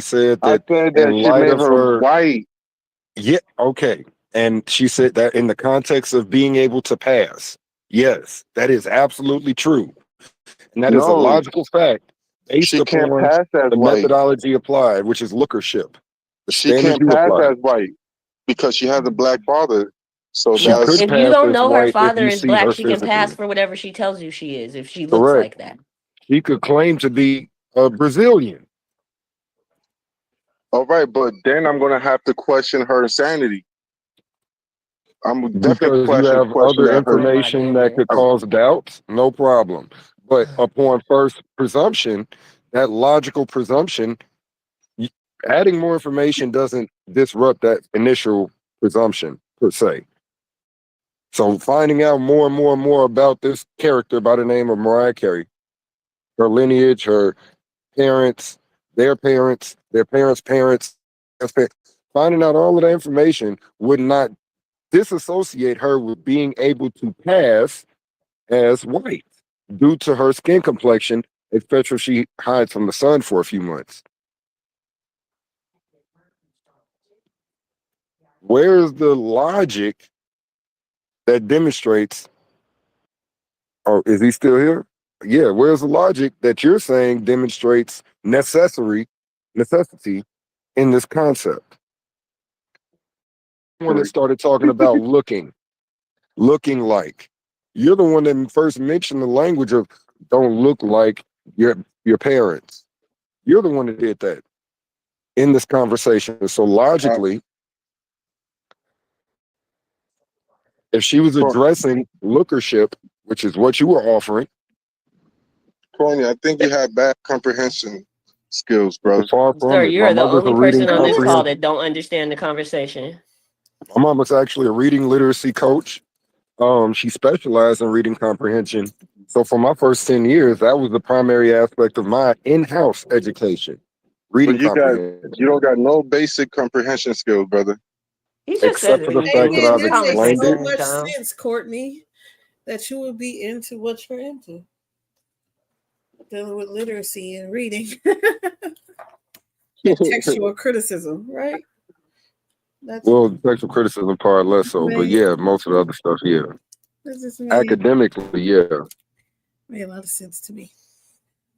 said I that said in that she light made of her her, white. yeah, okay. And she said that in the context of being able to pass. Yes, that is absolutely true. And that is a No, logical fact based she can't upon pass as the white. methodology applied, which is lookership, the She standard can't you pass apply. as white because she has a black father. So She Well, that's could if you pass don't as know her white if father you is see black, her she can pass physically. for whatever she tells you she is if she looks Correct. like that. She could claim to be a Brazilian. all right. But then I'm gonna have to question her insanity. I'm definitely Because you have question other that her. Oh my information that could goodness. cause doubts, no problem. But upon first presumption, that logical presumption, y- adding more information doesn't disrupt that initial presumption per se. So finding out more and more and more about this character by the name of Mariah Carey, her lineage, her parents, their parents' parents, finding out all of that information would not disassociate her with being able to pass as white due to her skin complexion, especially if she hides from the sun for a few months. Where is the logic that demonstrates, or is he still here? Yeah, where's the logic that you're saying demonstrates necessity in this concept? When it started talking about looking like. You're the one that first mentioned the language of don't look like your parents. You're the one that did that in this conversation. So Uh, logically, if she was addressing lookership, which is what you were offering, Corny, I think you have bad comprehension skills, bro. far from Sir, it. My you're the mother's a only reading person on this call comprehension. that don't understand the conversation. My mom was actually a reading literacy coach. She specialized in reading comprehension. So for my first 10 years, that was the primary aspect of my in-house education, But reading comprehension, you don't got no basic comprehension skills, brother. He just except said for that the you Hey fact that man, do. I've that Common makes explained sense so it. is much dumb. sense, Courtney, that you would be into what you're into. Dealing with literacy and reading and textual criticism, right? That's Well, the textual criticism part less so, but made yeah, most of the other stuff, yeah. that just Academically, yeah. made a lot of sense to me.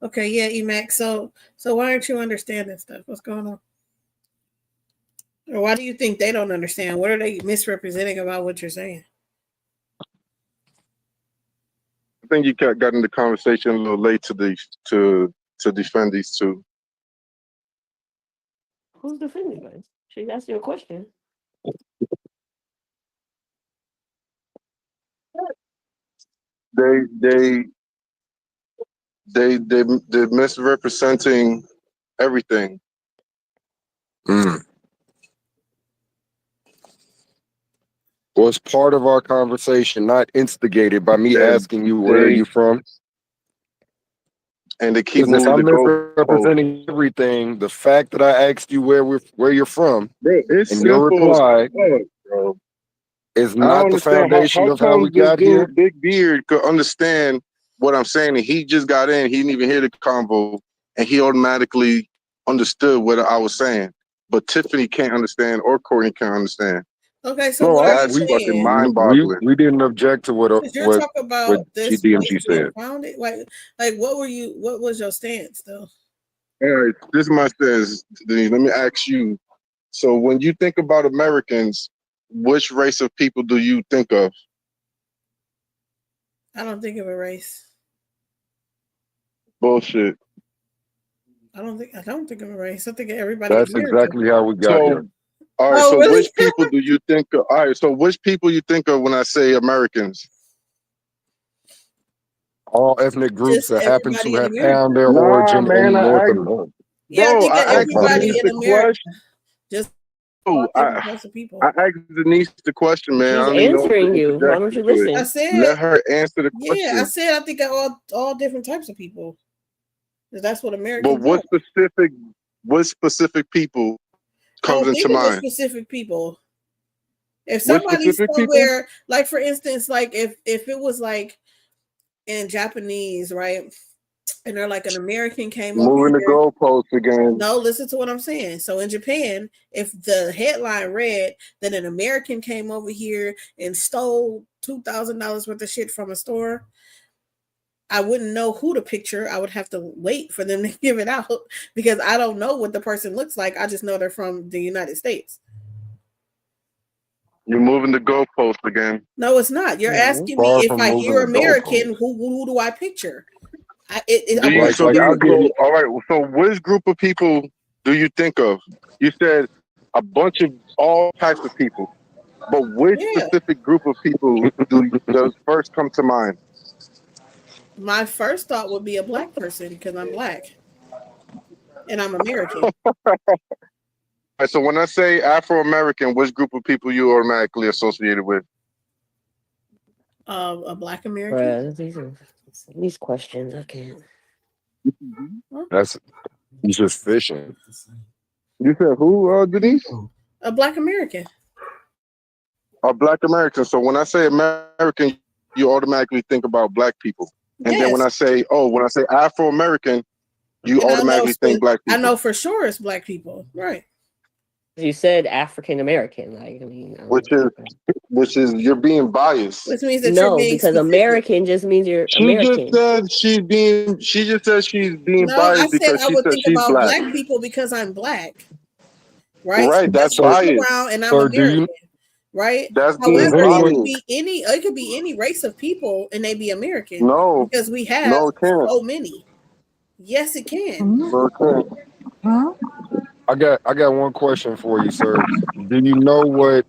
Okay, yeah, Emmac. So why aren't you understanding stuff? What's going on? Or why do you think they don't understand? What are they misrepresenting about what you're saying? I think you got in the conversation a little late to defend these two. Who's defending us? She asked you a question. They they they're misrepresenting everything. Mm. Was part of our conversation, not instigated by me And asking you where are they you from. and they keep Because if moving the I'm goalposts. misrepresenting everything, the fact that I asked you where you're from, Bro, it's and your simple as reply fuck, bro. is I don't not the understand foundation how of how we come this got here. dude, Big Beard, could understand what I'm saying, and he just got in, he didn't even hear the convo, and he automatically understood what I was saying. But Tiffany can't understand, or Courtney can't understand. Okay, so No, what are you That's we fucking saying? mind-boggling. we didn't object to Because you're talking what about this DMG place being said. founded. Like what was your stance though? All right, this is my stance, Denise. Let me ask you. So when you think about Americans, which race of people do you think of? I don't think of a race. Bullshit. I don't think of a race. I think of everybody That's American. exactly how we got So, here. all right. Oh, So, really? which people do you think of? All right. So, which people you think of when I say Americans? All ethnic groups Just that happen to everybody in have America. found their Nah, origin man. in North I asked, America. Yeah, I bro. think of I Oh, asked pardon everybody me. Denise in the America. question. Just Bro, all different types of people. I asked Denise the question, man. I She's don't even know what to answering you. Why interject don't you into it. I listen? said, Let her answer the yeah, I question. said I think of all different types of people. 'Cause that's what But Americans are. what specific people I comes don't into think of a mind? specific people. If What somebody's specific people? somewhere, like for instance, like if it was like in Japanese, right? and they're like, an American came over Moving the here. goalposts again. No, listen to what I'm saying. So in Japan, if the headline read that an American came over here and stole $2,000 worth of shit from a store, I wouldn't know who to picture. I would have to wait for them to give it out because I don't know what the person looks like. I just know they're from the United States. You're moving the goalposts again. No, it's not. You're asking me Far if from I moving hear the American, goalpost. who do I picture? Do you, Like, so like do I'll you, give so, you. all right. So which group of people do you think of? You said a bunch of all types of people, but which Yeah. specific group of people does first come to mind? My first thought would be a black person because I'm black and I'm American. All right, so when I say Afro-American, which group of people you automatically associated with? A black American. Bruh, these questions, I can't. That's he's just fishing. You said who, Denise? A black American. A black American. So when I say American, you automatically think about black people. And then when I say Afro-American, you And automatically think black people. I know for sure it's black people, right? You said African American, like I mean, Which is you're being biased. Which means that you're no, being because specific. American just means you're She just American. said she's being No, I biased said because I she would said think she's about black. black people because I'm black, right? Right, So that's just flip biased. around and I'm Sir, do you? American, right? That's being Does However, anyone? it could be any race of people and they be American No, because we have no, it can't. so many. Yes, it can. No, it can't. I got one question for you, sir. Do you know what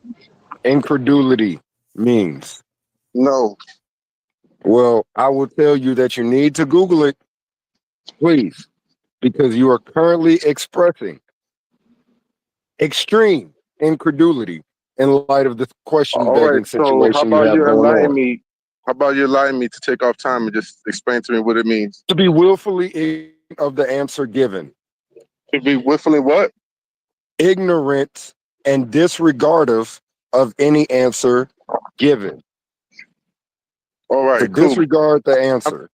incredulity means? No. Well, I will tell you that you need to Google it, please, because you are currently expressing extreme incredulity in light of this question All right, begging so how situation you about have you going enlighten on. me? How about you enlighten me to take off time and just explain to me what it means? To be willfully ignorant of the answer given, To be willfully what? ignorant and disregardive of any answer given. All To right, cool. disregard the answer.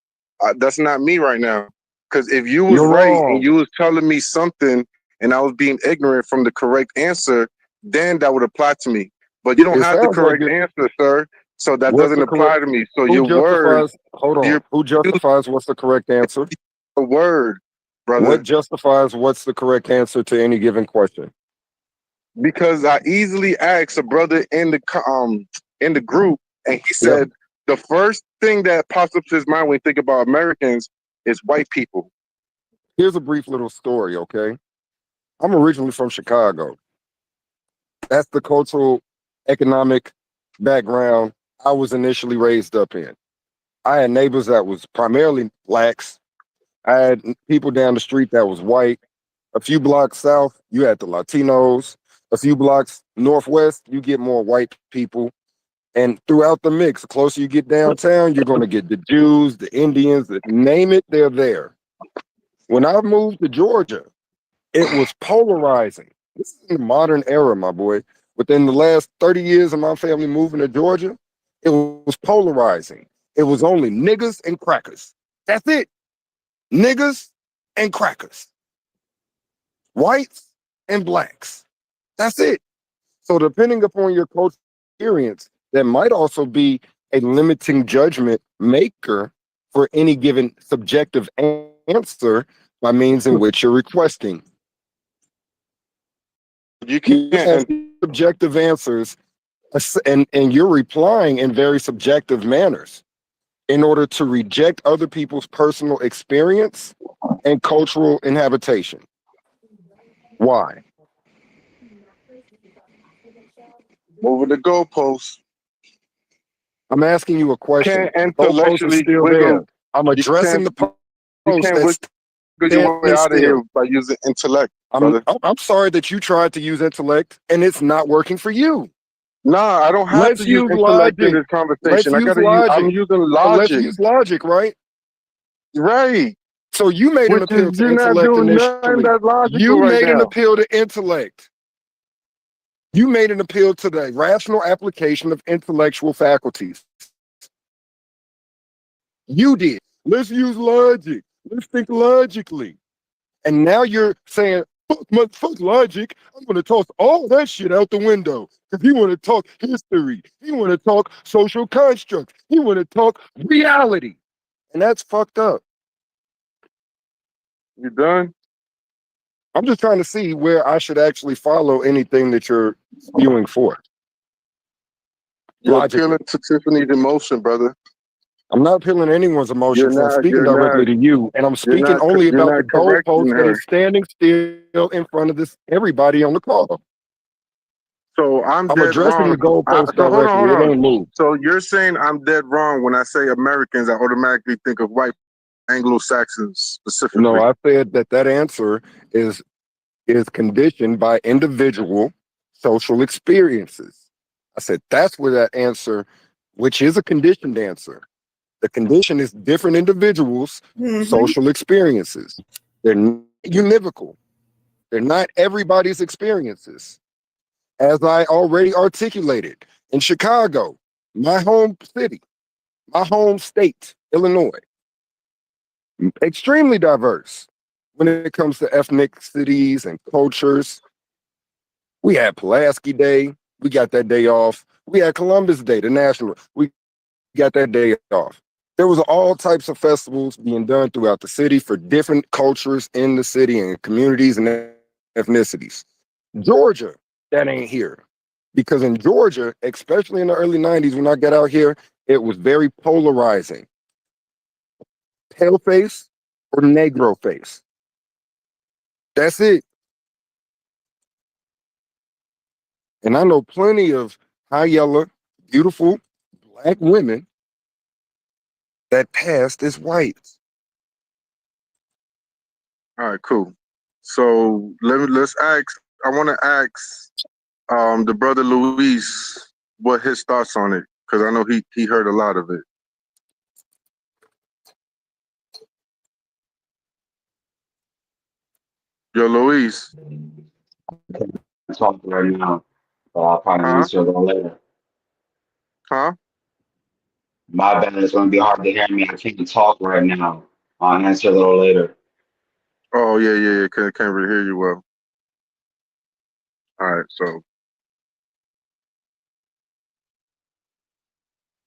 That's not me right now. Because if you was You're right and wrong. you was telling me something and I was being ignorant from the correct answer, then that would apply to me. But you don't It have the sounds like correct you're. answer, sir. So that What's doesn't the correct? apply to me. So Who your word, justifies? Hold on. your Who justifies what's the correct answer? word, brother. What justifies what's the correct answer to any given question? Because I easily asked a brother in the group, and he said the first thing that pops up to his mind when you think about Americans is white people. Here's a brief little story, okay? I'm originally from Chicago. That's the cultural, economic background I was initially raised up in. I had neighbors that was primarily blacks. I had people down the street that was white. A few blocks south, you had the Latinos. A few blocks northwest, you get more white people. And throughout the mix, the closer you get downtown, you're going to get the Jews, the Indians, name it, they're there. When I moved to Georgia, it was polarizing. This is in the modern era, my boy. Within the last 30 years of my family moving to Georgia, it was polarizing. It was only niggas and crackers. That's it. Niggas and crackers. Whites and blacks. That's it. So depending upon your cultural experience, that might also be a limiting judgment maker for any given subjective answer by means in which you're requesting. You can't. You have subjective answers, and you're replying in very subjective manners in order to reject other people's personal experience and cultural inhabitation. Why? Moving the goalposts. I'm asking you a question. Can't The goalpost is intellectually still wiggle. there. I'm addressing the post You can't that's wiggle your way standing out of here still. by using intellect, brother. I'm sorry that you tried to use intellect and it's not working for you. Nah, I don't have Let's to use use intellect in logic. this conversation. Let's use I'm logic. using But let's logic. use logic, right? Right. So you made an Which appeal is to you're not intellect doing nothing initially. that's logical You right made an now. appeal to intellect. You made an appeal to the rational application of intellectual faculties. You did. Let's use logic. Let's think logically. And now you're saying, fuck logic. I'm going to toss all that shit out the window. Because he want to talk history. He want to talk social constructs. He want to talk reality. And that's fucked up. You done? I'm just trying to see where I should actually follow anything that you're spewing for. You're Logically. appealing to Tiffany's emotion, brother. I'm not appealing to anyone's emotions. I'm speaking You're directly not, to you. And I'm you're speaking not, only you're about the not correcting goalpost that her. is standing still in front of this everybody on the call. So I'm I'm dead addressing wrong. the goalpost So hold on, directly. hold It on. ain't moved. So you're saying I'm dead wrong when I say Americans, I automatically think of white Anglo-Saxons specifically. No, I said that answer is conditioned by individual social experiences. I said that's where that answer, which is a conditioned answer. The condition is different individuals' social experiences. They're not univocal. They're not everybody's experiences. As I already articulated, in Chicago, my home city, my home state, Illinois, extremely diverse when it comes to ethnicities and cultures. We had Pulaski Day. We got that day off. We had Columbus Day, the national. We got that day off. There was all types of festivals being done throughout the city for different cultures in the city and communities and ethnicities. Georgia, that ain't here. Because in Georgia, especially in the early 90s when I got out here, it was very polarizing. Pale face or Negro face. That's it. And I know plenty of high yellow, beautiful black women that passed as whites. All right, cool. So let's ask. I want to ask the brother Luis what his thoughts on it, because I know he heard a lot of it. Yo, Luis. Talk right now. I'll probably Huh? answer a little later. Huh? My bad. It's going to be hard to hear me. I can't talk right now. I'll answer a little later. Oh yeah. Can't really hear you well. All right, so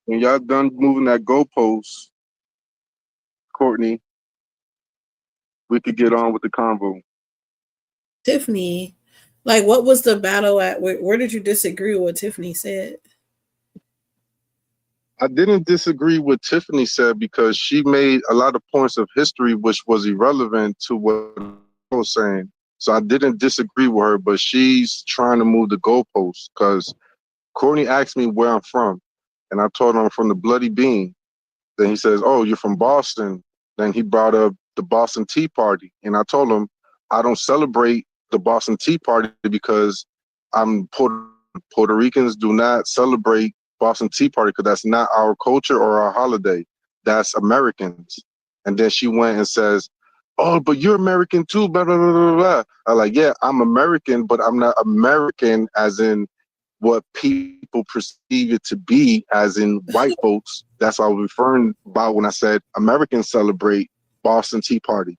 when y'all done moving that goalpost, Courtney, we could get on with the convo. Tiffany, like, what was the battle at? Where did you disagree with what Tiffany said? I didn't disagree with Tiffany said because she made a lot of points of history which was irrelevant to what I was saying. So I didn't disagree with her, but she's trying to move the goalposts because Courtney asked me where I'm from, and I told him I'm from the Bloody Bean. Then he says, "Oh, you're from Boston." Then he brought up the Boston Tea Party, and I told him I don't celebrate the Boston Tea Party because I'm Puerto Ricans do not celebrate Boston Tea Party because that's not our culture or our holiday. That's Americans. And then she went and says, "Oh, but you're American too." Blah blah blah blah blah. I'm like, yeah, I'm American, but I'm not American as in what people perceive it to be, as in white folks. That's what I was referring about when I said Americans celebrate Boston Tea Party,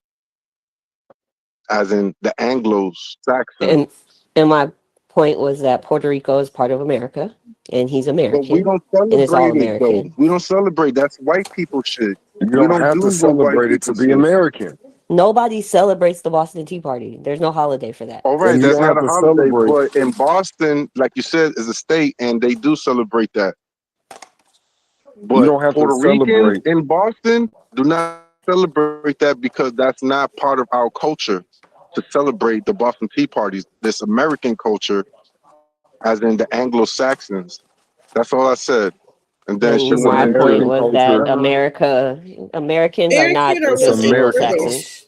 as in the Anglo-Saxon. And my point was that Puerto Rico is part of America, and he's But we American, don't and it's all celebrate it though. American. We don't celebrate. That's white people shit. You We don't don't have do to what white celebrate it to people be say. American. Nobody celebrates the Boston Tea Party. There's no holiday for that. All right, And you that's don't not have a to holiday, celebrate. but in Boston, like you said, is a state and they do celebrate that. You But don't have to Puerto Ricans celebrate. in Boston do not celebrate that because that's not part of our culture to celebrate the Boston Tea Parties. This American culture, as in the Anglo-Saxons. That's all I said. And then she And It's went my point into, American was that culture. Americans are not American or It's was just it American culture. Anglo-Saxons. British?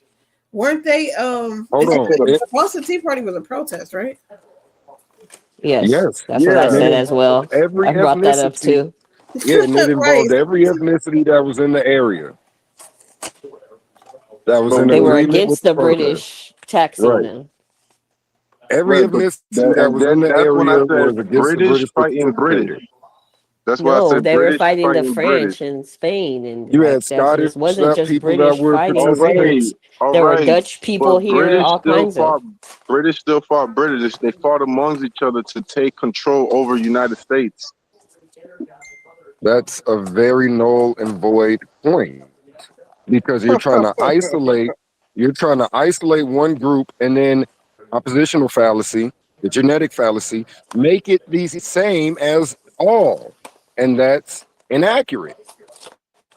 Weren't they? Hold I on. said, The Boston Tea Party was a protest, right? Yes, Yes. that's what I And it yeah, said as involved well. I every brought that up ethnicity. too. Yeah, and it Right. involved every ethnicity that was in the area that was but in They were agreement with against the the protest. British taxing Right. them. Every right, but ethnicity that, that and was in then the that's when I area said was against the British British fighting participating. British. That's why I No, said they were British fighting the fighting British. French and Spain, and You had like that's Scottish just wasn't just people that British were fighting All France. participating. right, all There were right. Dutch people But here, all kinds of. British still fought British. They fought amongst each other to take control over United States. That's a very null and void point because you're trying to isolate one group and then oppositional fallacy, the genetic fallacy, make it the same as all. And that's inaccurate.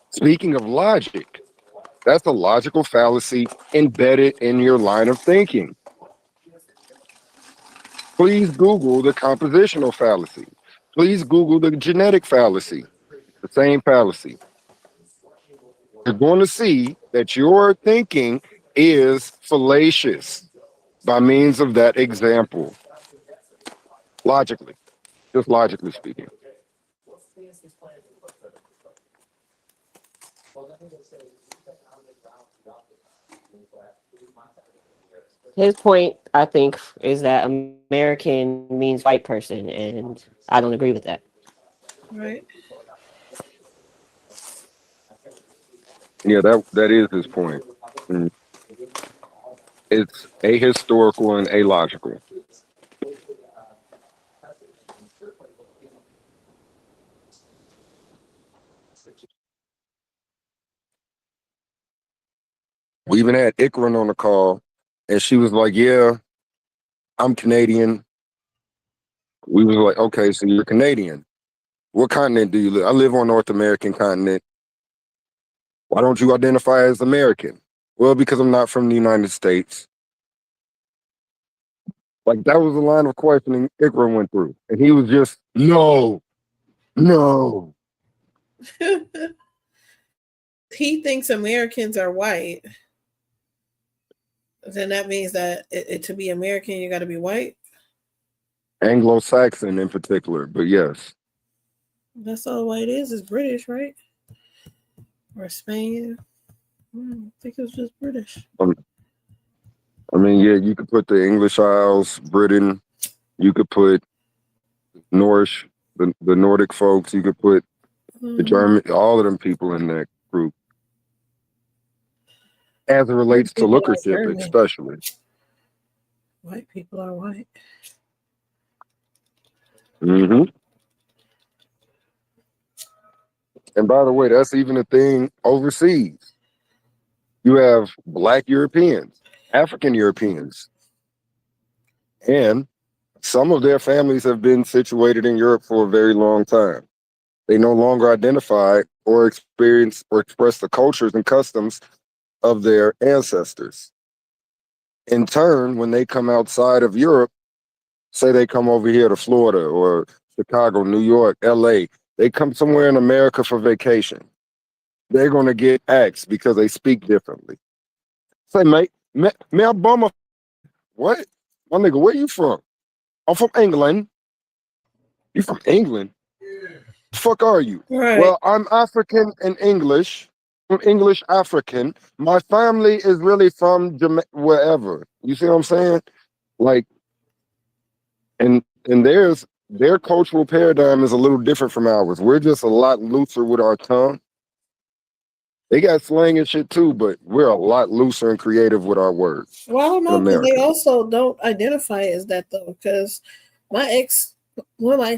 Speaking of logic, that's a logical fallacy embedded in your line of thinking. Please Google the compositional fallacy. Please Google the genetic fallacy, the same fallacy. You're going to see that your thinking is fallacious by means of that example. Logically, just logically speaking. His point, I think, is that American means white person, and I don't agree with that. Right. Yeah, that is his point. Mm. It's ahistorical and illogical. We even had Ikran on the call, and she was like, "Yeah, I'm Canadian." We was like, "Okay, so you're Canadian. What continent do you live? I live on North American continent. Why don't you identify as American?" Well, because I'm not from the United States. Like that was the line of questioning Ikram went through, and he was just no, no. He thinks Americans are white. Then that means that to be American, you got to be white. Anglo-Saxon in particular, but yes. That's all white is British, right? Or Spain. I think it was just British. I mean, yeah, you could put the English Isles, Britain. You could put Norse, the Nordic folks. You could put the German, all of them people in that group. As it relates to People are lookership, German. especially. White people are white. Mm-hmm. And by the way, that's even a thing overseas. You have Black Europeans, African Europeans, and some of their families have been situated in Europe for a very long time. They no longer identify or experience or express the cultures and customs of their ancestors. In turn, when they come outside of Europe, say they come over here to Florida or Chicago, New York, LA, they come somewhere in America for vacation. They're going to get axed because they speak differently. Say, mate, me I bum a what? My nigga, where you from? I'm from England. You from England? The fuck are you? Right. Well, I'm African and English. I'm English African. My family is really from wherever. You see what I'm saying? Like, and their cultural paradigm is a little different from ours. We're just a lot looser with our tongue. They got slang and shit too, but we're a lot looser and creative with our words Well, I don't in know because they America. also don't identify as that though. Because one of my ex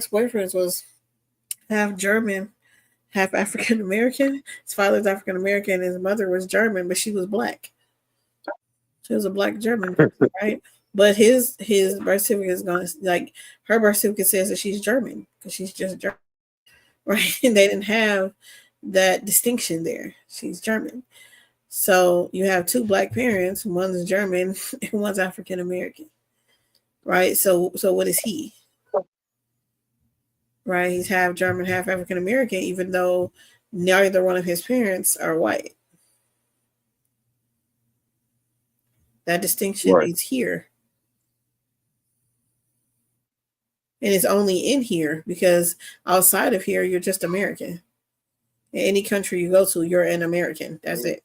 boyfriends was half German, half African American. His father's African American, his mother was German, but she was black. She was a black German person, right? But his birth certificate is gonna like her birth certificate says that she's German because she's just German, right? And they didn't have that distinction there. She's German. So you have two black parents, one's German and one's African American. Right? So what is he? Right? He's half German, half African American, even though neither one of his parents are white. That distinction Right. is here. And it's only in here because outside of here, you're just American. In any country you go to, you're an American. That's it.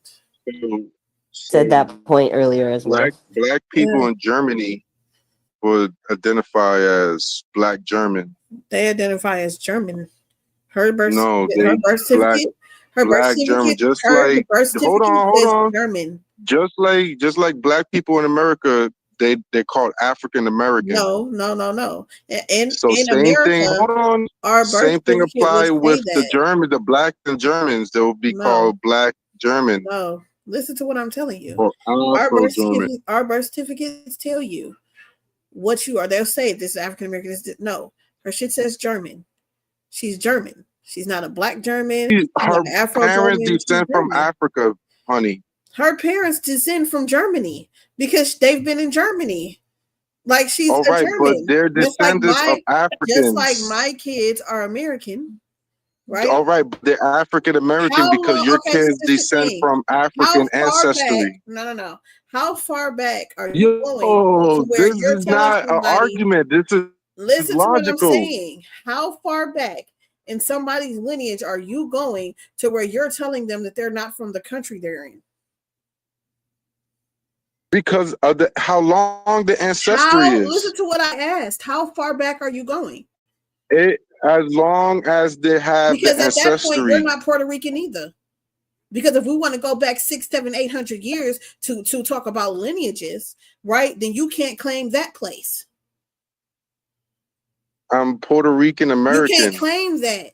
Said So that point earlier as well. black people in Germany would identify as Black German. They identify as German. Her birth No, certificate, they black her birth black German, certificate, just the like birth hold certificate on, hold says on. German. Just like black people in America, they called African American. No. So In same thing, America, hold on. our birth Same thing certificate would apply say with the that. German, the blacks and Germans, they will be No, called black German no. Listen to what I'm telling you. or Afro German. Our birth certificates tell you what you are. They'll say this is African American. No, her shit says German. She's German. She's not a black German. She's Her not Afro parents German. She's descend from German. Africa, honey. Her parents descend from Germany because they've been in Germany. Like she's All a right, but German. they're descendants of Just like Africans. my kids are American, right? All right, but they're African American How because long? your Okay, so kids this is the descend thing. from How African far back? ancestry. No. How far back are you going to Yo, where this you're is telling not an somebody? argument. This is Listen to what I'm logical. saying. How far back in somebody's lineage are you going to where you're telling them that they're not from the country they're in? Because of how long the ancestry is. Listen to what I asked. How far back are you going? As long as they have Because the at that point, you're ancestry. not Puerto Rican either. Because if we want to go back 6, 7, 800 years to talk about lineages, right? Then you can't claim that place. I'm Puerto Rican American. You can't claim that.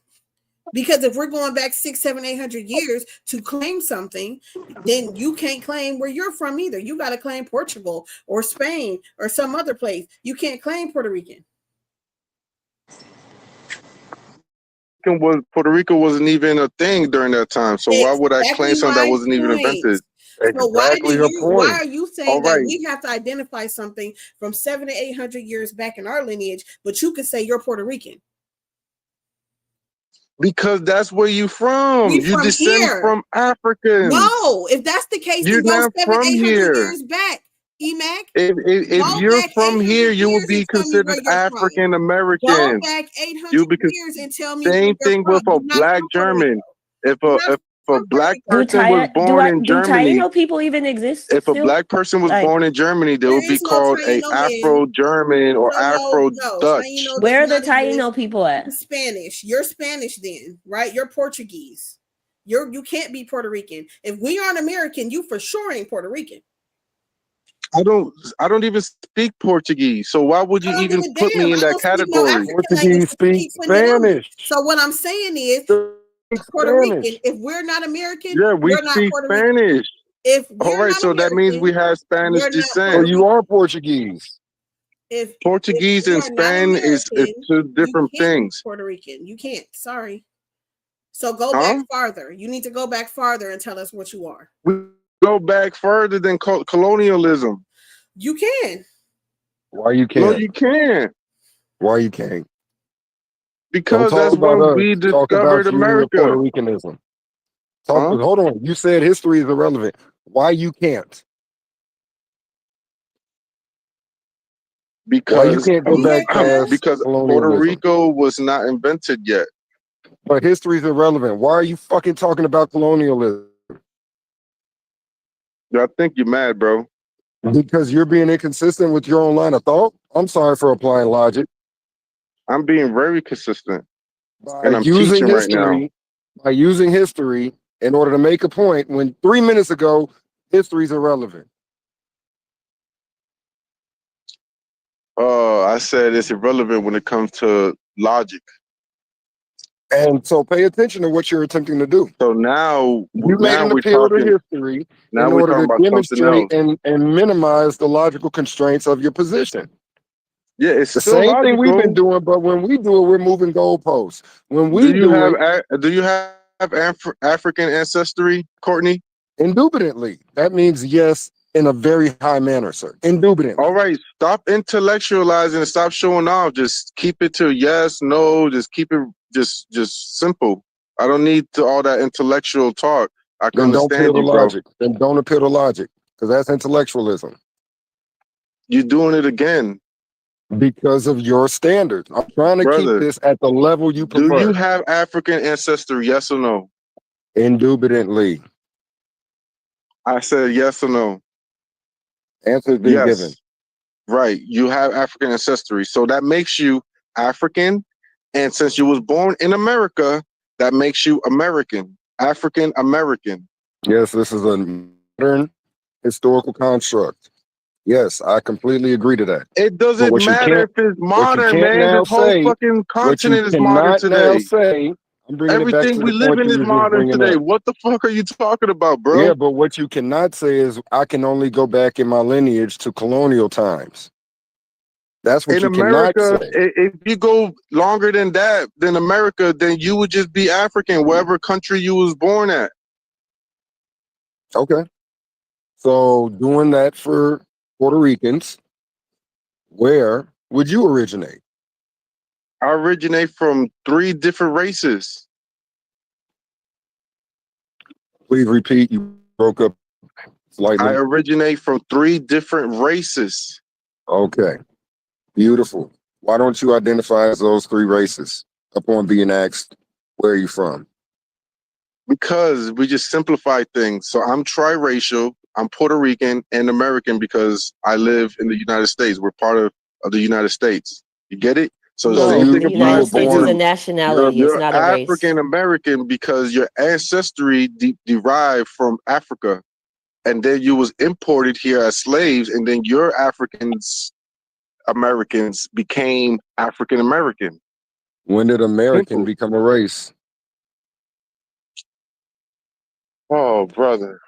Because if we're going back 6, 7, 800 years to claim something, then you can't claim where you're from either. You got to claim Portugal or Spain or some other place. You can't claim Puerto Rican. Puerto Rico wasn't even a thing during that time. So why would I claim something that wasn't even invented? So why are you saying that right. we have to identify something from 700 to 800 years back in our lineage, but you can say you're Puerto Rican? Because that's where you from. You descend from Africans. No, if that's the case, you're then go not 700, from 800 here. years back, Emmac. If you're from here, you will be considered African American. Go back 800 years and tell me. Same thing with a black German. If a black person was born in Germany, Taino people even exist? If a black person was born in Germany, they would be called a Afro-German or Afro-Dutch. Where are the Taino people at? Spanish. You're Spanish then, right? You're Portuguese. You can't be Puerto Rican. If we aren't American, you for sure ain't Puerto Rican. I don't even speak Portuguese. So why would you even put me in that category? Portuguese speak Spanish. So what I'm saying is Puerto Rican, if we're not American, yeah, we we're not speak Puerto Spanish. Rican. If all right, so that means we have Spanish descent. So you are Portuguese. If Portuguese and Spain is two different things. Puerto Rican, you can't. Sorry. So go back farther. You need to go back farther and tell us what you are. We go back further than colonialism. You can. Why you can't? No, you can't. Why you can't? Because that's when we discovered America. Puerto Ricanism. Hold on. You said history is irrelevant. Why you can't? Because why you can't go back past because Puerto Rico was not invented yet. But history is irrelevant. Why are you fucking talking about colonialism? I think you're mad, bro. Because you're being inconsistent with your own line of thought. I'm sorry for applying logic. I'm being very consistent. And I'm using history right now. By using history in order to make a point when 3 minutes ago, history is irrelevant. I said it's irrelevant when it comes to logic. And so pay attention to what you're attempting to do. So now you made an appeal to history in order to demonstrate and minimize the logical constraints of your position. Yeah, it's the same thing we've been doing, but when we do it, we're moving goalposts. When we do you have African ancestry, Courtney? Indubitably. That means yes in a very high manner, sir. Indubitably. All right, stop intellectualizing and stop showing off. Just keep it to yes, no. Just keep it just simple. I don't need to all that intellectual talk. I can understand you, bro. Then don't appeal to logic, because that's intellectualism. You're doing it again. Because of your standards. I'm trying to keep this at the level you prefer. Do you have African ancestry, yes or no? Indubitably. I said yes or no. Answer been given. Right. You have African ancestry. So that makes you African. And since you was born in America, That makes you American, African American. Yes, this is a modern historical construct. Yes, I completely agree to that. It But doesn't matter if it's what you modern, can't man. now This whole say, fucking what you continent is modern cannot now today. say, I'm bringing it back Everything to we the live point in you is was just modern bringing today. up. What the fuck are you talking about, bro? Yeah, but what you cannot say is I can only go back in my lineage to colonial times. That's what In you cannot America, say. if you go longer than that, than America, then you would just be African, wherever country you was born at. Okay. So doing that for Puerto Ricans, where would you originate? I originate from 3 different races. Please repeat. You broke up I slightly. originate from 3 different races. Okay. Beautiful. Why don't you identify as those 3 races upon being asked where are you from? Because we just simplify things. So I'm triracial, I'm Puerto Rican and American because I live in the United States. We're part of the United States. You get it? So the So same No, thing the you United were applies to States is a born. you. nationality. It's You're not a race. African American because your ancestry derived from Africa. And then you was imported here as slaves, and then your Americans became African American. When did American Simple. become a race? Oh, brother.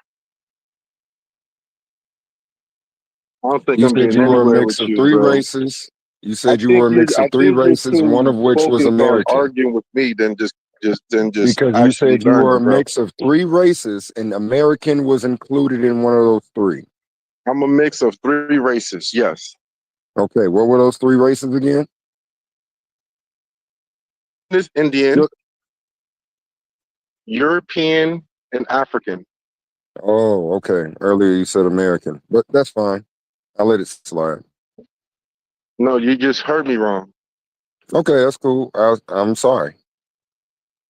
I don't think You I'm said getting you were a anywhere with mix of you, 3 bro. races. You said you were a mix I of 3 think you're races, one too of which was focused on American. arguing with me than just Because you actually said you were learning, a bro. mix of 3 races and American was included in one of those 3. I'm a mix of 3 races, yes. Okay, what were those 3 races again? This Indian, Yep. European, and African. Oh, okay. Earlier you said American, but that's fine. I'll let it slide. No, you just heard me wrong. Okay, that's cool. I'm sorry.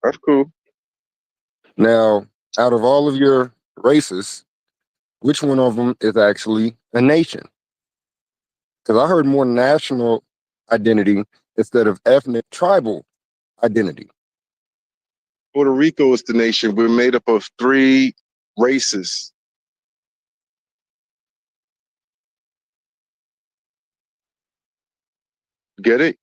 That's cool. Now, out of all of your races, which one of them is actually a nation? Because I heard more national identity instead of ethnic tribal identity. Puerto Rico is the nation. We're made up of 3 races. Get it?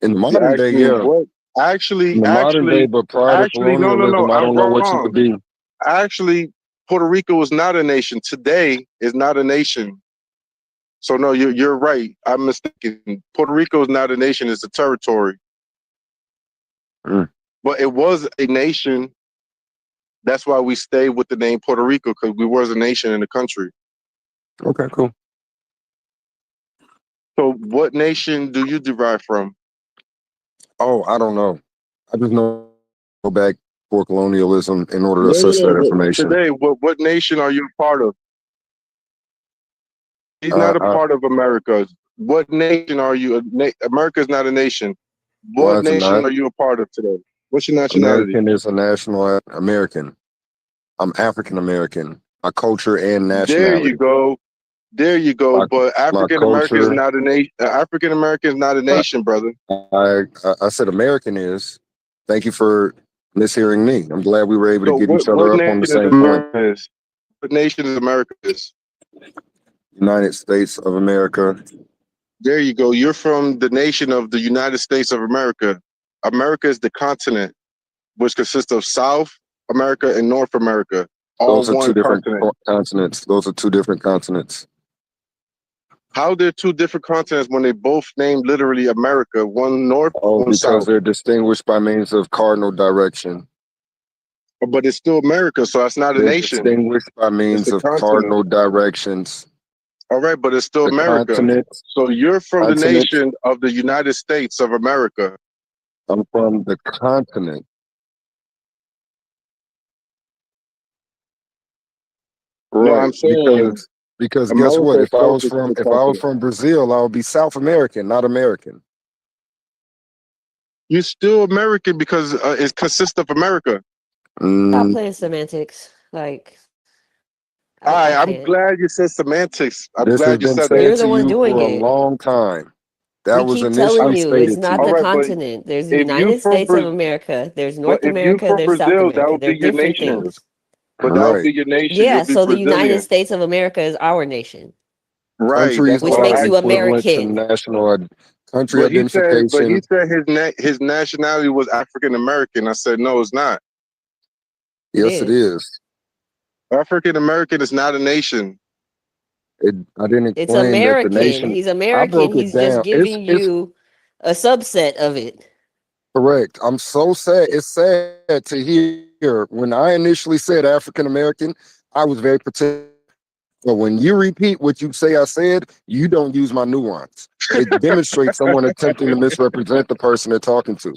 In the You modern asked day, me yeah. what? In the modern day, but prior to No. colonialism, I I'm don't know what you wrong. could be. Actually, Puerto Rico is not a nation. Today is not a nation. So no, you're right. I'm mistaken. Puerto Rico is not a nation; it's a territory. Mm, But it was a nation. That's why we stayed with the name Puerto Rico because we was a nation in the country. okay, cool. So, what nation do you derive from? Oh, I don't know. I just know go back for colonialism in order to assess that No. information. Today, what nation are you a part of? He's not a I, part of America. What nation are you? America is not a nation. why What is it nation not? are you a part of today? What's your nationality? American is a national American. I'm African American. My culture and There you nationality. go. There you go. My But my African American is culture. not a nation. African American is not a I, nation, brother. I said American is. Thank you for mishearing me. I'm glad we were able to So get each what other up on the nation is same point. America is? What nation is America is? United States of America. There you go. You're from the nation of the United States of America. America is the continent, which consists of South America and North America, all Those are 2 one different continent. continents. Those are 2 different continents. How they're 2 different continents when they both named literally America, one north, Oh, one because south. they're distinguished by means of cardinal direction. But it's still America, so that's not a They're nation. distinguished by It's means a of continent. cardinal directions. All right, but it's still The America. continent, So you're from the continent. nation of the United States of America. I'm from the continent. No, Right. I'm saying Because guess what? America itself is the If I was continent. from Brazil, I would be South American, not American. You're still American because it consists of America. Stop Mm, playing semantics. Like, All right, I I'm can't. glad you said semantics. I'm this has glad you been said that. said You're the to one you doing for a it. long time. That We was keep telling initially you it's stated to not All the you. right, but continent. There's the if you United from States of Brazil, America, there's but North if you America, from there's South Brazil, that America. would They're be your different nation. things. But that would Right. be your nation. Yeah, You'll be so the United Brazilian. States of America is our nation, Right. That's Countries which why are makes I you asked you. equivalent to American. country But he identification. said his nationality was African American. I said no, it's not. It Yes, it is. is. African American is not a nation. I didn't It's claim that the American. nation. He's I American. broke it He's just down. giving It's you a subset of it. correct. I'm so sad. It's sad to hear when I initially said African American, I was very protective. But when you repeat what you say I said, you don't use my nuance. It demonstrates someone attempting to misrepresent the person they're talking to.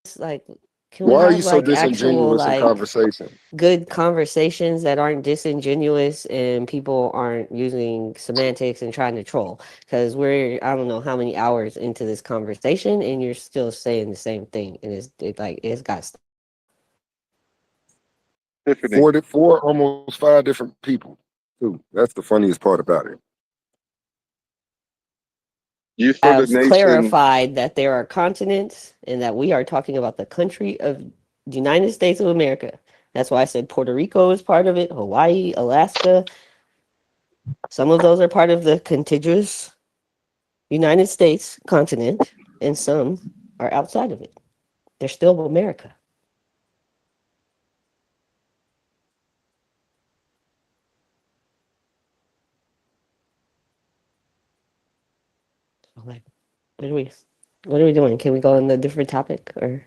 It's like, can we Why are you have so like actual disingenuous in like conversation? good conversations that aren't disingenuous and people aren't using semantics and trying to troll? Because we're I don't know how many hours into this conversation and you're still saying the same thing, and it's got Tiffany, Four, almost five different people, too. That's the funniest part about it. you for the have nation. clarified that there are continents and that we are talking about the country of the United States of America. That's why I said Puerto Rico is part of it, Hawaii, Alaska. Some of those are part of the contiguous United States continent, and some are outside of it. They're still America. So, like, what are we what are we doing? Can we go on a different topic or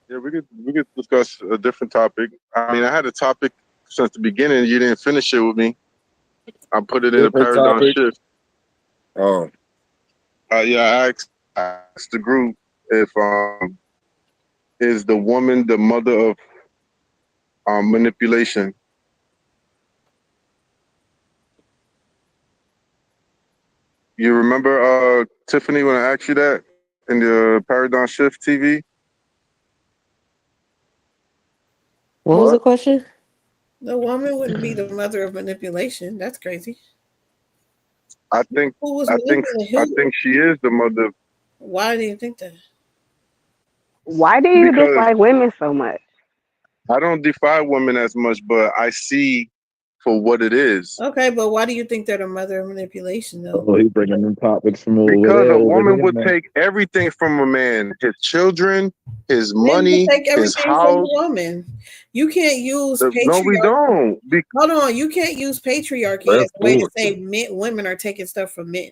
Yeah, we could discuss a different topic. I mean, I had a topic since the beginning. You didn't finish it with me. I put it in a Different paradigm topic. shift. Oh, Yeah, I asked the group if is the woman the mother of manipulation. You remember Tiffany when I asked you that in the paradigm shift TV? what was the what? question? The woman wouldn't be the mother of manipulation. That's crazy. I think Who was I think manipulating I who? think she is the mother Why do you think that? Why do you because dislike women so much? I don't defy women as much, but I see for what it is. Okay, but why do you think they're the mother of manipulation, though? Oh, he bringing them topics from over Because there, a over woman here, would man. take everything from a man, his children, his Men can money, take his everything from a house. woman. You can't use No, we patriarchy. don't. Hold on, you can't use patriarchy as That's a way to bullshit. say women are taking stuff from men.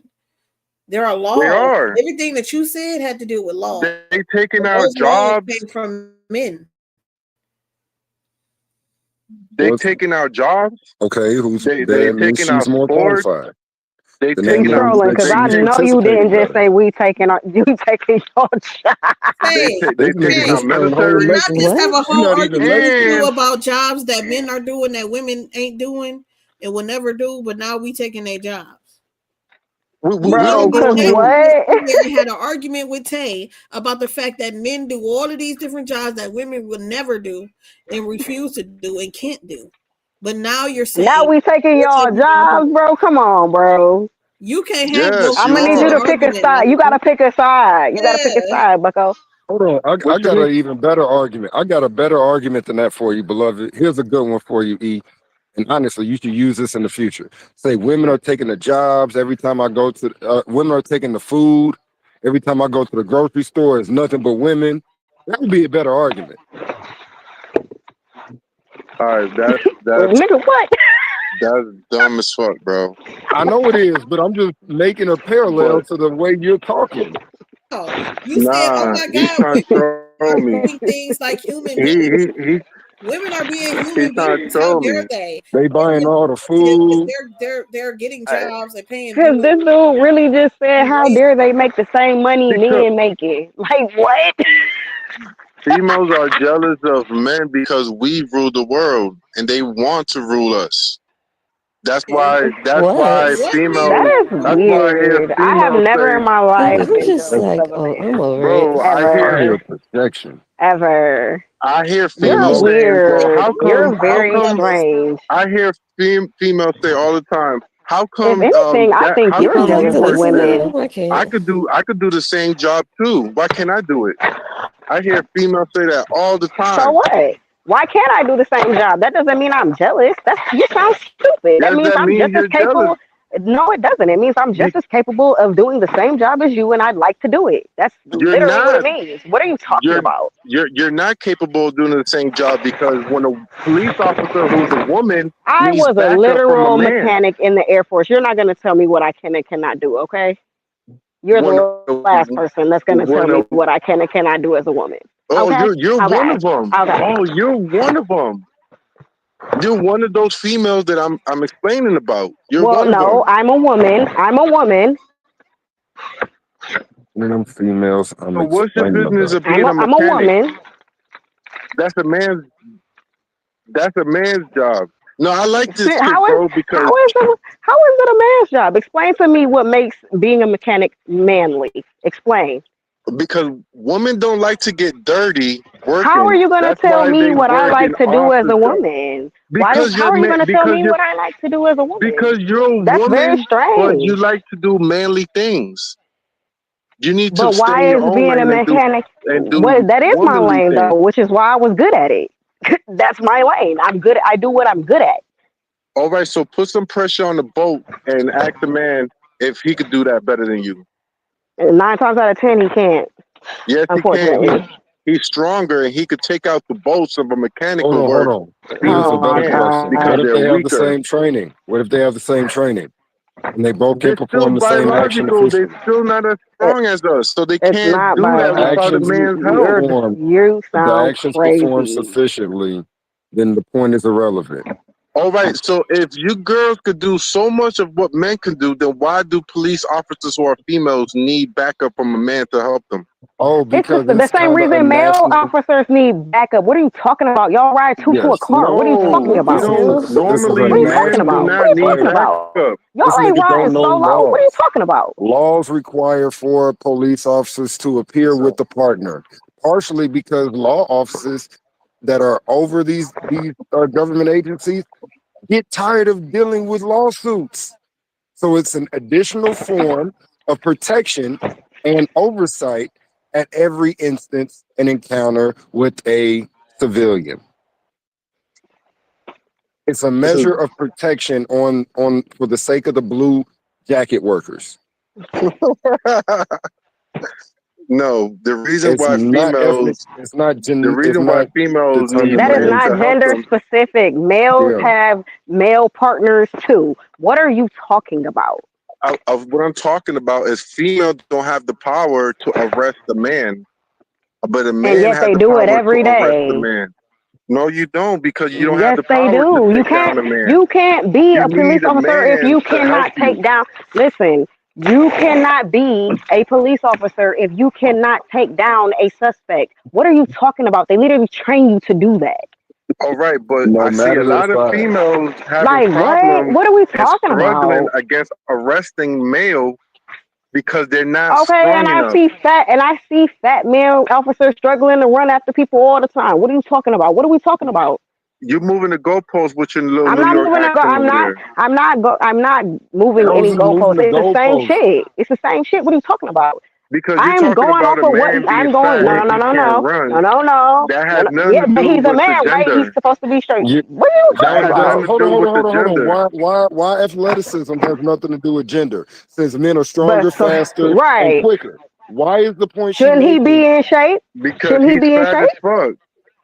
There are They laws. are. Everything that you said had to do with laws. They taking And out those laws jobs. came from men. They What's taking out jobs. okay? Who's They that means taking out she's more sports. qualified. They Then that He taking out. means trolling that because They I she's take. know you didn't participating just better. say we taking you taking your job. Hey, They This nigga taking hey, out just spent a whole can we military not lesson. just have a What? You're whole not even argument with listening. you and about jobs that men are doing that women ain't doing and will never do, but now we taking their jobs? You we Bro, don't literally go cause came to. what? in here and had an argument with Tay about the fact that men do all of these different jobs that women would never do and refuse to do and can't do. But now you're Now saying we taking we're y'all taking our jobs, jobs. bro. Come on, bro. You can't have both Yes, I'm you gonna sides need of you the to are. pick a argument, side. You Michael. gotta pick a side. You gotta pick a Yeah. side, Bucko. Hold on, I What you got mean? an even better argument. I got a better argument than that for you, beloved. Here's a good one for you, E. And honestly, you should use this in the future. Say women are taking the jobs every time I go to. Women are taking the food every time I go to the grocery store. It's nothing but women. That would be a better argument. All right, Nigga, what? that's dumb as fuck, bro. I know it is, but I'm just making a parallel But to the way you're talking. Oh, you said, "Oh nah, my he's God, trying to women troll are me. doing things like human He beings. he he Women are being he's human trying to beings. How troll dare me. they? They They're buying being all the sensitive because food. they're getting jobs and paying Cause bills this dude really just said, and how raising. dare they make the same money Because men making? Like what? females are jealous of men because we rule the world and they want to rule us. That's Okay, why. That's What? why what men females. That is rule? That's why I hear weird. I have females never say, in my Like, life I'm been just jealous like, of a oh, I'm man. over "Bro, it. I hear Ever. protection. Ever. I hear You're females No, saying, well, weird. how You're come? All How very come?" fellas. strange. I hear females say all the time, How If come anything, I that? think How you're People come like you jealous to of work listen to there? women. them. I can't. I could do the same job too. Why can't I do it? I hear females say that all the So time. what? Why can't I do the same job? That doesn't mean I'm jealous. That's you sound stupid. That Does means that I'm mean just as you're jealous? capable. No, it doesn't. It means I'm You, just as capable of doing the same job as you, and I'd like to do it. That's you're literally what it not. means. What are you talking You're about? you're not capable of doing the same job because when a police officer who's a woman I needs was a backup from a literal man. mechanic in the Air Force. You're not going to tell me what I can and cannot do, okay? You're When the last person that's going to tell when a me what I can and cannot do as a woman. oh Okay? you're one Okay. of them. Okay. Oh, you're one of them. You're one of those females that I'm explaining about. You're Well, one of no, them. I'm a woman. I'm a woman. One of them females I'm So what's your explaining business about. of being a I'm a mechanic? woman. That's a man's that's a man's job. No, I like this chick, How is bro, because how is it a man's job? Explain to me what makes being a mechanic manly. Explain. because women don't like to get dirty How are working. you gonna That's tell why me they what I work in like to do as office a jobs. woman? Because How you're are you man, gonna tell me what I like to do as a woman? because you're a That's very woman, but you strange. like to do manly things. You need to But stay in why your is own being a lane mechanic? and What do that is my womanly lane though, things. which is why I was good at it. That's my lane. I'm good. I do what I'm good at. All right, so put some pressure on the boat and ask the man if he could do that better than you. And 9 times out of 10, he can't. Yes, he can. Unfortunately. He's stronger and he could take out the bolts of a Hold mechanical on, hold work. on. Here's Females a Oh my better can't question. because What god. if they're they have the weaker. same training? What if they have the same training and they both can They're still perform the same action biological. They're efficiently? still not as It, strong as us, so they it's can't not do that The without a biological. actions man's help. performed, You if the sound actions perform crazy. sufficiently, then the point is irrelevant. All right, so if you girls could do so much of what men can do, then why do police officers who are females need backup from a man to help them? Oh, It's because the it's same kind of a reason male national. officers need backup. What are you talking about? Y'all ride two to a Yes. car. What are you No, talking What we this about? don't. is? This is a Normally, What are you talking men do about? national What are not you need talking requirement. about? backup. Y'all This ain't nigga riding don't know solo. What are you laws. talking about? Laws require for police officers to appear with a partner, partially because law offices that are over these government agencies get tired of dealing with lawsuits. So it's an additional form of protection and oversight at every instance and encounter with a civilian. It's a This is measure of protection on for the sake of the blue jacket workers. no. The reason It's why not ethnic. females, It's not need That is determinative. men not to help gender them. specific. Males Yeah. have male partners too. What are you talking about? What I'm talking about is females don't have the power to arrest the man, but a And man yet has they the do it power to every arrest the day. man. No, you don't, because you don't have Yes, the they power to do. take down a man. You can't be You a police need a officer if man you to help cannot take you down. Listen, you cannot be a police officer if you cannot take down a suspect. What are you talking about? They literally train you to do that. All right, but No I see a matter the lot of size. females having Like what? problems What are we and talking struggling about? against arresting male because they're not Okay, and strong enough. I see fat male officers struggling to run after people all the time. What are you talking about? What are we talking about? You're moving the goalposts with your little I'm New not York moving. accent over there I'm not moving How's any it moving goalposts. the It's the same goalposts? shit. It's the same shit. What are you talking about? because you're I'm talking going about off a of what man being I'm going. fat No, no, and no, he no, can't no, no, run. no, no, That no, has no. nothing Yeah, to but do he's a with the man, right? He's gender. supposed to be straight. You, What are you That talking has that nothing about? to hold on, do hold with on, the hold on, hold on. gender. Why athleticism has nothing to do with gender? Since men are But stronger, so faster, and right, quicker. Why is the point she shouldn't he be making in shape? Because Shouldn't he he's be in fat as shape? fuck.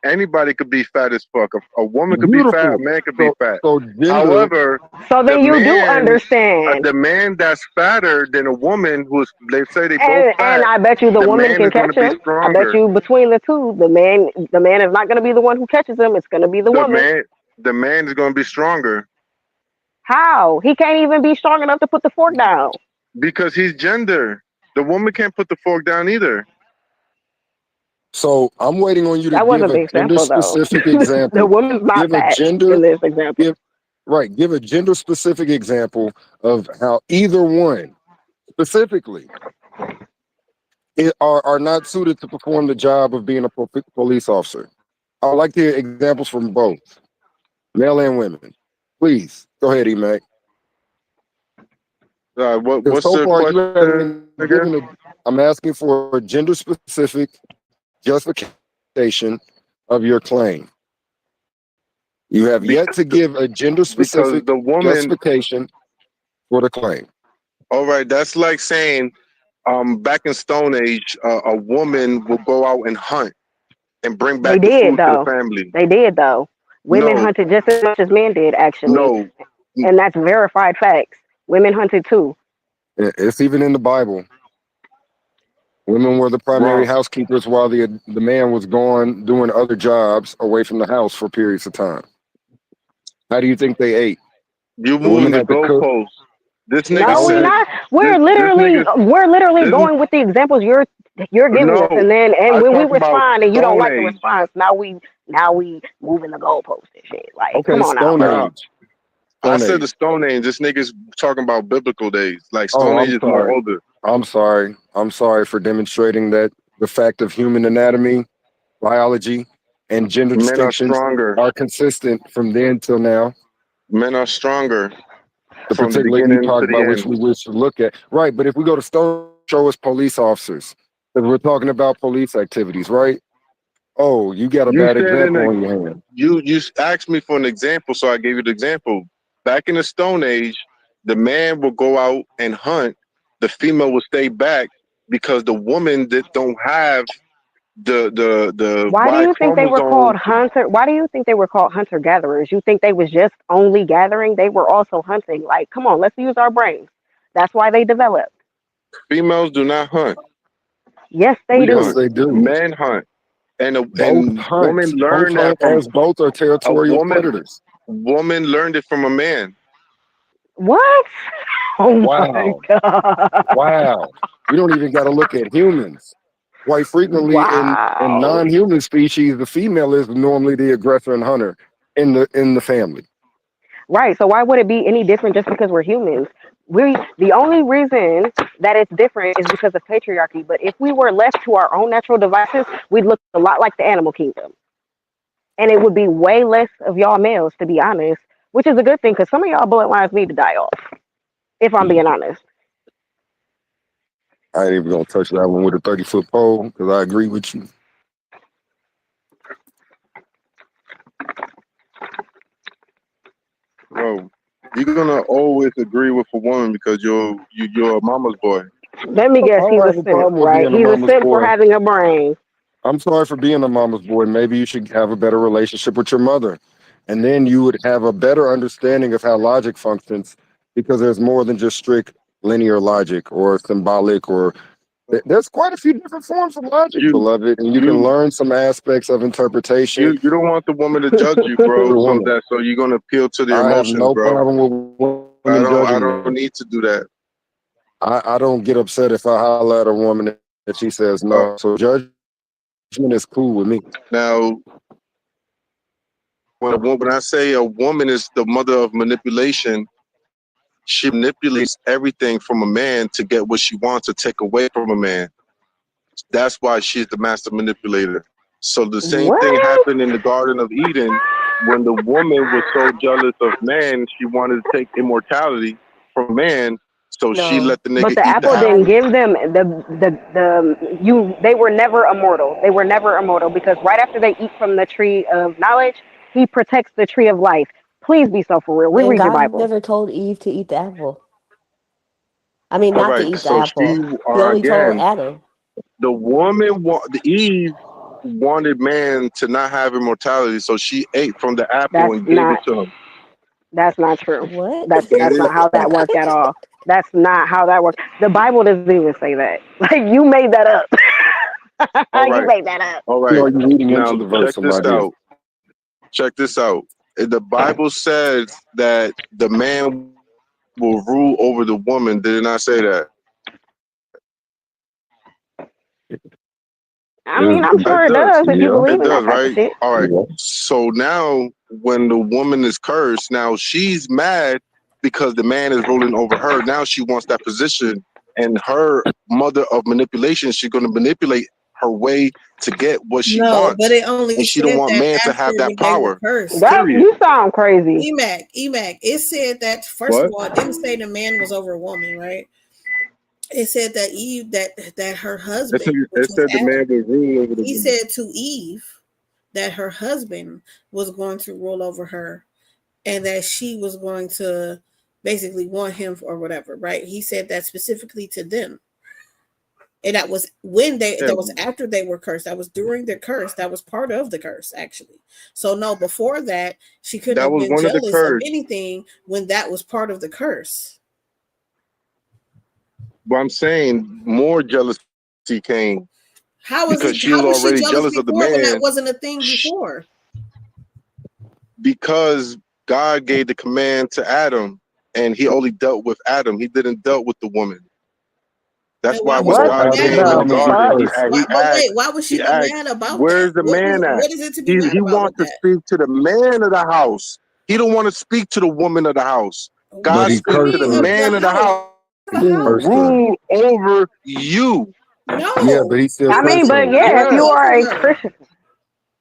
Anybody could be fat as fuck. A woman could be fat. A beautiful? man could be So fat. so gender. However, So the then you do man, understand. the man that's fatter than a woman who's, they say they both And fat, I bet you the the woman man can is going catch to be him. I bet stronger. you between the two, the man is not going to be the one who catches him. It's going to be the The woman. man, the man is going to be stronger How? He can't even be strong enough to put the fork down. because he's gender. The woman can't put the fork down either. So I'm waiting on you to That give wasn't a the gender example though. specific The example. woman's not Give a fat gender in this example. give right. Give a gender specific example of how either one specifically are not suited to perform the job of being a police officer. I would like to hear examples from both male and women. Please go ahead, Emmac. Because What's so the far you haven't question even again? given a. I'm asking for a gender specific justification of your claim. You have yet Because to give a gender because specific the woman. justification for the claim. All right, that's like saying, back in Stone Age, a woman will go out and hunt and bring They back the did food to the though. family. They did though. Women No, hunted just as much as men did, actually, no, and that's verified facts. Women hunted too. It's even in the Bible. Women were the primary wrong. housekeepers while the man was gone doing other jobs away from the house for periods of time. How do you think they ate? You The women moving the had to cook. goalposts. This nigga No, How we is it? said not. this nigga We're literally this going with the examples you're giving us, no. and I when we talk about respond and you don't Stone like the Age. response, now we moving the goalpost and shit. Like, come Okay, on now, Stone bro. Nah, Age. I Stone said the Age. Stone Age. This nigga's talking about biblical days. Like Oh, Stone Age I'm is more sorry. older. I'm sorry. I'm sorry for demonstrating that the fact of human anatomy, biology, and gender Men are distinctions stronger. are consistent from then till now. Men are stronger The from the particular beginning epoch to by the which end. we wish to look at. Right, but if we go to Stone, show us police officers. Because we're talking about police activities, right? Oh, you got a You bad said example on your hand. you asked me for an example, so I gave you the example. Back in the Stone Age, the man will go out and hunt. The female will stay back because the woman that don't have the Why do Y you think they were chromosome. called hunter? Why do you think they were called hunter gatherers? You think they was just only gathering? They were also hunting. Like, come on, let's use our brains. That's why they developed. Females do not hunt. Yes, they We Yes, hunt. do. they do. Men hunt, and Both women hunt. Both learn that hunt from as both are a territorial woman. predators. Woman learned it from a man. What? Oh my Wow. god! Wow. We don't even got to look at humans. Quite frequently in Wow. non-human species, the female is normally the aggressor and hunter in the family. Right. So why would it be any different just because we're humans? The only reason that it's different is because of patriarchy. But if we were left to our own natural devices, we'd look a lot like the animal kingdom, and it would be way less of y'all males, to be honest. Which is a good thing because some of y'all bloodlines need to die off. If I'm being honest. I ain't even gonna touch that one with a 30-foot pole because I agree with you. Bro, you're gonna always agree with a woman because you're a mama's boy. Let me I guess, he's don't a have a simp, problem with right? being a He's a mama's simp for boy. having a brain. I'm sorry for being a mama's boy. Maybe you should have a better relationship with your mother. And then you would have a better understanding of how logic functions because there's more than just strict linear logic or symbolic or there's quite a few different forms of logic, You beloved, and you can you learn some aspects of interpretation you don't want the woman to judge you, bro. through So women. you're gonna appeal to their I have emotions, no bro. problem with I women don't I judging don't me. need to do that. I don't get upset if I holler at a woman and she says Uh, no. So judgment is cool with me. Now, when I say a woman is the mother of manipulation, she manipulates everything from a man to get what she wants to take away from a man. That's why she's the master manipulator. So the same thing What? happened in the Garden of Eden when the woman was so jealous of man, she wanted to take immortality from man. So she No, let the But nigga the eat the apple no, apple. didn't I give them they were never immortal. They were never immortal because right after they eat from the tree of knowledge, he protects the tree of life. Please be so for real. and Reread your God Bible. never told Eve to eat the apple. I mean, All not to right. eat the So apple. she, He only told again, Adam. the woman, the Eve wanted man to not have immortality. So she ate from the apple That's and gave it not to him. that's not true. What? That That's is, not how that worked at all. That's not how that worked. The Bible doesn't even say that. Like you made that up. all You right. made that up. All You right. know, you're reading Now into the verse, check some this idea. out. Check this out. The Bible says that the man will rule over the woman. Did it not say that? I mean, I'm It sure it does. does if you Yeah. believe It in does, that type of right? shit. All right. Yeah. So now when the woman is cursed, now she's mad because the man is ruling over her. Now she wants that position, and her mother of manipulation, she's going to manipulate her way to get what she No, wants, but it only and she said don't want that man to after have that they were power. cursed. That Period. you sound crazy. Emmac, it said that first What? of all, it didn't say the man was over a woman, right? It said that Eve, that her husband, which It was said the Adam, man would rule over the he woman. said to Eve that her husband was going to rule over her, and that she was going to basically want him or whatever, right? He said that specifically to them. And that was when that was after they were cursed. That was during the curse. That was part of the curse, actually. So no, before that, she couldn't That have was been one of the jealous of curse. anything when that was part of the curse. But I'm saying more jealousy came How was because it? she How was was she already jealous jealous of the before when that man wasn't a thing before? because God gave the command to Adam, and he only dealt with Adam. He didn't dealt with the woman. That's And why why when was What she God mad came the in the about that? garden, fuck? he Why, but asked, wait, why was she he asked, mad about that? "Where's the man at?" What is it to be mad He about with wants to that? speak to the man of the house. He don't want to speak to the woman of the house. But God he What you speaks to cursed the mean of her. man the of the house? house The He who house? cursed her. rule over you. Yeah, but No, he still he I wasn't mean, cursed but her. there to yeah, if rule you Yes. are a over her. Christian,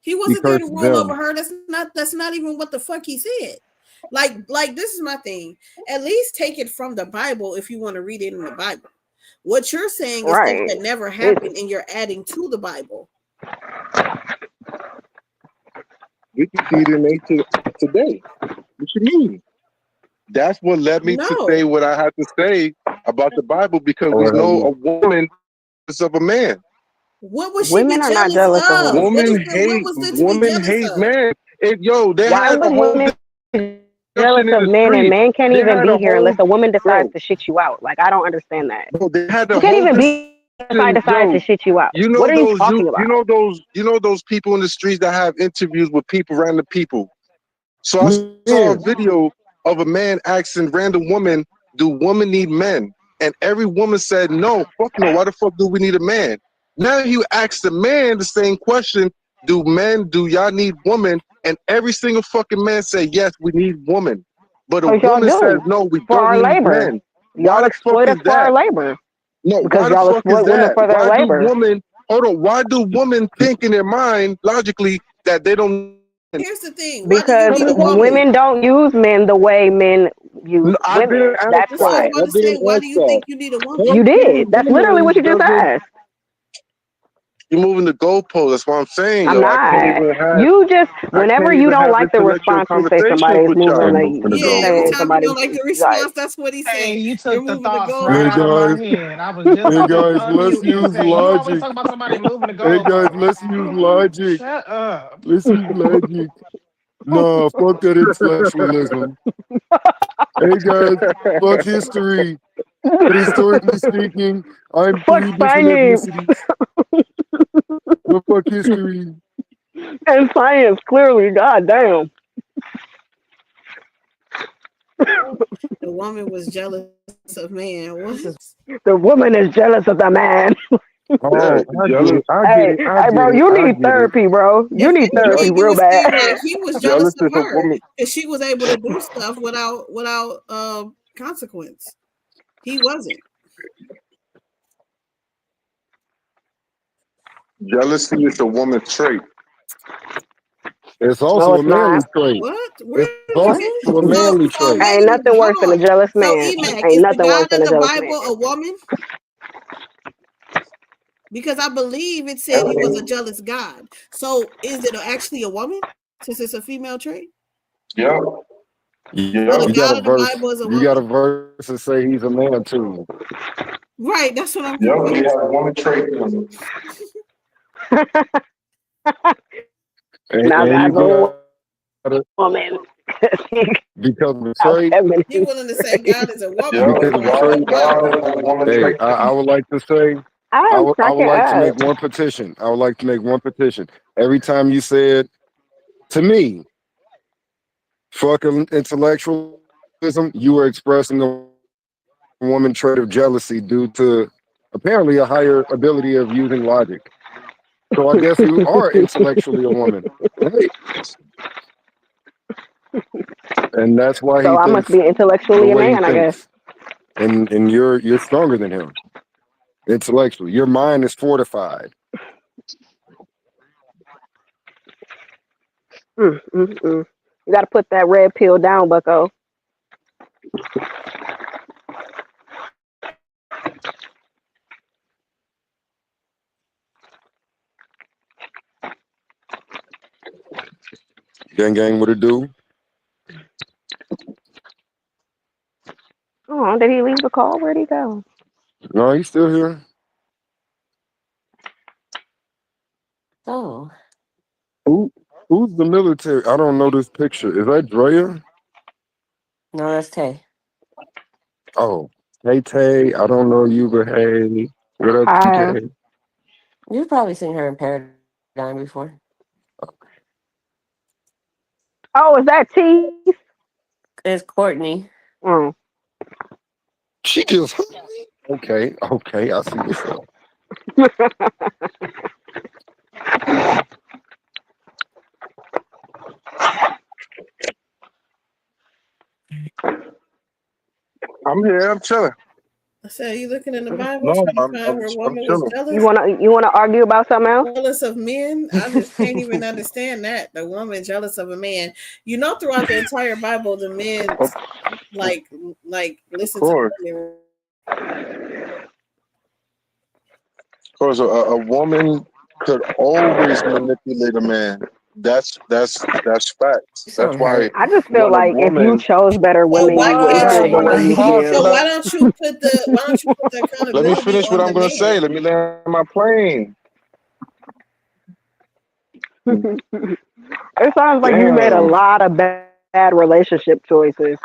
He He wasn't there to cursed rule over them. her. That's not even what the fuck he said. Like this is my thing. At least take it from the Bible if you want to read it in the Bible. What you're saying is stuff right? that never It, happened and you're adding to the Bible. We can see it in nature today. What you mean? That's what led me to say No. what I had to say about the Bible because we Or have know a you? woman is of a man. What would she be women are not jealous jealous of of? women. What was there to be Women jealous hate of? men. They Why had a would whole women be jealous discussion in of the men and street. men can't They even had a be here unless whole a woman decides bro, to shit you out? Like, I don't understand that. they had You a can't whole even be if I decide to yo. shit you out. You What know are you those talking about? you know those people in the streets that have interviews with people, random people. So I saw Yeah. a video of a man asking random woman, "Do women need men?" And every woman said, "No, fuck no. Why the fuck do we need a man?" Now you ask the man the same question, "Do y'all need women?" And every single fucking man said, "Yes, we need women." But a Because y'all woman says, do "No, we for don't our need labor. men." Why Y'all the fuck exploit us is for our that? labor No, because why the y'all fuck is exploit women that? for their labor. Why do women think in their mind logically that they don't? Here's the thing. Why do you Because need a woman? women don't use men the way men use No, I didn't women. ask That's That's what I was why. that. about I to say. didn't Why ask do you that. think you need a woman? You did. Fucking That's literally what women you just doesn't. asked. You're moving the goalpost. That's what I'm saying, I'm yo. I can't not. even have. You just, I whenever can't you even don't have like the intellectual response, you say conversations somebody's with moving y'all. I'm the, gonna you Yeah, go. every saying time you somebody's don't like the like, response, that's what he Hey, say. you You're took the moving the thoughts Hey right out of goalpost. my guys. head. I was just Hey about to guys. Let's unmute and use say, you always logic. talk about somebody moving the Hey guys. goalposts. Let's use logic. Shut up. Let's use logic. No, fuck that intellectualism. Hey guys. Fuck history. But historically speaking, I'm fuck three different science ethnicities. But fuck history. and science, clearly. God damn. The woman was jealous of man. What? The woman is jealous of the man. Yeah, Oh, I get jealous, it. I get Hey, it. I hey, get bro, it. you I need get it. therapy, bro. You If need therapy anything, you real would bad. seem like he was jealous jealous of is a her woman. because she was able to do stuff without consequence. He wasn't. Jealousy is a woman's trait. It's No, also a it's manly not. trait. What? Where It's did you What? also get? a manly So trait. wait Ain't a minute. nothing worse than a Hold on. jealous So man. Emac, Ain't is the nothing worse God than of a the jealous man. Bible a woman? Because I believe it said he was a jealous God. So is it actually a woman? Since it's a female trait? Yeah, So yeah. the You got God a of the verse. Bible is a You got a woman? verse to say he's a man too. Right. That's what I'm Yeah, we confused. have woman trait. Now And you that's a got to, woman. because of the How trait, feminine. He willing to say God is a woman Yeah, because before of the he said trait. God. God is a woman Hey, trait. I would like to say, I I would can like to ask. make one petition. I would like to make one petition. Every time you said to me, fucking intellectualism, you were expressing a woman trait of jealousy due to apparently a higher ability of using logic. So I guess you are intellectually a woman. Hey, and that's why So he I must thinks be the intellectually a way he man, I guess. thinks. And you're stronger than him intellectually. Your mind is fortified. You got to put that red pill down, Bucko. Gang, what it do? Oh, did he leave the call? Where'd he go? No, he's still here. Oh, Who's the military? I don't know this picture. Is that Drea? no, that's Tay. Oh, hey Tay. I don't know you, but hey, what up, Hi. TK? You've probably seen her in Paradigm before. Oh, is that T? It's Courtney. Mm. She just okay. I see what's up. I'm here. I'm chilling. I said, you looking in the Bible No, trying to find where a I'm woman was chilling. jealous? You wanna argue about something else? Jealous of men? I just can't even understand that. The woman jealous of a man. You know, throughout the entire Bible, the men Of like listen to course, women. of course, a woman could always manipulate a man. That's facts. You That's sound why hurt. I just feel when a like if you woman, chose better So women, why you wouldn't can't have the you? women you So do. why don't you put the let me accountability finish what on I'm the gonna say. man? Let me land my plane. It sounds like you made a Damn. lot of bad relationship choices.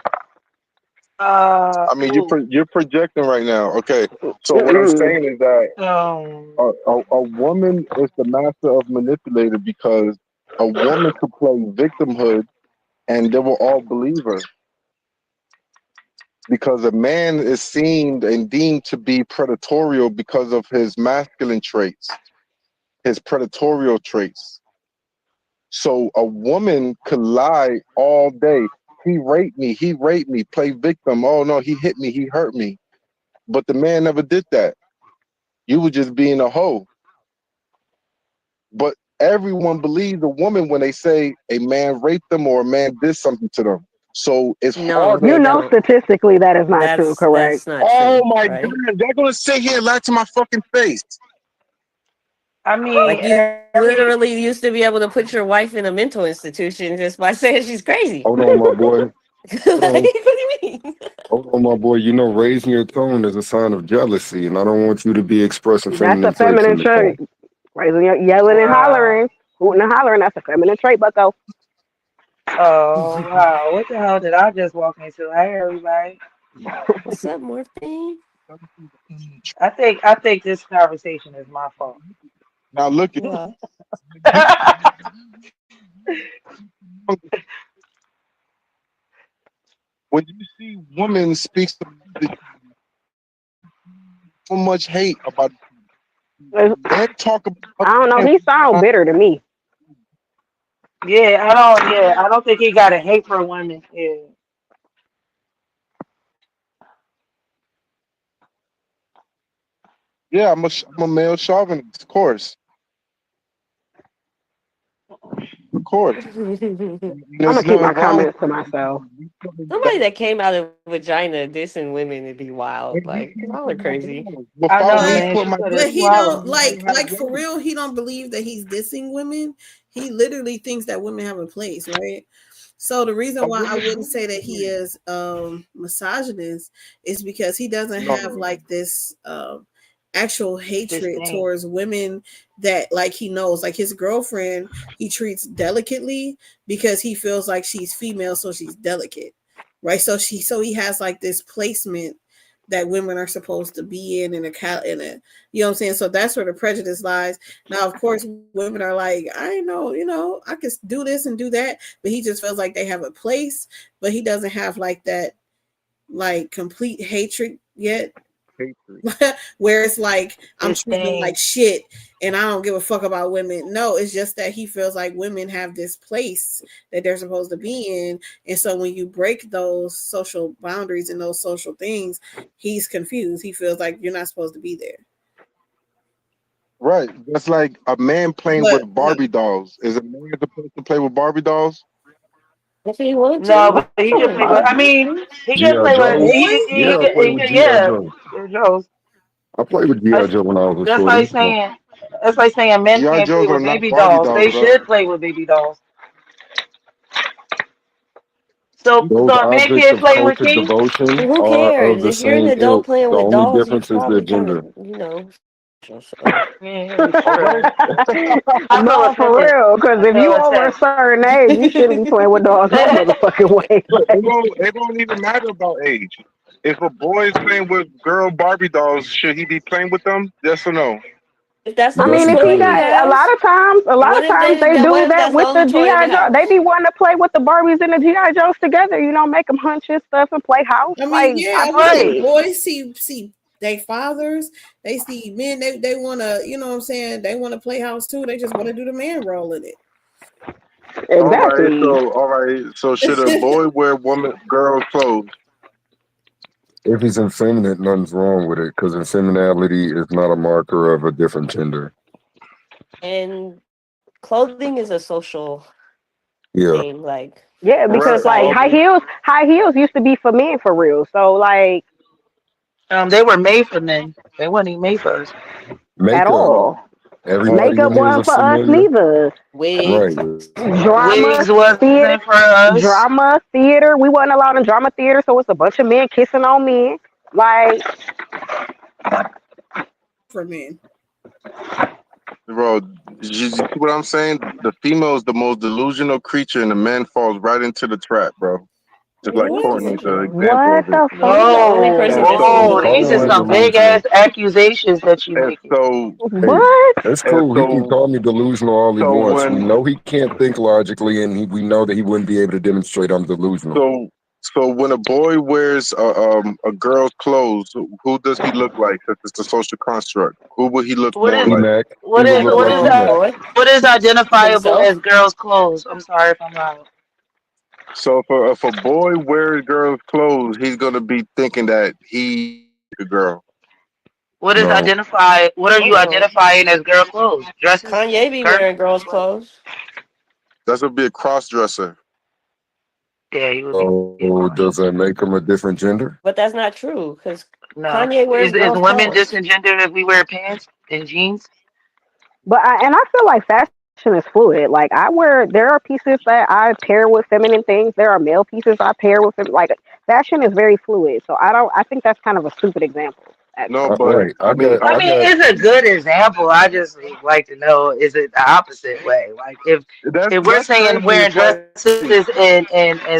I mean, Ooh. you're projecting right now. Okay. So what I'm Mm-mm. saying is that Um, a woman is the master of manipulator because a woman could play victimhood and they will all believe her because a man is seen and deemed to be predatorial because of his masculine traits, his predatorial traits. So a woman could lie all day. He raped me, play victim. Oh no, he hit me, he hurt me. But the man never did that. You were just being a hoe. But everyone believes a woman when they say a man raped them or a man did something to them. So it's No, harder. they You know don't. statistically that is not true, correct? That's not Oh true, my right? God, they're gonna sit here and lie to my fucking face. I mean, Like you literally used to be able to put your wife in a mental institution just by saying she's crazy. Hold on, my boy. Like, Hold what on, do you mean? hold on, my boy. You know, raising your tone is a sign of jealousy, and I don't want you to be expressing That's a feminine traits in feminine the call. trait. Raising your yelling and wow. hollering, hooting and hollering, that's a feminine trait, Bucko. Oh, wow. What the hell did I just walk into? Hey, everybody. What's up, Morphine? I think this conversation is my fault. Now look at Wow. when you see women speak so much hate about men talk about I other don't know. men. He sound bitter to me. I don't think he got a hate for women. Yeah. Yeah, I'm a male chauvinist, of course. I'm gonna There's keep my nothing wrong with comments to myself. Somebody that came out of vagina dissing women would be wild. Like, y'all are crazy. But I know, follow me But man. put She my could have but he swallowed. don't you have like for women. real. He don't believe that he's dissing women. He literally thinks that women have a place, right? So the reason A why I woman wouldn't do say that he this. is misogynist is because he doesn't have No. like this actual hatred Disdain. towards women that like he knows like his girlfriend he treats delicately because he feels like she's female so she's delicate, right? So he has like this placement that women are supposed to be in a you know what I'm saying? So that's where the prejudice lies. Now, of course, women are like, I know, I can do this and do that, but he just feels like they have a place, but he doesn't have like that like complete hatred yet. Hatred. Where it's like I'm treating them like Disdain. shit and I don't give a fuck about women. No, it's just that he feels like women have this place that they're supposed to be in. And so when you break those social boundaries and those social things, he's confused. He feels like you're not supposed to be there. Right. That's like a man playing But with Barbie dolls. Is a man supposed to play with Barbie dolls? If you want No, to, but he can play with. I mean, he can G.I. play with. Joe? boy, Yeah, I played with G.I. Yeah. Joe. Joe's. I played with G.I. That's, Joe when I was a that's shorty. like saying. That's like saying men GI can't play Joes are with not baby Barbie dolls. dolls, They bro. should play with baby dolls. So Those a man objects can't of play with cultic King. devotion who are of cares? the If you're an same adult ilk. playing The with only dolls, you difference is their probably kind gender. of, so. Yeah, it's All right. true. I feel No, for offended. real. Because I if you feel over a attacked. certain age, you shouldn't be playing with dogs no motherfucking way. Like, It don't even matter about age. If a boy is playing with girl Barbie dolls, should he be playing with them? Yes or no? If that's the I Yes, only mean, he if he toy in the could. got house, a lot what of if times they they that what do if that that's the with the only toy in the GI Joe. They house? be wanting to play with the Barbies and the GI Joes together. You know, make them hunch and stuff and play house. I mean, Like, yeah, I I would say play. boys see they fathers, they see men, they wanna, you know what I'm saying, they wanna play house too. They just wanna do the man role in Exactly. All right. So should a it. boy wear girl clothes? If he's effeminate, nothing's wrong with it because effeminality is not a marker of a different gender. And clothing is a social Yeah. thing, like Yeah, in because Right. like Well, society. high heels used to be for men for real. So like They were made for men. They weren't even made for us. at Makeup. all. Everybody Makeup in here wasn't is for us familiar. neither. Wigs. Right. Drama, Wigs wasn't theater, for us. theater. We wasn't allowed in drama theater, so it's a bunch of men kissing on men. Like, For men. bro, you see what I'm saying? The female is the most delusional creature, and the man falls right into the trap, bro. Just like Who's What? Courtney's the delusional? example what of it. the Who's the fuck? only Whoa, person And that's You whoa! so, call These are delusional? me some big delusional. ass accusations that you and making. so, Hey, What? that's and cool. He can so, call me delusional all he so wants. We when know he can't think logically, and we know that he wouldn't be able to demonstrate I'm delusional. So, so when a boy wears a girl's clothes, who does he look like? Since it's a social construct. Who would he look What more is like? Emac, he what would is look what like is Normal Emac. boy what is identifiable as himself. girls' clothes? I'm sorry if I'm wrong. So if a boy wears girl's clothes, he's gonna be thinking that he a girl. What is No. identify? What are you Uh-uh. identifying as girl clothes? Dresses, Kanye be skirts. wearing girls' clothes, That's gonna be a cross dresser. Yeah, you would be a So cross. does that make him a different gender? but that's not true because No, Kanye wears is girls' women clothes. disgendered if we wear pants and jeans? But I feel like fashion is fluid. Like there are pieces that I pair with feminine things. There are male pieces I pair with like fashion is very fluid. So I think that's kind of a stupid example, No, actually. but Right. I mean, I mean, it's a good example. I just like to know is it the opposite way? Like if we're that's saying crazy. wearing It's like dresses and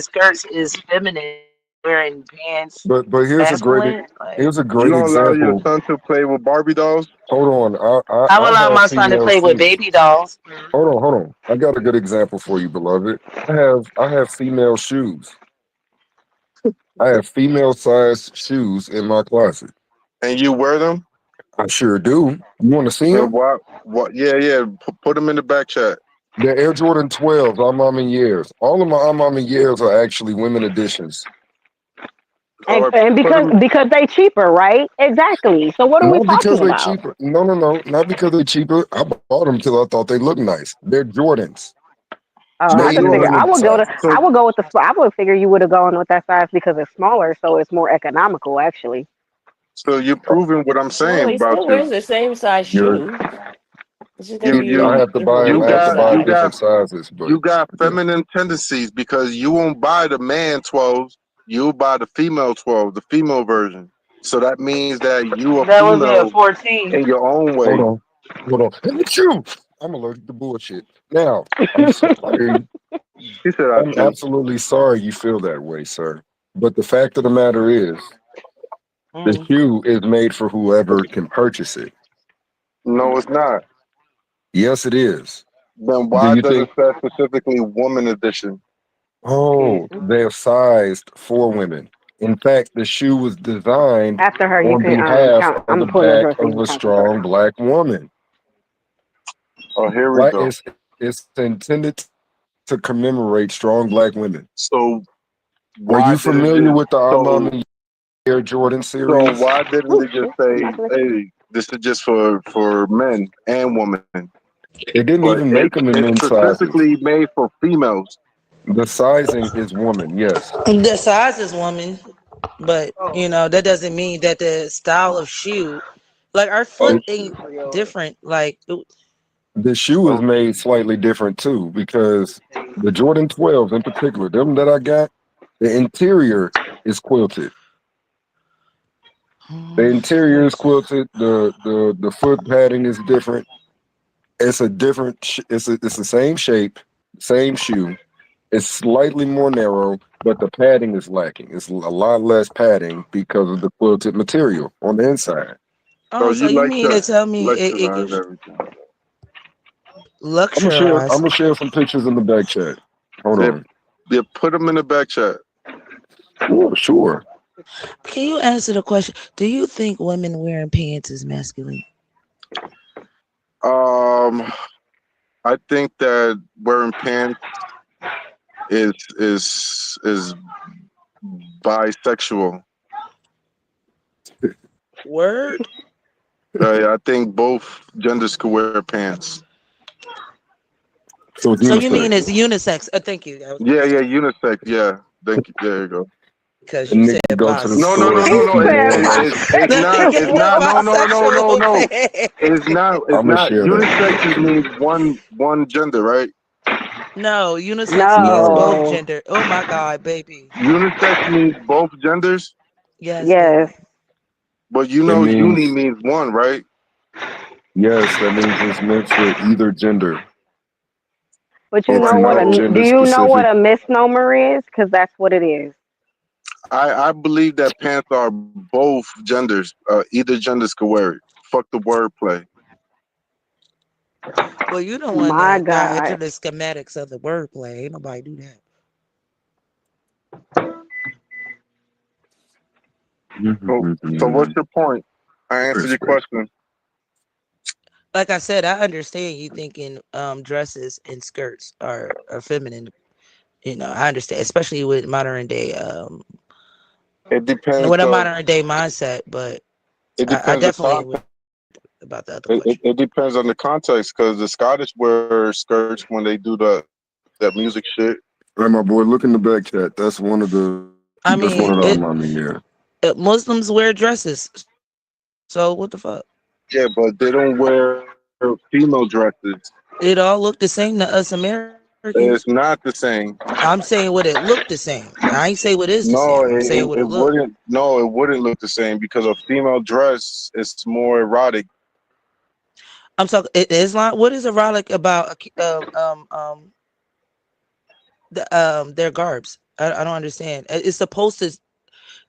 skirts is feminine, wearing pants But is masculine. Like here's a you great don't allow your example. son to play with Barbie dolls. Hold on. I would I allow have my son to female play with shoes. baby dolls. Hold on. I got a good example for you, beloved. I have female shoes. I have female sized shoes in my closet. And you wear them. I sure do. You want to see Then them? why? What? Yeah, yeah. Put them in the back chat. The Air Jordan 12s, Armand Years. All of my Armand Years are actually women editions. All right, And put them. because they cheaper, right? Exactly. So what are we Not because talking they about? cheaper. No. Not because they cheaper. I bought them because I thought they looked nice. They're Jordans. Oh, So I Made could in figure. you, I women's would go to. sizes. so I would go with the. I would figure you would have gone with that size because it's smaller, so it's more economical, actually. So you're proving what I'm No, saying he about still you. wears the same size You're, shoe. It's just that You he you I uses have to buy different them. you I have to waist got buy you size. got different sizes, but you got yeah. feminine tendencies because you won't buy the man 12s. You'll buy the female 12, the female version. So that means that you a That would be a female 14. in your own Hold way. on. It's you. I'm allergic to bullshit. Now, I'm sorry. He said I I'm too. absolutely sorry you feel that way, sir. But the fact of the matter is, the Mm. shoe is made for whoever can purchase it. No, it's not. Yes, it is. Then Do why you does it think, say specifically woman edition? oh, Mm. they're sized for women? In fact, the shoe was designed After her, you on can behalf count. of I'm the pulling the back door so you of can a count the store. strong black woman. Oh, here we Black, go. it's intended to commemorate strong black women. So Are why you didn't familiar it? with the So Armani Air Jordan so series? why didn't Ooh, it just shit! say, I'm not listening. hey, This is just for men and women, It didn't but even make them in it's men's sizes. specifically made for females. The sizing is woman, yes. The size is woman, but that doesn't mean that the style of shoe, like our foot Oh, ain't different. Like the shoe is made slightly different too, because the Jordan 12s in particular, them that I got, the interior is quilted. The interior is quilted. The foot padding is different. It's a different. It's the same shape, same shoe. It's slightly more narrow, but the padding is lacking. It's a lot less padding because of the quilted material on the inside. So so you you like mean to to tell me it lecture gives everything. luxurize? I'm gonna share some pictures in the back chat. Hold Yeah, on. yeah, put them in the back chat. Sure. Can you answer the question? Do you think women wearing pants is masculine? I think that wearing pants is bisexual. Word. I think both genders could wear pants. So it's So you mean unisex. it's unisex? Thank you. Yeah, unisex. Yeah, thank you. There you go. Because A you nigga said go to the No, store and He get bisexual. some said, more lace. it's The not. nigga It's said not. No, bisexual. It's not. It's I'm gonna not. share that. Unisex means one gender, right? No, unisex means No. both no, gender. Oh my god, baby. Unisex means both genders, Yes, yes, baby. but It uni means means one, right? yes, that means it's meant for either gender. but you It's know Right. what not a So do gender you know what specific. a misnomer is? Because that's what it is. I believe that pants are both genders. Either genders could wear it. Fuck the wordplay. Well, you the one My that got into God, the schematics of the wordplay. Ain't nobody do that. So what's your point? I answered your question. Like I said, I understand you thinking dresses and skirts are feminine. I understand, especially with modern day It depends with a of modern day mindset, but it I depends the definitely context. would about the other It, question. it depends on the context because the Scottish wear skirts when they do that music shit. All right, my boy, look in the back chat. That's one of the I that's one mean, of them. I mean, yeah. Muslims wear dresses, so what the fuck? Yeah, but they don't wear female dresses. It all look the same to us Americans. It's not the same. I'm saying what it looked the same. I ain't say what is the No, same. I'm saying what it it looked. wouldn't. No, it wouldn't look the same because a female dress is more erotic. I'm talking Islam. What is erotic about their garbs? I don't understand. It's supposed to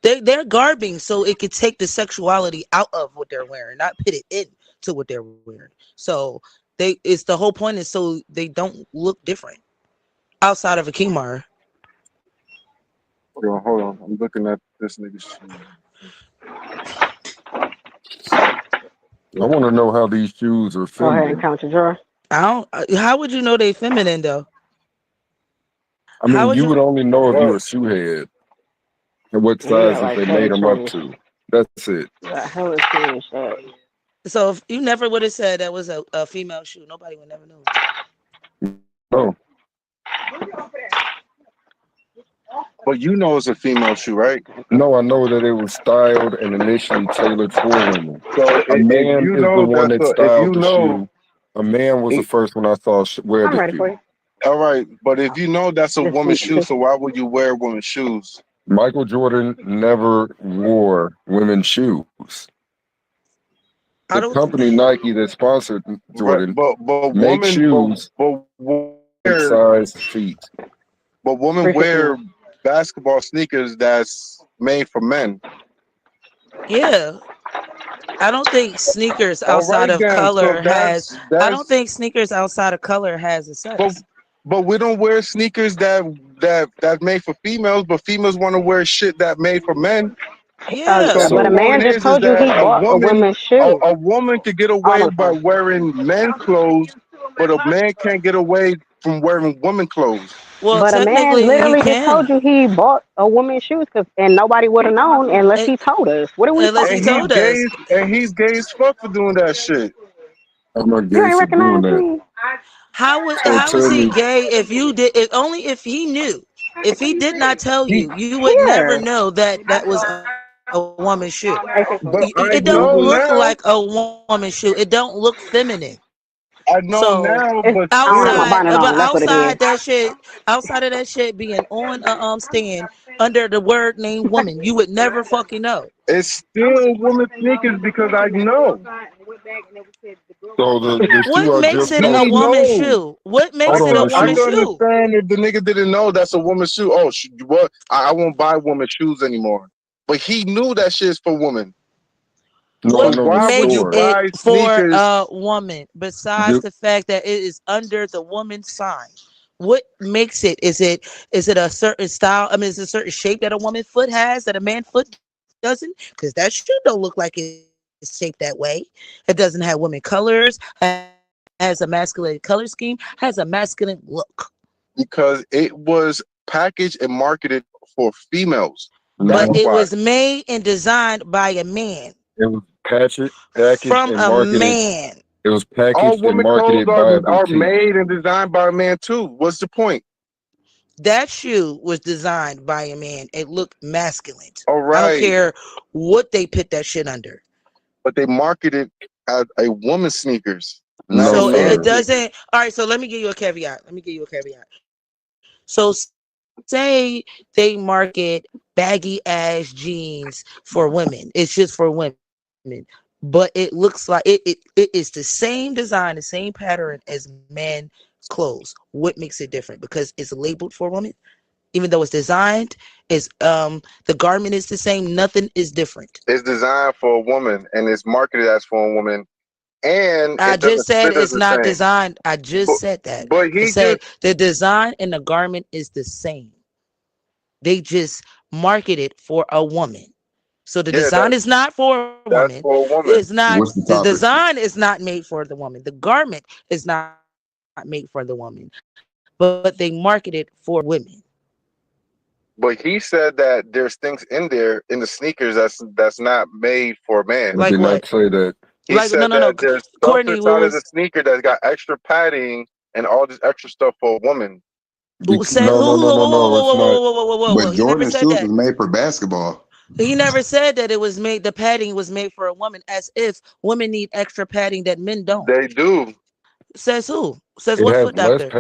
they're garbing so it could take the sexuality out of what they're wearing, not put it into what they're wearing. So it's the whole point is so they don't look different outside of a kimar. Hold on. I'm looking at this nigga's shoe. I want to know how these shoes are go ahead and feminine. count your drawer. I don't. How would you know they feminine though? I How mean, would you you? would only know if you're What? a shoe head and what You got sizes like they made them up 17. to. That's it. You got hella skinny shit. So if you never would have said that was a female shoe, nobody would never know. No, But you know it's a female shoe, right? no, I know that it was styled and initially tailored for women. So A if man you is the know one that if styled you the know, shoe. A man was the it, first one I saw wear I'm the ready for shoe. you. all right. But if you know that's a woman's shoe, Just so why would you wear women's shoes? Michael Jordan never wore women's shoes. I The don't. company Nike that sponsored Right. Jordan But makes women shoes wear size feet. but women appreciate you. wear basketball sneakers that's made for men. Yeah, I don't think sneakers All outside right of then. So color has. I don't that's think sneakers outside of color has a but sex. but we don't wear sneakers that's made for females, but females want to wear shit that made for men. Yeah. So But the a So point man just is told you that he bought a women's shoe. a woman could get away Almost by done. wearing men's clothes, but a man can't get away from wearing woman clothes. Well, But a man technically, he literally just told can, you he bought a woman's shoes, and nobody would have known unless un- he told us. What are we unless he talking And he's about? told gay, us. and he's gay as fuck for doing that shit. I'm not You gay ain't for doing recognize that. me. So How is tell he me, gay if you did? If only if he knew. If he did not tell He, you, you would never Here. know that that was a woman's shoe. but It I don't look know like a now. woman's shoe. It don't look feminine. I know So now, It's, but I don't have my still, outside, bonnet but on. That's what it is. outside of that shit being on a stand under the word name woman, you would never fucking know. it's still woman sneakers because I know. so the shoe What I makes just it a He bought. woman's knows. shoe? What Hold makes it on, a the I shoe. woman's can shoe? understand if the nigga didn't know that's a woman's shoe. Oh, what? I won't buy woman's shoes anymore. But he knew that shit's for women. No, I So What know the why would makes you store. it buy for sneakers? a woman besides The, the fact that it is under the woman's sign? What makes it? Is it a certain style? I mean, is it a certain shape that a woman foot has that a man foot doesn't? Because that shoe don't look like it's shaped that way. It doesn't have women colors, has a masculine color scheme, has a masculine look. Because it was packaged and marketed for females. But That's no, it why. was made and designed by a man it was packaged from and a marketed. man. It was All packaged and women clothes marketed by a are boutique. made and designed by a man too. What's the point? That shoe was designed by a man. It looked masculine. All I don't right, care what they put that shit under. but they marketed as a woman's sneakers, not a No, So it man's sir. sneakers. doesn't. All right. So let me give you a caveat. So say they market baggy ass jeans for women. It's just for women, but it looks like it is the same design, the same pattern as men clothes. What makes it different? Because it's labeled for women, even though it's designed. Is the garment is the same. Nothing is different. It's designed for a woman and it's marketed as for a woman, and I it just doesn't said fit as it's the not same. designed. I just But said that. but I he said just the design and the garment is the same. They just market it for a woman. So the yeah, design is not for a woman. that's for a It's woman. not What's the the topic? design is not made for the woman. The garment is not made for the woman, but they market it for women. But he said that there's things in there in the sneakers that's not made for a man. I Like did what? not say that. He Like no, said no, no. that there's stuff Courtney, what inside of the was sneaker that's got extra padding and all this extra stuff for a woman. said? No, Who? no, no, no, Whoa, no. whoa, It's whoa, not. whoa, whoa, whoa, whoa, whoa, But whoa. He never Jordan said shoes that. was made for basketball. He never said that it was made. The padding was made for a woman, as if women need extra padding that men don't. They do. Says who? Says It what has foot less doctor?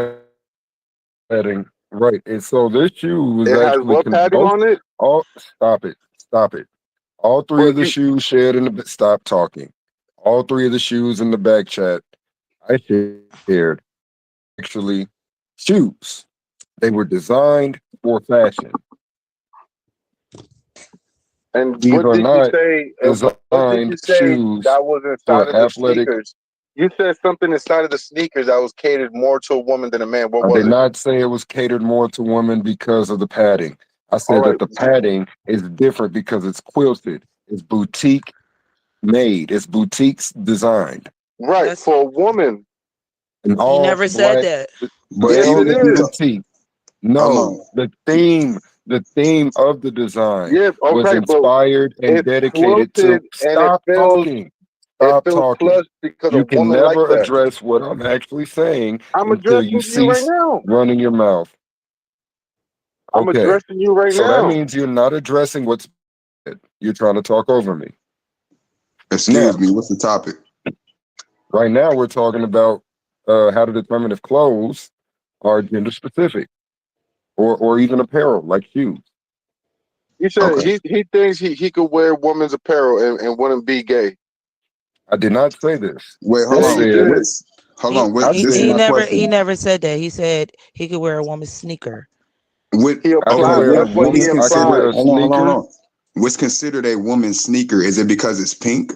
padding, right? And so this shoe was It has actually what padding most on it? all. Stop it! Stop it! All three But of the you shoes shared in the. Stop talking. All three of the shoes in the back chat I shared actually shoes. They were designed for fashion. and These what are did you not say? What did you designed say shoes that was inside for of the athletic. sneakers? You said something inside of the sneakers that was catered more to a woman than a man. What I was did it? not say it was catered more to women because of the padding. I All said right, that the padding is different because it's quilted. It's boutique made. It's boutiques designed. right That's for a woman. And he all never said black that. But Yes, male it even if you is. boutique. hold No, on, the theme of the design Yes, was okay, but inspired and it's dedicated to quilted and stop talking. it Stop feels talking. plush because a You can woman likes never that. address what I'm actually saying I'm until you addressing you right cease now. running your mouth. I'm Okay. addressing you right So that now. means you're not addressing what's you're trying to talk over me. excuse Now, me, what's the topic? right now we're talking about how to determine if clothes are gender specific or even apparel like shoes. You said Okay. he thinks he could wear women's apparel and wouldn't be gay. I did not say this. Wait, hold I Yeah, you on. said did. What's hold He on? I What he this is he said my never he question. never said that. He said he could wear a woman's sneaker. What He I can okay, applied. wear a what That's what he what's woman. I can considered wear implied. a hold on, hold sneaker. on. What's considered a woman's sneaker? Is it because it's pink?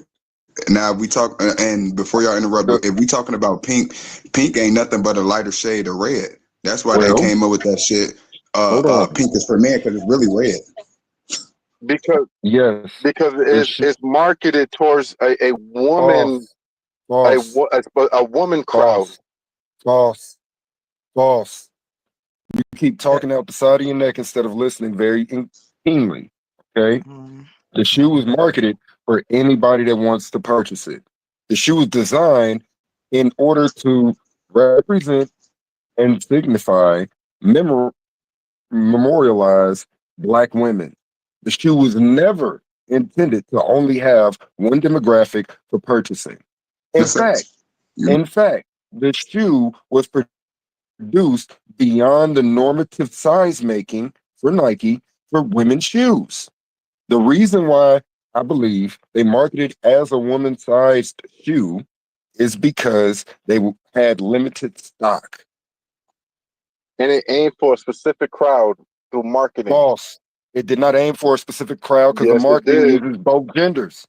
Now we talk and before y'all interrupt, The, if we talking about pink, pink ain't nothing but a lighter shade of red. That's why they well, came up with that shit. hold on. Pink is for men because it's really red. Because Yes, the it's marketed towards a woman false, false, a woman crowd. false, false. False. You keep talking out the side of your neck instead of listening very keenly. Okay. Mhm. The shoe was marketed for anybody that wants to purchase it. The shoe was designed in order to represent and signify, memorialize Black women. The shoe was never intended to only have one demographic for purchasing. In That's fact, facts. You in fact, the shoe was produced beyond the normative size making for Nike for women's shoes. The reason why I believe they marketed as a woman sized shoe is because they had limited stock. And it aimed for a specific crowd through marketing. False. It did not aim for a specific crowd because the Yes, it marketing did. uses both genders.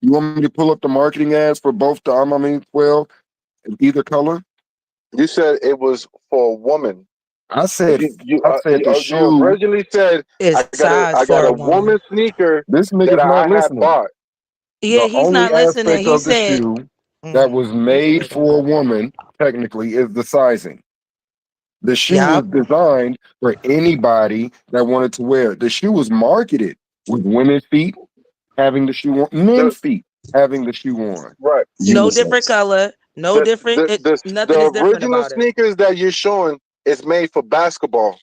You want me to pull up the marketing ads for both the Amami 12 in either color? You said it was for a woman. I said the You shoe. originally said It's size I got for a a woman. woman sneaker This that nigga's not I had listening. bought. Yeah, The he's only not listening. aspect He of the said, shoe that was he said made it for a don't matter. woman, technically, is the sizing. The shoe was Yup. designed for anybody that wanted to wear it. The shoe was marketed with women's feet having the shoe on, The men's feet having the shoe on. right. No different unisex. color. No different. Nothing The is different original about it. sneakers that you're showing is made for basketball.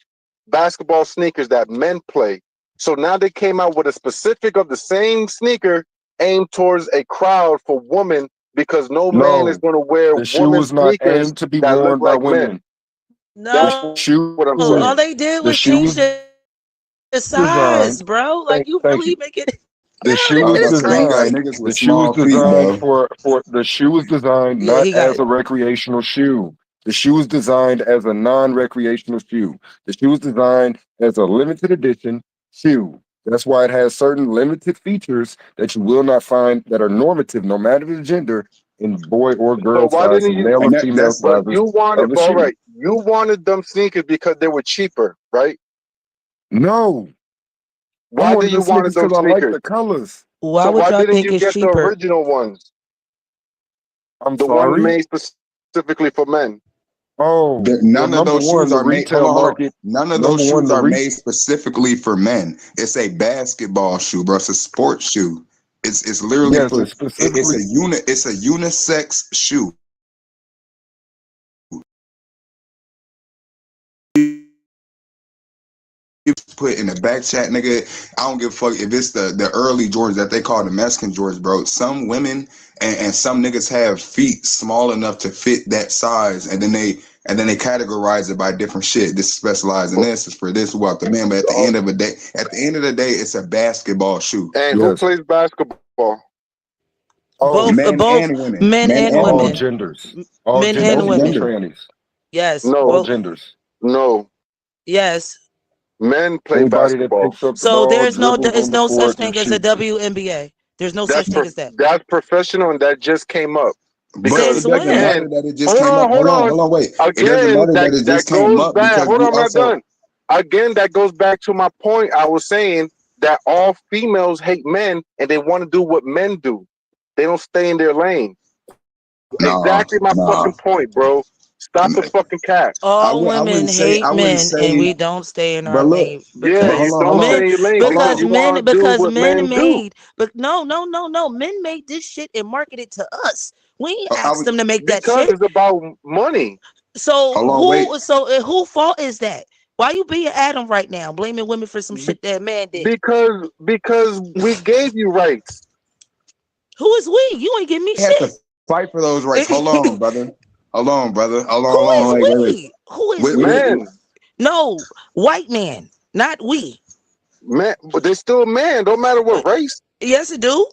Basketball sneakers that men play. So now they came out with a specific of the same sneaker aimed towards a crowd for women because no man is No, going to wear the shoe women's was not sneakers aimed to be that look worn by like men. women. The That's No, shoe what I'm all saying. they did the was shoe change was the size, designed. bro. Like you Thank really you. make it. Yo, The shoe I was was this about is to say you got crazy. designed. niggas with The shoe was small feet, designed bro. for the shoe was designed Yeah, not he got as it. a recreational shoe. The shoe was designed as a non-recreational shoe. The shoe was designed as a limited edition shoe. That's why it has certain limited features that you will not find that are normative, no matter the gender, in boy or So girl why didn't sizes, you? male or And female that's But sizes you wanted, of a all shoe. right. You wanted them sneakers because they were cheaper, right? No, I Why wanted did the you wanted sneakers them because I like sneakers? the colors. Why So would why y'all didn't think you it's get the cheaper? original ones, I'm the ones sorry. made specifically for men? Oh, well, None of number those one, shoes the are made. Hold retail on, hold on. market. None of those Number one, shoes the are made specifically for men. It's a basketball shoe, bro. It's a sports shoe. It's literally yes, for it's specifically it's a unisex shoe. Put in the back chat, nigga. I don't give a fuck if it's the early Jordans that they call the Mexican Jordans, bro. Some women and some niggas have feet small enough to fit that size, and then they categorize it by different shit. This is specialized in this, is for this, walk the man. But at the end of the day, it's a basketball shoe. And who yes. plays basketball? Oh, Men Both and women. men Men and and all women. women. genders, all Men genders, and Both even women. genders. trannies, Yes, all No, both. genders. no. Yes. Men play Anybody that basketball. picks up the So ball, there dribbles is on the no such court, and thing as a shoots it. WNBA. There's no such thing as that. That's professional, and that just came up But because Since it doesn't when? matter again, that it just hold came on, up. hold on. Hold on, wait. It doesn't Again, matter that it that just came goes up back. because Hold we on, I'm not also done. Again, that goes back to my point. I was saying that all females hate men, and they want to do what men do. They don't stay in their lane. nah. Exactly my fucking point, bro. Stop the fucking cap. All I women wouldn't say hate men, and we say, don't stay in our but look, lane Yeah, but you hold because on, don't stay men, in your lane hold because on. you want to do what men do. but no, men made this shit and marketed to us. We ain't I asked would them to make that Because shit. it's about money. So hold on, wait. who fault is that? Why you being Adam right now, blaming women for some Be- shit that man did? because we gave you rights. Who is we? You ain't give me We have to shit. fight for those rights. Hold on, brother. Hold on, brother. Who is Wait. we? Who is Wait, we? wait. Men, No, white man, not we. man, but they're still a man. Don't matter what race. Yes, it do.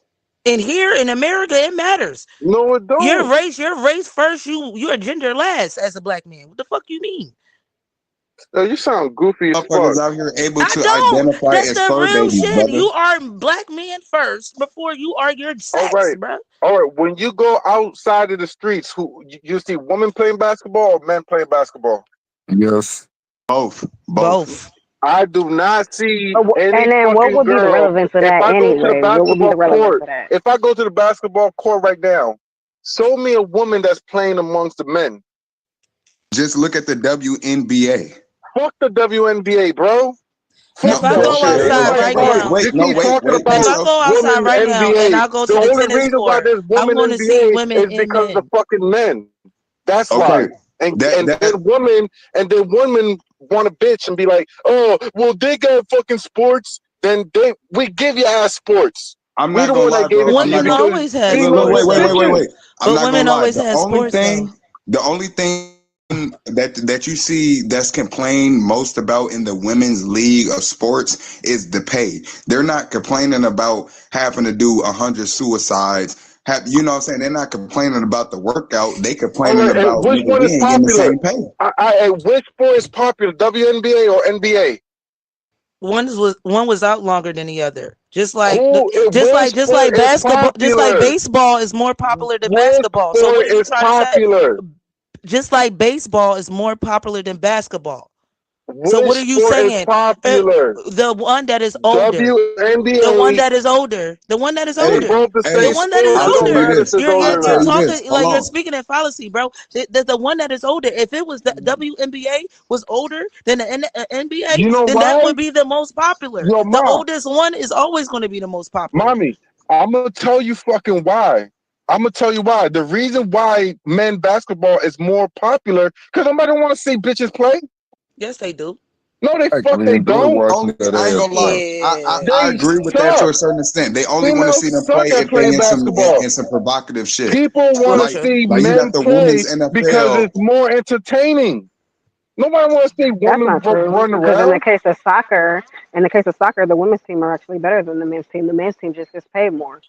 And here in America, it matters. No, it Your don't. race first. You're gender last as a black man. What the fuck you mean? You sound goofy as Motherfuckers fuck. out here able I to don't. identify That's as the fur real babies, shit. brother. You are black man first before you are your All sex, right, bro. all right. When you go outside of the streets, who you see women playing basketball or men playing basketball? Yes, Both. I do not see any And then what fucking would be the girl. relevance of If that I go to the anyway? What would be the basketball relevance court, of that? if I go to the basketball court right now, show me a woman that's playing amongst the men. Just look at the WNBA. Fuck the WNBA, bro. No, If Fuck I that bro. go shit. Wait, outside wait, Everybody right wait, talk. wait, now, wait. You No, keep talking if about I go outside women right now and NBA. I go The to the only tennis reason why court, there's I'm women going to see NBA women is and because of the men. fucking men. That's Okay. why. And That then women want to bitch and be like, oh, well, they got fucking sports. Then we give you ass sports. I'm We not the gonna one lie, that gave bro. it to I'm you not Women gonna. because always had Hey, females sports is though. bitching. I'm But not women gonna lie. always had sports though. The only thing that you see that's complained most about in the women's league of sports is the pay. They're not complaining about having to do 100 suicides. You know what I'm saying? They're not complaining about the workout. They All complaining right, and about which nigga, one we is ain't getting the popular? same pay. Which sport is popular, WNBA or NBA? One was out longer than the other. Just like Which sport is basketball, just like popular? baseball is more popular than Which basketball. So what sport are you is trying to say? popular? Just like baseball is more popular than basketball. So Which what are you sport is saying? popular? The one that is older. The one WNBA. that is older. The one that is They're Hey, older. both the The same hey, one that is sport. I'll It don't tell you older. matter if this. it's older I'll or tell You're not. you this. talking Hold like you're on. speaking in fallacy, bro. The one that is older. If it was the WNBA was older than the NBA, You know then that why? would be the most popular. Yo, The mom, oldest one is always going to be the most popular. mommy, I'm gonna tell you fucking why. I'm gonna tell you why. The reason why men basketball is more popular because nobody want to see bitches play. Yes, they do. No, they I fuck. actually They enjoy don't. watching Only that I ain't ass gonna lie. though. I They agree with that to suck. a certain extent. They only want to see them Females play suck at if they playing basketball. in some provocative shit. People want Well, to Like true. see you got men the play women's because NFL. it's more entertaining. Nobody wants to see That's women not true. run Because around. in the case of soccer, the women's team are actually better than the men's team. The men's team just gets paid more.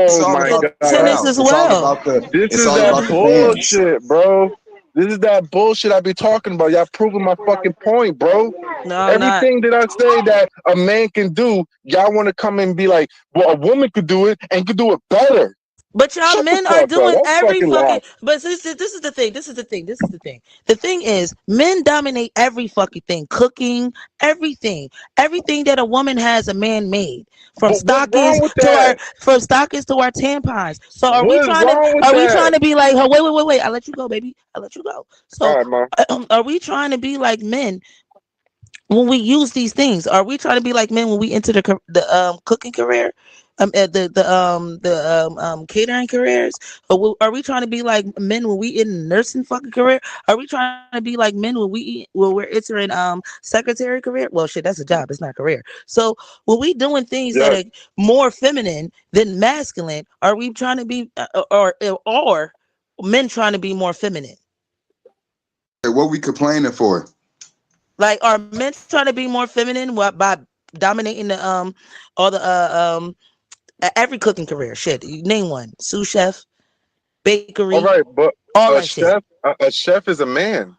It's Oh all my about And the god. tennis crowd. as well. This It's is all that about the fans. bullshit, bro. This is that bullshit I be talking about. Y'all proving my fucking point, bro. No, I'm not. Everything that I say that a man can do, y'all want to come and be like, well, a woman could do it and could do it better. But y'all Shut the men are fuck up. doing That's every fucking fucking. lie. But this is the thing. This is the thing. This is the thing. The thing is, men dominate every fucking thing. Cooking, everything, everything that a woman has, a man made. From But what's wrong with that? stockings to our tampons. So What's wrong with are we trying that? to be like? Oh, wait. I let you go, baby. I let you go. All So right, man. are we trying to be like men when we use these things? Are we trying to be like men when we enter the cooking career, the catering careers? Or are we trying to be like men when we in the nursing fucking career? Are we trying to be like men when we're entering secretary career? Well, shit, that's a job. It's not a career. So when we doing things that Yes. are more feminine than masculine, are we trying to be or men trying to be more feminine? What we complaining for? Like, are men trying to be more feminine by dominating the all the every cooking career? Shit, you name one: sous chef, All bakery, right, but all that shit. a chef is a man.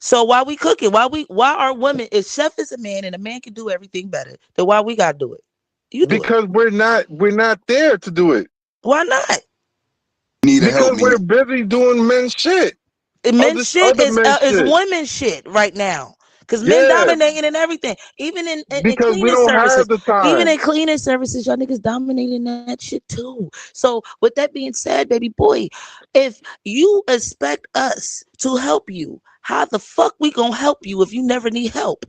So why we cooking? Why are women? If chef is a man and a man can do everything better, then why we gotta do it? You do it. Because we're not there to do it. Why not? Need to help Because me. we're busy doing men's shit. Men's shit Other men's is shit. women's shit right now. Because men Yeah. dominating in everything, even in Because we cleaning don't have services, the even time. in cleaning services, y'all niggas dominating that shit too. So with that being said, baby boy, if you expect us to help you, how the fuck we gonna help you if you never need help?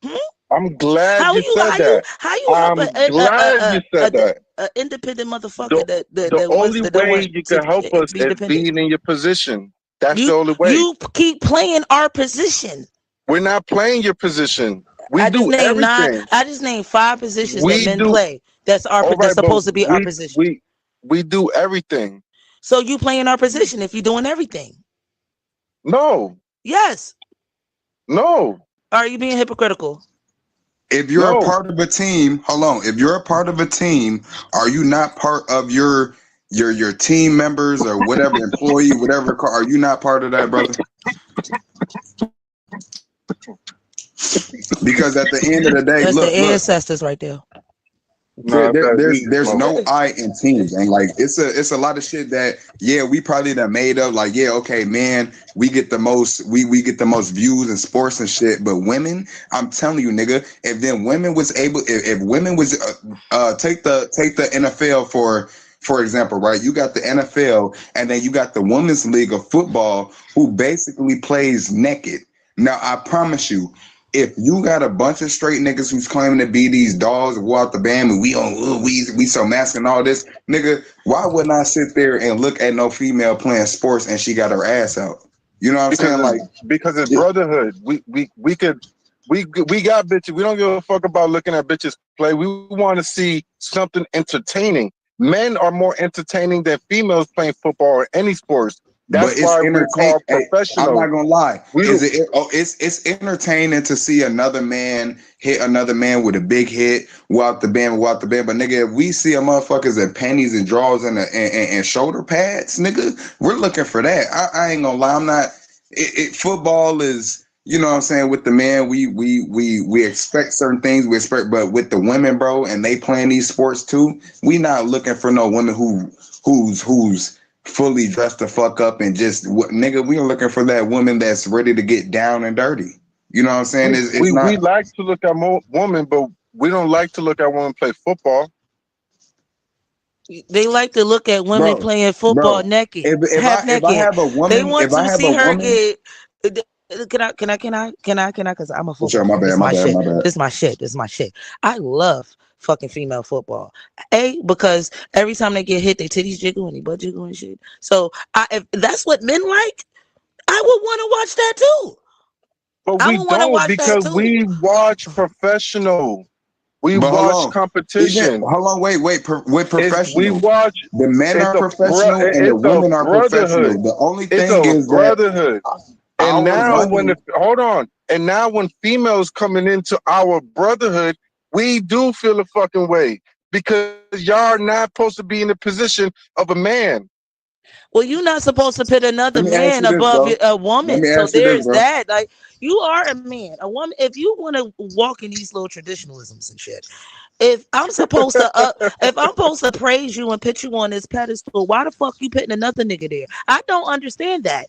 Hmm? I'm glad you said that. How you help I'm glad you said that. a independent motherfucker The, the only that don't way want you to can help us be is dependent? being in your position. That's the You only way. you keep playing our position. We're not playing your position. We do everything. I just named 5 positions that We men do play. all That's right, but supposed to be our position. we do everything. So you playing our position if you're doing everything. No, Yes. no, Are you being hypocritical? If you're a no. part of a team, hold on. If you're a part of a team, are you not part of your team members or whatever employee, whatever? Are you not part of that, brother? Because at the end of the day, That's the look. ancestors right there. No, that's There's no I in teams, and like it's a lot of shit that we probably done made up. Like okay, man, we get the most we get the most views in sports and shit. But women, I'm telling you, nigga, if women was take the NFL for example, right? You got the NFL, and then you got the Women's League of Football, who basically plays naked. Now, I promise you, if you got a bunch of straight niggas who's claiming to be these dogs, go out the band, and we so masculine, all this, nigga, why wouldn't I sit there and look at no female playing sports and she got her ass out? You know what I'm saying? Like, because it's brotherhood. We got bitches. We don't give a fuck about looking at bitches play. We want to see something entertaining. Men are more entertaining than females playing football or any sports. That's but it's why we're called professional. I'm not gonna lie. It's entertaining to see another man hit another man with a big hit, without the band. But nigga, if we see a motherfuckers in panties and drawers and shoulder pads, nigga, we're looking for that. I ain't gonna lie. I'm not. Football is, you know what I'm saying, with the man, we expect certain things. We expect, but with the women, bro, and they playing these sports too, we not looking for no women who's fully dressed the fuck up and just nigga. We are looking for that woman that's ready to get down and dirty. You know what I'm saying? We like to look at women, but we don't like to look at women play football. They like to look at women playing football naked, half naked. If I have a woman, they want to see her get. Can I? Because I'm a football. Sure, my bad. This is my shit. I love fucking female football. Because every time they get hit, they titties jiggle and they butt jiggle and shit. So if that's what men like, I would want to watch that too. But we don't, because we watch professional. We watch competition. Hold on, wait. With professional, we watch. The men are professional and the women are professional. The only thing is brotherhood. And now when females coming into our brotherhood, we do feel a fucking way, because y'all are not supposed to be in the position of a man. Well, you're not supposed to put another man above a woman. So there's that. Like, you are a man, a woman. If you want to walk in these little traditionalisms and shit, if I'm supposed to praise you and put you on this pedestal, why the fuck you putting another nigga there? I don't understand that.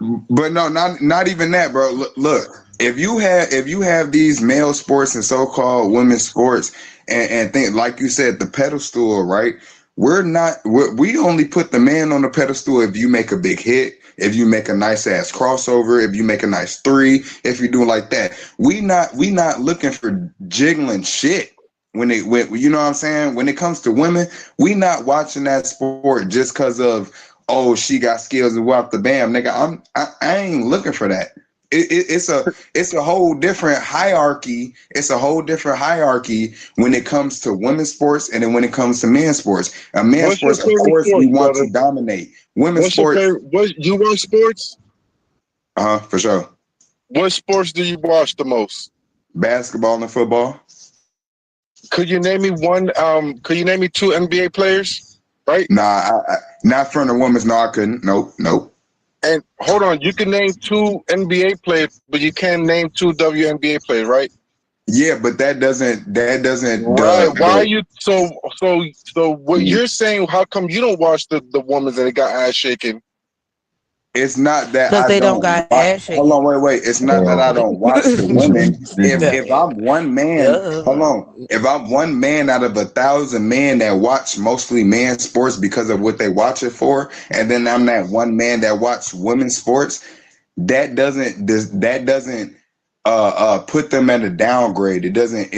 But no, not even that, bro. Look, if you have these male sports and so-called women's sports and think, like you said, the pedestal, right? We only put the man on the pedestal if you make a big hit, if you make a nice ass crossover, if you make a nice three, if you do like that. We not looking for jiggling shit. When you know what I'm saying? When it comes to women, we not watching that sport just because of, oh, she got skills and walk the bam, nigga. I ain't looking for that. It's a whole different hierarchy. It's a whole different hierarchy when it comes to women's sports and then when it comes to men's sports. Men's sports, of course, we want to dominate. Women's sports. You watch sports? For sure. What sports do you watch the most? Basketball and football. Could you name me one? Could you name me two NBA players? Right? Nah, not from the women's. No, I couldn't. Nope. And hold on, you can name two NBA players, but you can't name two WNBA players, right? Yeah, but that doesn't. Right? Why are you so? What you're saying? How come you don't watch the women's and they got ass shaking? It's not that because they don't got ass shaking. Hold on, wait. It's not that I don't watch the women. If I'm one man, hold on. If I'm one man out of 1,000 men that watch mostly men's sports because of what they watch it for, and then I'm that one man that watch women's sports, that doesn't put them at a downgrade. It doesn't.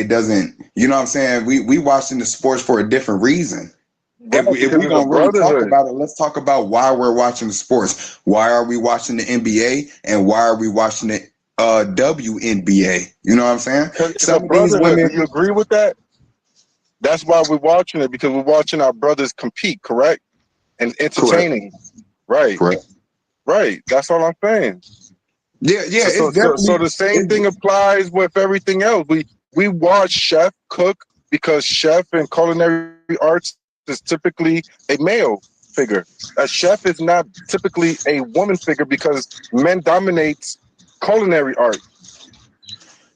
You know what I'm saying? We watching the sports for a different reason. If we're gonna really talk about it, let's talk about why we're watching the sports. Why are we watching the NBA and why are we watching the WNBA? You know what I'm saying? Some of these women. Do you agree with that? That's why we're watching it, because we're watching our brothers compete, correct? And entertaining, right? Correct. Right. That's all I'm saying. Yeah. So the same thing applies with everything else. We watch chef cook because chef in culinary arts is typically a male figure. A chef is not typically a woman figure because men dominates culinary art.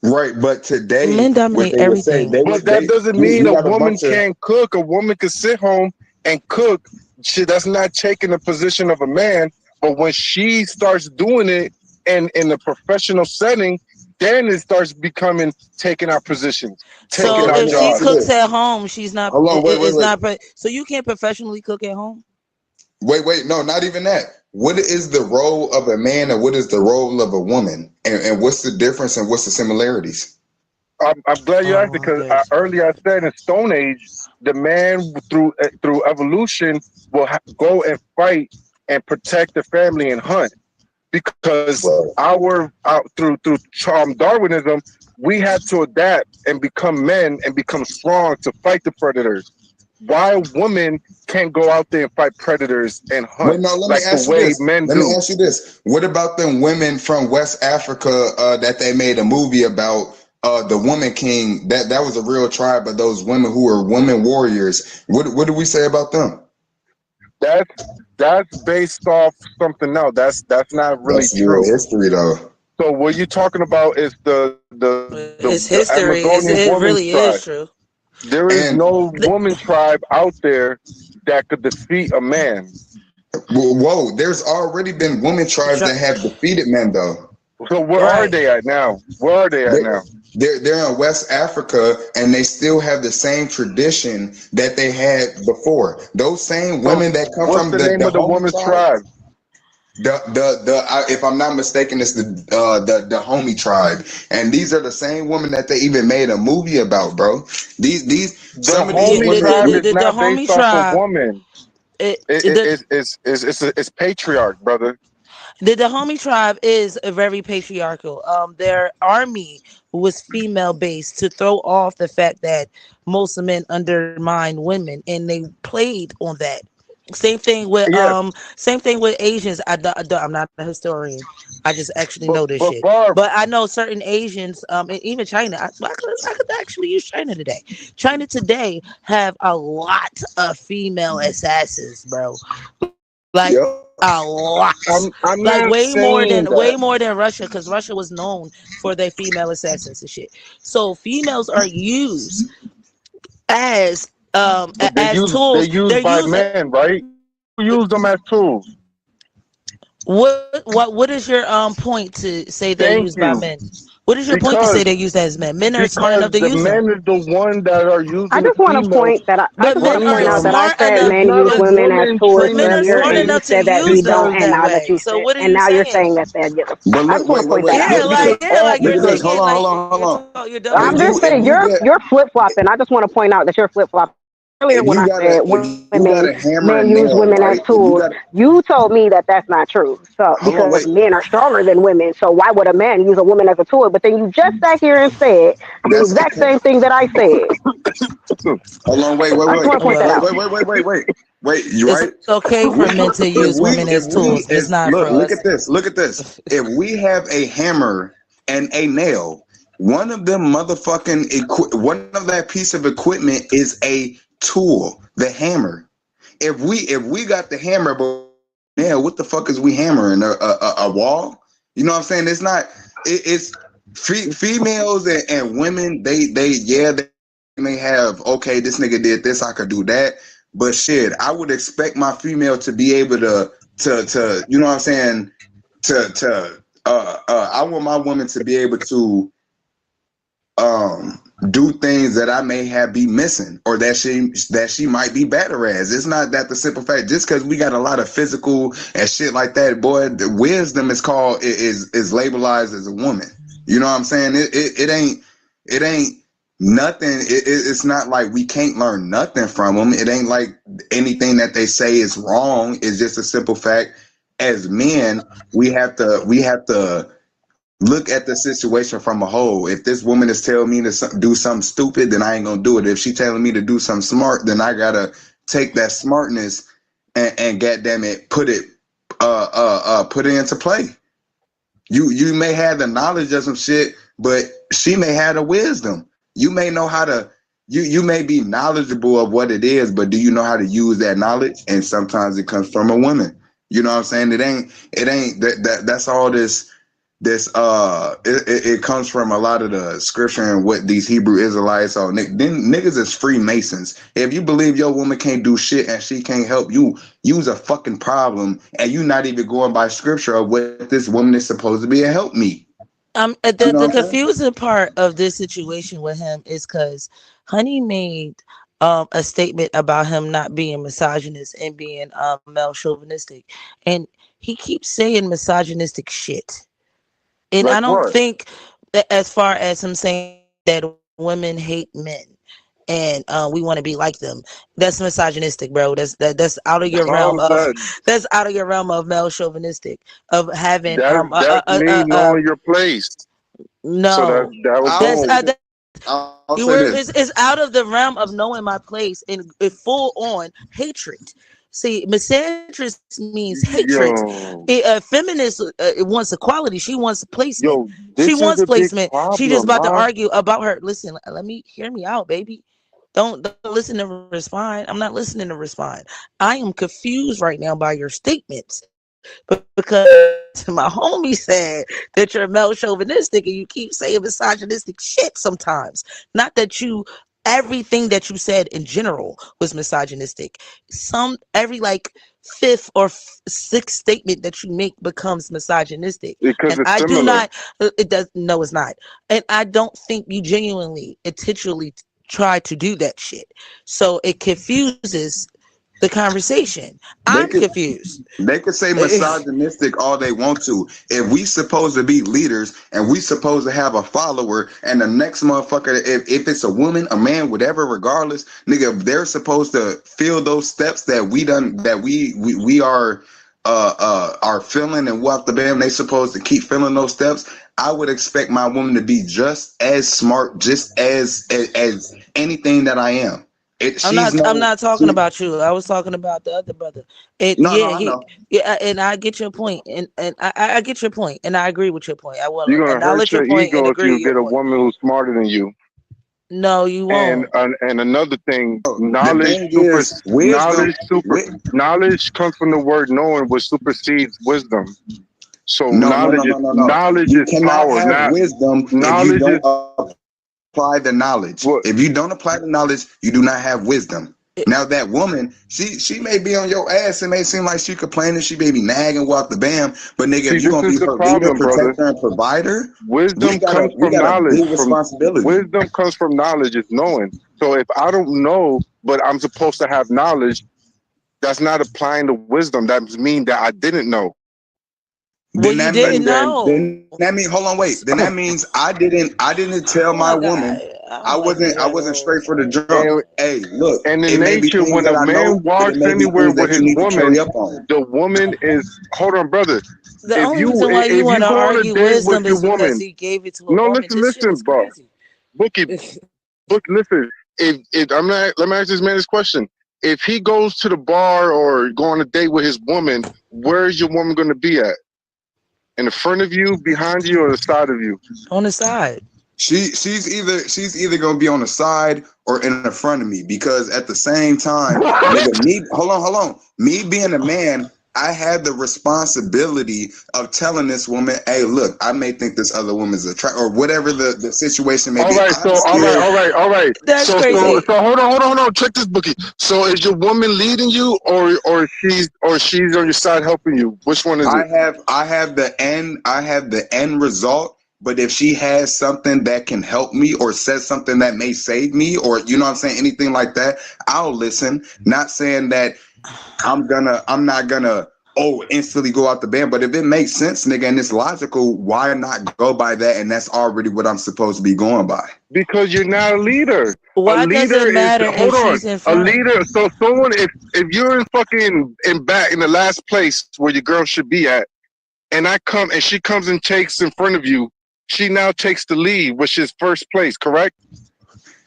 Right, but today men dominate everything. But that doesn't mean a woman can't cook. A woman can sit home and cook. That's not taking the position of a man. But when she starts doing it in a professional setting, then it starts becoming taking our positions, taking So Okay, let our if me she ask you jobs. cooks this. at home, she's not. Hold on, It's wait. not. So you can't professionally cook at home. Wait, no, not even that. What is the role of a man and what is the role of a woman? And what's the difference and what's the similarities? I'm glad you asked Oh, because okay. earlier I said in Stone Age, the man through evolution will go and fight and protect the family and hunt because Right. through Darwinism, we had to adapt and become men and become strong to fight the predators. Why women can't go out there and fight predators and hunt Wait, no, let me like the ask you way this. men Let me do? ask you this. What about them women from West Africa that they made a movie about? The Woman King. That was a real tribe of those women who were women warriors. What do we say about them? That's that's based off something else. That's not really That's real true. history, though. So what you're talking about is the It's history. Amazonian It woman really tribe. is true. There is And no woman tribe out there that could defeat a man. whoa, there's already been women tribes that have defeated men, though. So where are Right. they at now? Where are they at They're, now? they're in West Africa and they still have the same tradition that they had before. Those same So women that come what's from the name the of the homie woman's tribe, tribe? if I'm not mistaken, it's the homie tribe, and these are the same women that they even made a movie about, bro. These The some of these Yeah, homie women tribe is the not based homie off of tribe. woman. It, It, it, the it's patriarch, brother. the homie tribe is a very patriarchal. Their army was female based to throw off the fact that most men undermine women, and they played on that. Yes, Same thing with Asians. I'm not a historian. I just actually know this but shit. Barb, But I know certain Asians, and even China. I could actually use China today. China today have a lot of female assassins, bro. Like a yep. lot, like I'm not saying way that. more than Russia, because Russia was known for their female assassins and shit. So females are used as But as they tools. They're used by used. men, right? Who use them as tools? What is your point to say they're Thank used by you. men? What is your point to say Because they're used as men? Men are smart because enough to the use them. men is the one that are I using the just want to females point that I But just want men to are point out verbatim. that I smart said enough. It's men not use a But women as woman tools men training are earlier, smart and women you enough to said that use we them don't, because and that now that way. you So what are and you now you're saying? saying that they're But I look, just want to point that wait. out. Yeah, Look at this. you're Look at this. saying like Hold on. you're double I'm If just you if talking. saying you get you're flip flopping. I just want to point out that you're flip flopping. Earlier, when I said if you got women, a hammer men and use nail, women as right? If you tools, got you told me that that's not true. So hold on, because wait. men are stronger than women, so why would a man use a woman as a tool? But then you just sat here and said the That's exact okay. same thing that I said. Hold on, I just want to point that out. Well, wait. You it's right? okay for men to use women as tools. It's not for Look us. at this. Look at this. If we have a hammer and a nail, one of them one of that piece of equipment is a tool. The hammer. If we got the hammer, but nail, what the fuck is we hammering a wall? You know what I'm saying? It's not. It's females and women. They may have, okay, this nigga did this, I could do that. But shit, I would expect my female to be able to you know what I'm saying, I want my woman to be able to do things that I may have be missing or that she might be better as. It's not that the simple fact just because we got a lot of physical and shit like that, boy, the wisdom is called is labelized as a woman. You know what I'm saying? It ain't nothing. It's not like we can't learn nothing from them. It ain't like anything that they say is wrong. It's just a simple fact. As men, we have to look at the situation from a whole. If this woman is telling me to do something stupid, then I ain't gonna do it. If she telling me to do something smart, then I gotta take that smartness and goddamn it, put it into play. You may have the knowledge of some shit, but she may have the wisdom. You may know how to. You may be knowledgeable of what it is, but do you know how to use that knowledge? And sometimes it comes from a woman. You know what I'm saying? It ain't that's all it comes from a lot of the scripture and what these Hebrew Israelites are. Then niggas is Freemasons. If you believe your woman can't do shit and she can't help you, you's a fucking problem, and you not even going by scripture of what this woman is supposed to be a help me. You know The what I'm saying? confusing part of this situation with him is because Honey made a statement about him not being misogynist and being male chauvinistic, and he keeps saying misogynistic shit. And I Like don't what? think that, as far as him saying that women hate men and we want to be like them, that's misogynistic, bro. That's out of your realm How's of that? that's out of your realm of male chauvinistic of having That's me knowing your place. So no. that was I'll That's say bold. this. I'll you say were this. it's out of the realm of knowing my place and full on hatred. See, misandrist means hatred. Yo, Feminist it wants equality. She wants placement. yo, She this is wants a big placement. She just problem, about to huh? argue about her. Listen, let me hear me out, baby. Don't listen to respond. I'm not listening to respond. I am confused right now by your statements, but because my homie said that you're male chauvinistic and you keep saying misogynistic shit sometimes. Not that you everything that you said in general was misogynistic. Some every like fifth or sixth statement that you make becomes misogynistic, Because and it's I do similar. not. It does no, it's not, and I don't think you genuinely intentionally try to do that shit. So it confuses the conversation. They I'm could confused. they could say misogynistic all they want to. If we supposed to be leaders and we supposed to have a follower, and the next motherfucker, if it's a woman, a man, whatever, regardless, nigga, if they're supposed to fill those steps that we done, that we are filling and walk the bam, they supposed to keep filling those steps. I would expect my woman to be just as smart, just as anything that I am. She's I'm no, not talking she, about you. I was talking about the other brother. It no, yeah, I he know. yeah, and I get your point, and I get your point, and I agree with your point. I will You're gonna hurt acknowledge your your point and ego if agree you with your get a point. woman who's smarter than you. No, you And won't. another thing, The thing is, wisdom. knowledge comes from the word knowing, which supersedes wisdom. So No, no, no, no, no, no. knowledge You is cannot power. have Not wisdom if you knowledge don't is apply the knowledge. what If you don't apply the knowledge, you do not have wisdom. It- Now that woman, she may be on your ass. It may seem like she complaining. She may be nagging, walk the bam. But nigga, see. if you're This gonna is be the her leader, problem, brother. protector, and provider, Wisdom comes we from got a knowledge. big responsibility. Wisdom comes from knowledge. Is knowing. So if I don't know, but I'm supposed to have knowledge, that's not applying the wisdom. That means that I didn't know. well, Then you that didn't means know. hold on, wait. Then that means I didn't tell Oh my my god, woman. I don't like this I rabbit wasn't hole. straight for the jump. And Hey, look, in it may be nature, things when that a I know, man but it walks may be anywhere things with that you his need to woman, carry up on. the woman is hold on, brother. The only reason why you If want you to go on a argue date with wisdom your is because woman, he gave it to a no, woman. listen, This shit listen, is bro, crazy. Bookie, listen. If I'm not, let me ask this man this question. If he goes to the bar or go on a date with his woman, where's your woman going to be at? In the front of you, behind you, or the side of you? On the side. She's either gonna be on the side or in the front of me because at the same time, nigga, me hold on. Me being a man, I had the responsibility of telling this woman, hey, look, I may think this other woman's attractive or whatever the situation may All be. right, I'm still all right. That's crazy. So hold on. Check this, Bookie. So is your woman leading you, or she's on your side helping you? Which one is it? I have the end result. But if she has something that can help me or says something that may save me or you know what I'm saying, anything like that, I'll listen. Not saying that I'm not gonna instantly go out the band. But if it makes sense, nigga, and it's logical, why not go by that? And that's already what I'm supposed to be going by. Because you're not a leader. A Why does leader it is matter if hold on. she's in A front? leader. So someone, if you're in fucking in back in the last place where your girl should be at, and I come and she comes and takes in front of you, she now takes the lead, which is first place, correct?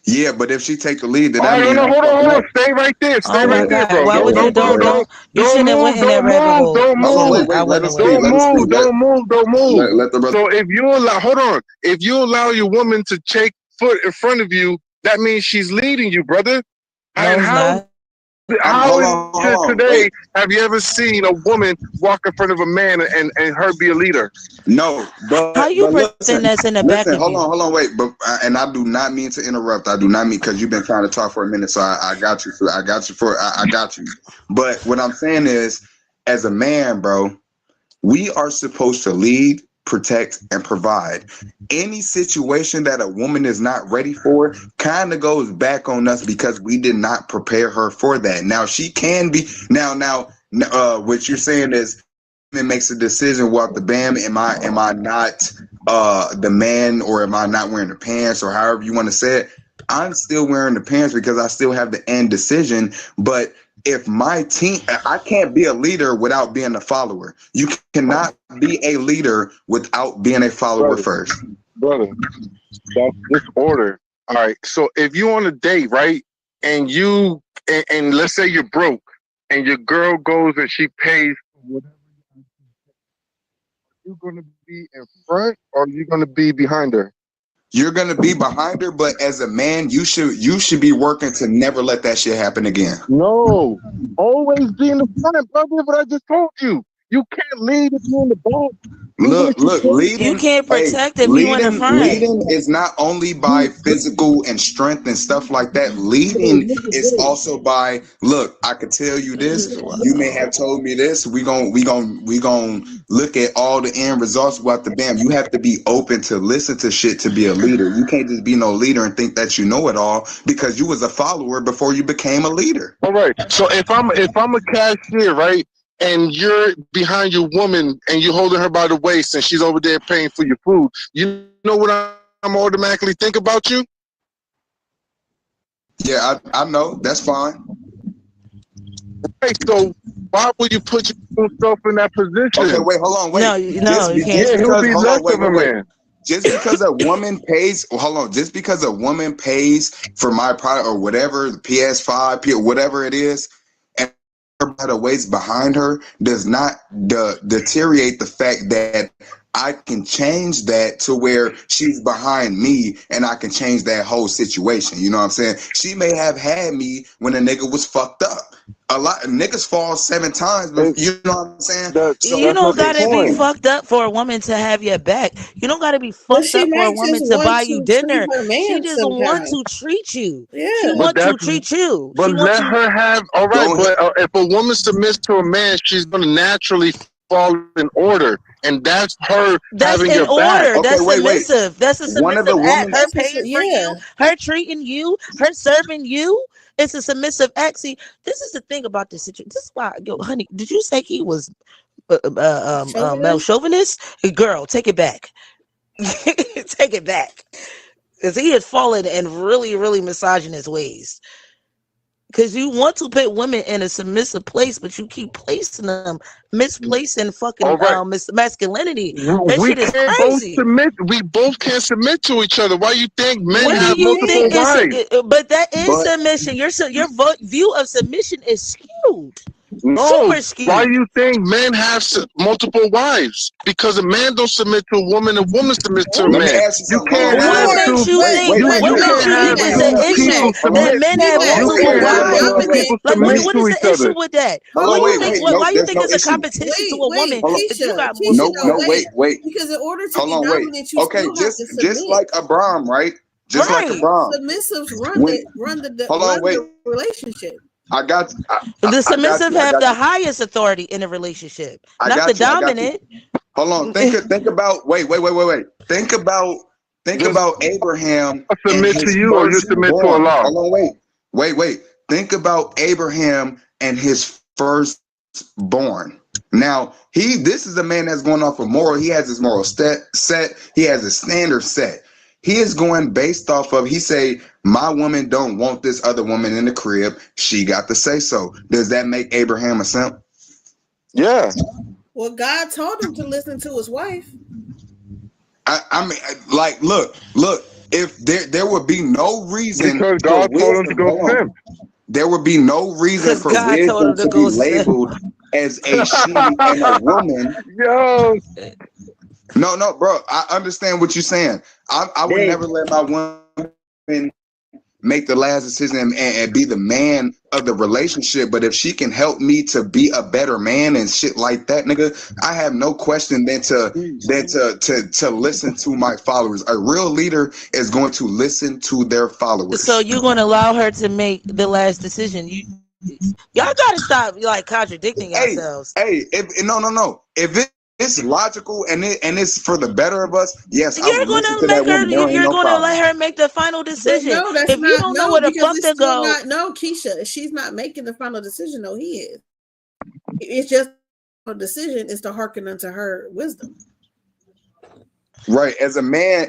Yeah, but if she take the lead, then All that right, means I'm hold fucking on. up. Stay right there. Stay Oh right my there, god. bro. Why would you don't you Don't shouldn't have move. went in that Don't rabbit move. hole. Don't You Hold on, move. shouldn't wait, I let wouldn't us have went speak. in Don't Let there. us speak. move. Don't move. Don't move. Let the brother. So if you allow, hold on. If you allow your woman to take foot in front of you, that means she's leading you, brother. No, And it's not. how Hold is on, today wait. have you ever seen a woman walk in front of a man and her be a leader? No, How you but pretend listen, that's in the back of you? hold on, wait. But and I do not mean to interrupt. I do not mean because you've been trying to talk for a minute. So I got you. I got you. But what I'm saying is, as a man, bro, we are supposed to lead protect, and provide. Any situation that a woman is not ready for kind of goes back on us because we did not prepare her for that. Now she can be what you're saying is it makes a decision what the bam am I not the man, or am I not wearing the pants, or however you want to say it. I'm still wearing the pants because I still have the end decision. But if my team, I can't be a leader without being a follower. You cannot be a leader without being a follower first. Brother, that's disorder. All right. So if you on a date, right, and you and let's say you're broke, and your girl goes and she pays for whatever you gonna be in front, or are you gonna be behind her? You're gonna be behind her, but as a man, you should be working to never let that shit happen again. No, always be in the front, brother. What I just told you, you can't lead if you're in the back. Look, leading. You can't protect if you in the front. Leading is not only by physical and strength and stuff like that. Leading is also by, look, I could tell you this. You may have told me this. We gon' look at all the end results about the bam. You have to be open to listen to shit to be a leader. You can't just be no leader and think that you know it all because you was a follower before you became a leader. All right. So if I'm a cashier, right, and you're behind your woman and you're holding her by the waist and she's over there paying for your food, you know what I'm automatically think about you? Yeah, I know. That's fine. Right. So why would you put yourself in that position? Okay, wait, hold on, wait. No, you can't. Yeah, he'll be less of a man. Just because a woman pays, just because a woman pays for my product or whatever, the PS5, whatever it is, and her by the waist behind her does not deteriorate the fact that I can change that to where she's behind me and I can change that whole situation. You know what I'm saying? She may have had me when a nigga was fucked up. A lot of niggas fall 7 times, but you know what I'm saying? You don't gotta be fucked up for a woman to have your back. You don't gotta be fucked up for a woman to buy you dinner. She just want to treat you. Yeah. She want to treat you. But let her have, all right, but if a woman submits to a man, she's going to naturally fall in order. And that's her having in your order. back. That's submissive. That's a submissive act. Her paying for yeah. you, her treating you, her serving you. It's a submissive act. See, this is the thing about this situation. This is why, yo, honey, did you say he was male chauvinist? Girl, take it back. Take it back. Because he has fallen in really, really misogynist ways. Because you want to put women in a submissive place, but you keep placing them, misplacing fucking masculinity. That shit is crazy. We both can't submit to each other. Why you think men What have do you multiple think wives? But that is submission. Your view of submission is skewed. No, super skewed. Why do you think men have multiple wives? Because a man don't submit to a woman submits to a man. You can't have What makes you think? What makes you think it's an issue that men have multiple wives? Like, what is the issue with that? Why you think it's a competition to a woman if you got wait. Because in order to be dominant, you okay, still have to submit. just like Abraham, right? Just like Abraham. Submissives run the relationship. The submissive have the highest authority in a relationship, not the dominant. Hold on, think about wait. Think about Abraham. Submit to you or you submit to Allah? Hold on, wait. Think about Abraham and his firstborn. Now, this is a man that's going off of moral. He has his moral set. He has his standard set. He is going based off of, he say, my woman don't want this other woman in the crib. She got to say so. Does that make Abraham a simp? Yeah. Well, God told him to listen to his wife. I mean, like, look. If there would be no reason, because God told him to go simp. There would be no reason for wisdom to be labeled as a she and a woman. Yo. No, bro. I understand what you're saying. I would never let my woman make the last decision and be the man of the relationship. But if she can help me to be a better man and shit like that, nigga, I have no question than to listen to my followers. A real leader is going to listen to their followers. So you're going to allow her to make the last decision. Y'all got to stop like contradicting yourselves. No. If it's logical and it's for the better of us, yes, I You're would listen gonna to that make her. woman. There ain't You're no gonna problem. let her make the final But decision. no, that's If you not don't know no, where the because fuck it's to still go, not no, Keisha. She's not making the final decision. No, he is. It's just a decision is to hearken unto her wisdom. Right. As a man,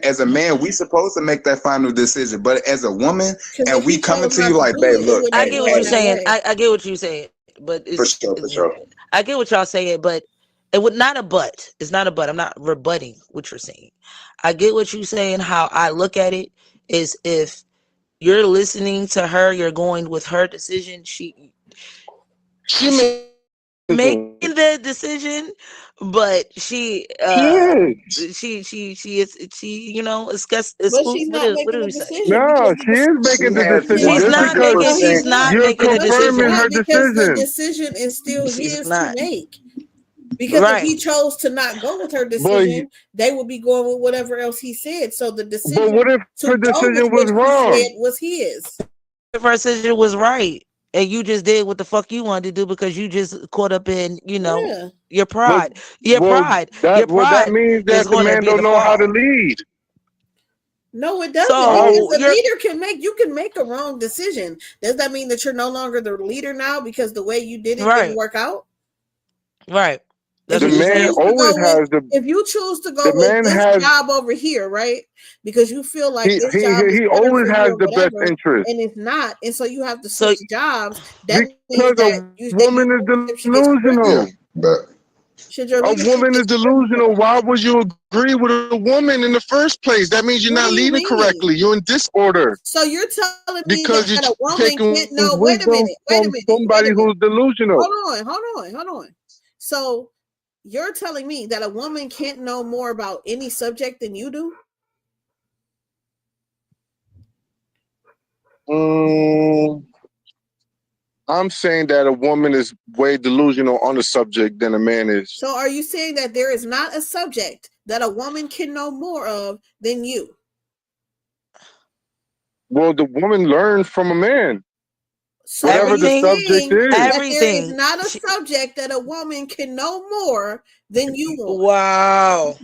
we supposed to make that final decision. But as a woman, Because and if we he coming chose to not you to like, do babe, it, it look, would I hey, never get go what in you're hey, that saying. way. I get what you're saying, but for sure, for sure. I get what y'all saying, but it would not a but. It's not a but. I'm not rebutting what you're saying. I get what you're saying. How I look at it is, if you're listening to her, you're going with her decision. She making the decision, but she is. you know, But she's not what making do a we say? decision No, because she is making She the has decision. She's Just not 100% because making. She's not you're making a He's confirming decision. her not because the decision. decision is still She's his to not. make. Because if Right. he chose to not go with her But decision, they would be going with whatever else he said. So the but what decision if to her go with decision what was he wrong? said was his. If her decision was right, and you just did what the fuck you wanted to do because you just caught up in, Yeah. your But pride. Your well, pride. Your that pride means is that the going to man be don't the know how to fall. lead. No, it doesn't. I Because So the you're leader can make a wrong decision. Does that mean that you're no longer the leader now because the way you did it didn't right. work out? Right. If That's the what you you're man saying. choose to always go with has if you choose to the go with man this has job over here, right? Because you feel like this job is he better always for you has or the best whatever, interest and it's not, and so you have to So switch jobs, that means because that a your woman is leadership should get Yeah, delusional. strengthened. but Should your A leadership woman get is strengthened? delusional. Why would you agree with a woman in the first place? That means you're What do not you leading mean? correctly. You're in disorder So you're telling me because you're that a woman taking can't know, wait a wisdom minute, wait a from minute, wait somebody a minute. who's delusional. Hold on. So you're telling me that a woman can't know more about any subject than you do? I'm saying that a woman is way delusional on the subject than a man is. So are you saying that there is not a subject that a woman can know more of than you? Well, the woman learns from a man, So are whatever you the everything, subject saying is. that there is everything. not a subject that a woman can know more than you on? Wow.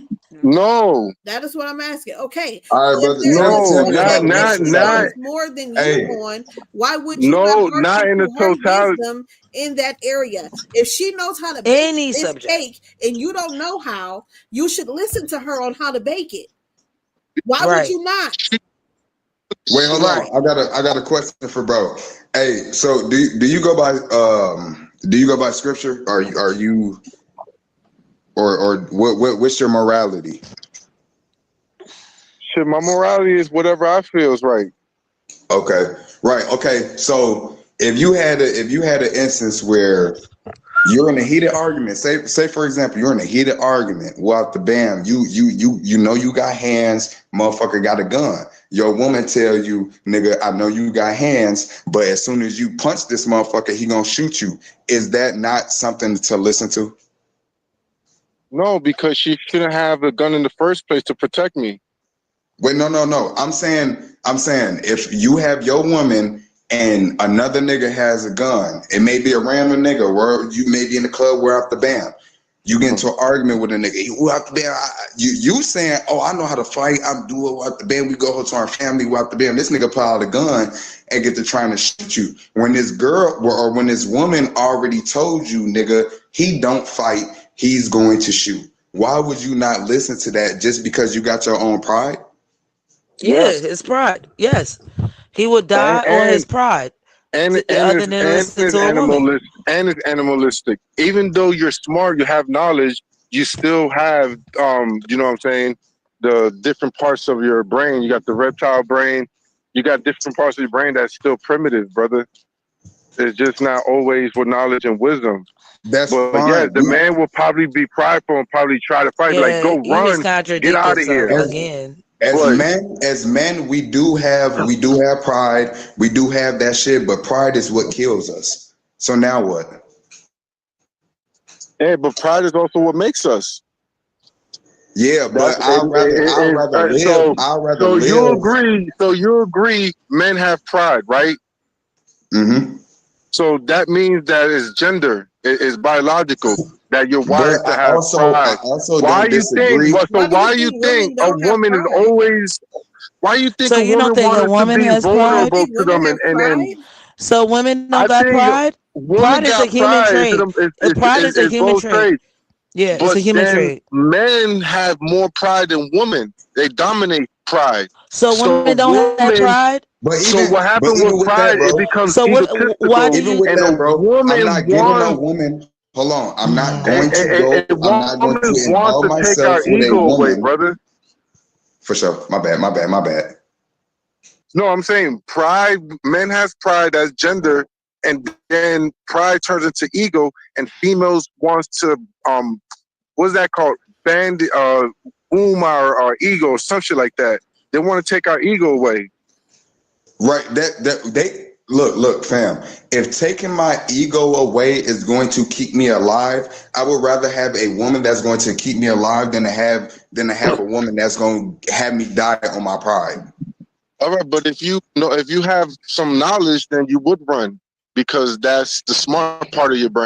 No, That is what I'm asking. Okay, all so right, if brother. there is a no, Tell me not about subject it. that not she not knows more than you Hey, on, why would you not no, not hearken in the to her totality. wisdom in that area? If she knows how to bake Any this subject. cake and you don't know how, you should listen to her on how to bake it. Why would Right. you not? wait, hold Right. on. I got a question for bro. Hey, so do you go by scripture? Are you or what's your morality? Shit, my morality is whatever I feel is right. Okay, right. Okay, so if you had an instance where you're in a heated argument, say for example, you're in a heated argument, walk the bam, you know you got hands, motherfucker got a gun. Your woman tell you, nigga, I know you got hands, but as soon as you punch this motherfucker, he gonna shoot you. Is that not something to listen to? No, because she shouldn't have a gun in the first place to protect me. Wait, no. I'm saying if you have your woman and another nigga has a gun, it may be a random nigga where you may be in the club, we're out the band. You get into an argument with a nigga, we're out the band. You saying, oh, I know how to fight. I'm doing out the band. We go home to our family, we're out the band. This nigga pull out a gun and get to trying to shoot you. When this girl or when this woman already told you, nigga, he don't fight, he's going to shoot. Why would you not listen to that just because you got your own pride? Yeah, Yes, his pride. Yes. He would and die on his pride other than listen to a woman. it's animalistic. Even though you're smart, you have knowledge, you still have you know what I'm saying, the different parts of your brain. You got the reptile brain, you got different parts of your brain that's still primitive, brother. It's just not always with knowledge and wisdom. That's But yeah, fine. the man will probably be prideful and probably try to fight, like Yeah, go he just run, get contradict out of himself here. again. But As men, we do have pride. We do have that shit, but pride is what kills us. So now what? yeah, but pride is also what makes us. Yeah, That's but I'd rather so you live. agree. So you agree. Men have pride, right? Mm-hmm. So that means that it's gender, it's biological, that you're wired But to have I pride. also Why don't you think? disagree. So Why do why you you think think women a don't have woman is pride? always? Why you think So a you don't woman think a wanted to woman be has You pride? vulnerable think to women them have and pride? So women don't I got think pride? women Pride is a got human pride. trait. Pride is a It's human both trait. traits. Yeah, it's But a human then trait. men have more pride than women. They dominate pride. So So women don't have women. pride? So what But happened with even with that, pride? It bro, becomes So what why do egotistical, even you with and a that, bro, I'm woman not giving no wants woman. Hold on, I'm not Mhm. going to go. a I'm not going woman to wants involve to take our myself with a ego away, woman. brother. For sure. My bad. My bad. My bad. No, I'm saying pride. Men has pride as gender, and then pride turns into ego, and females wants to what's that called? Band boom our ego, some shit like that. They want to take our ego away. Right. That they look, fam. If taking my ego away is going to keep me alive, I would rather have a woman that's going to keep me alive than to have a woman that's going to have me die on my pride. All right, but if you know, if you have some knowledge, then you would run because that's the smart part of your brain.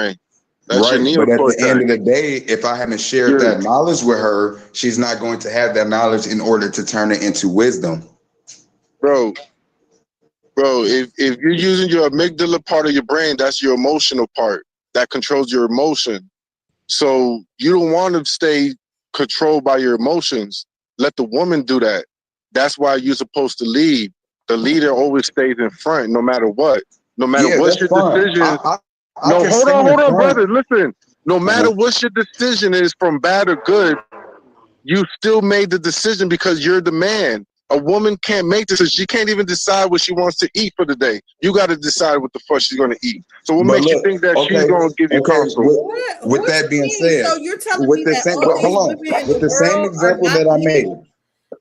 That's your Right. But at the end neocortex. of the day, if I haven't shared Your that knowledge with her, she's not going to have that knowledge in order to turn it into wisdom. bro, if you're using your amygdala part of your brain, that's your emotional part that controls your emotion. So you don't want to stay controlled by your emotions. Let the woman do that. That's why you're supposed to lead. The leader always stays in front, no matter what. No matter Yeah, what's that's your fine. decision. I No, can stand in hold on, front. brother. Listen. No matter Uh-huh. what your decision is, from bad or good, you still made the decision because you're the man. A woman can't make decisions. She can't even decide what she wants to eat for the day. You got to decide what the fuck she's going to eat. So what But makes you look, think that she's okay, going to give you okay. counsel? With What that you being mean? So said, you're telling with me the that same, all but these hold women on. in With the the same world are example not that I eating? made,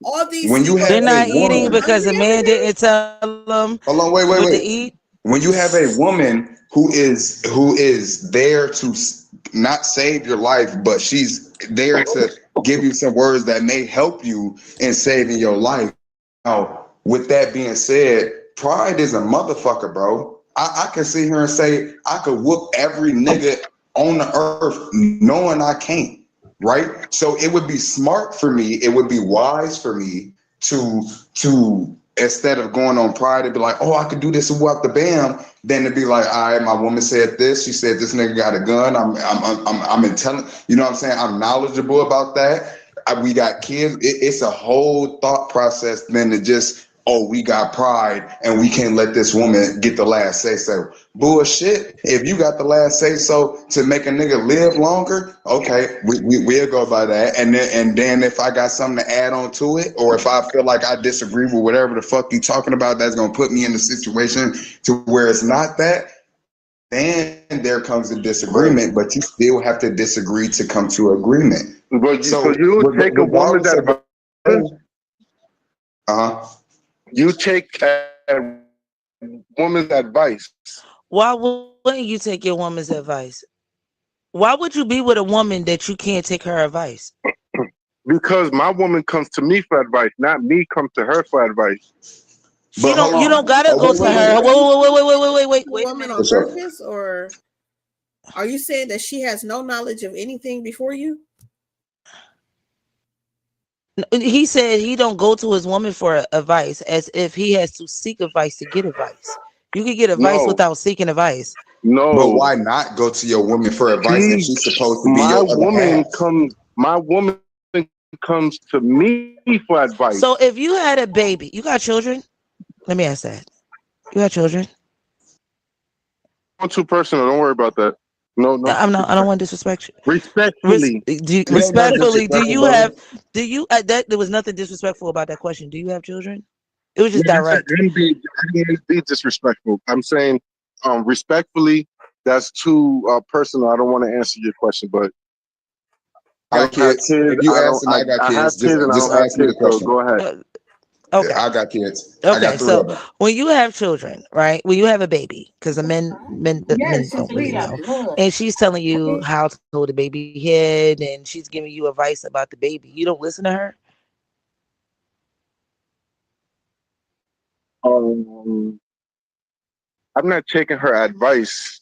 All these when you single have They're a not women are eating going woman, because hungry the every man day? didn't tell them hold on, wait, wait, what to wait. eat. When you have a woman who is there to not save your life, but she's there to give you some words that may help you in saving your life. Now, with that being said, pride is a motherfucker, bro. I can sit here and say I could whoop every nigga on the earth knowing I can't, right? So it would be smart for me, it would be wise for me to instead of going on pride and be like, oh, I could do this and whoop the bam, then to be like, all right, my woman said this, she said this nigga got a gun. I'm intelligent, you know what I'm saying? I'm knowledgeable about that. We got kids. It's a whole thought process than to just, oh, we got pride and we can't let this woman get the last say so. Bullshit. If you got the last say so to make a nigga live longer, okay, we'll go by that. And then if I got something to add on to it, or if I feel like I disagree with whatever the fuck you talking about, that's gonna put me in a situation to where it's not that, then there comes a Right. disagreement, but you still have to disagree to come to agreement. So So you take a woman's regardless of advice. uh-huh. You take a woman's advice. Why wouldn't you take your woman's advice? Why would you be with a woman that you can't take her advice? Because my woman comes to me for advice, not me come to her for advice. But hold You don't on. gotta Oh, go wait, to wait, her. wait. Are you Wait a a woman minute. on For sure. purpose, or are you saying that she has no knowledge of anything before you? He said he don't go to his woman for advice as if he has to seek advice to get advice. You can get advice No, without seeking advice. But no. why not go to your woman for advice if She, she's supposed to be your other half? my woman comes to me for advice. So if you had a baby, you got children? Let me ask that. You got children? I'm too personal. Don't worry about that. No I'm not. I don't disrespect. want to disrespect you. Respectfully. It ain't nothing Respectfully, do disrespectful, you brother. have? Do you? That there was nothing disrespectful about that question. Do you have children? It was just Like I said, direct. I didn't mean to be disrespectful. I'm saying respectfully, that's too personal. I don't want to answer your question, but I I got don't have kids. kids. If you asking, I got I have kids. Just kids and I just don't have ask me the kids. So question. go ahead. Uh, okay. I got kids. I Okay. got three So of them. when you have children, right? When you have a baby, because the men don't really know, and she's telling you how to hold the baby head, and she's giving you advice about the baby. You don't listen to her. Um, I'm not taking her advice.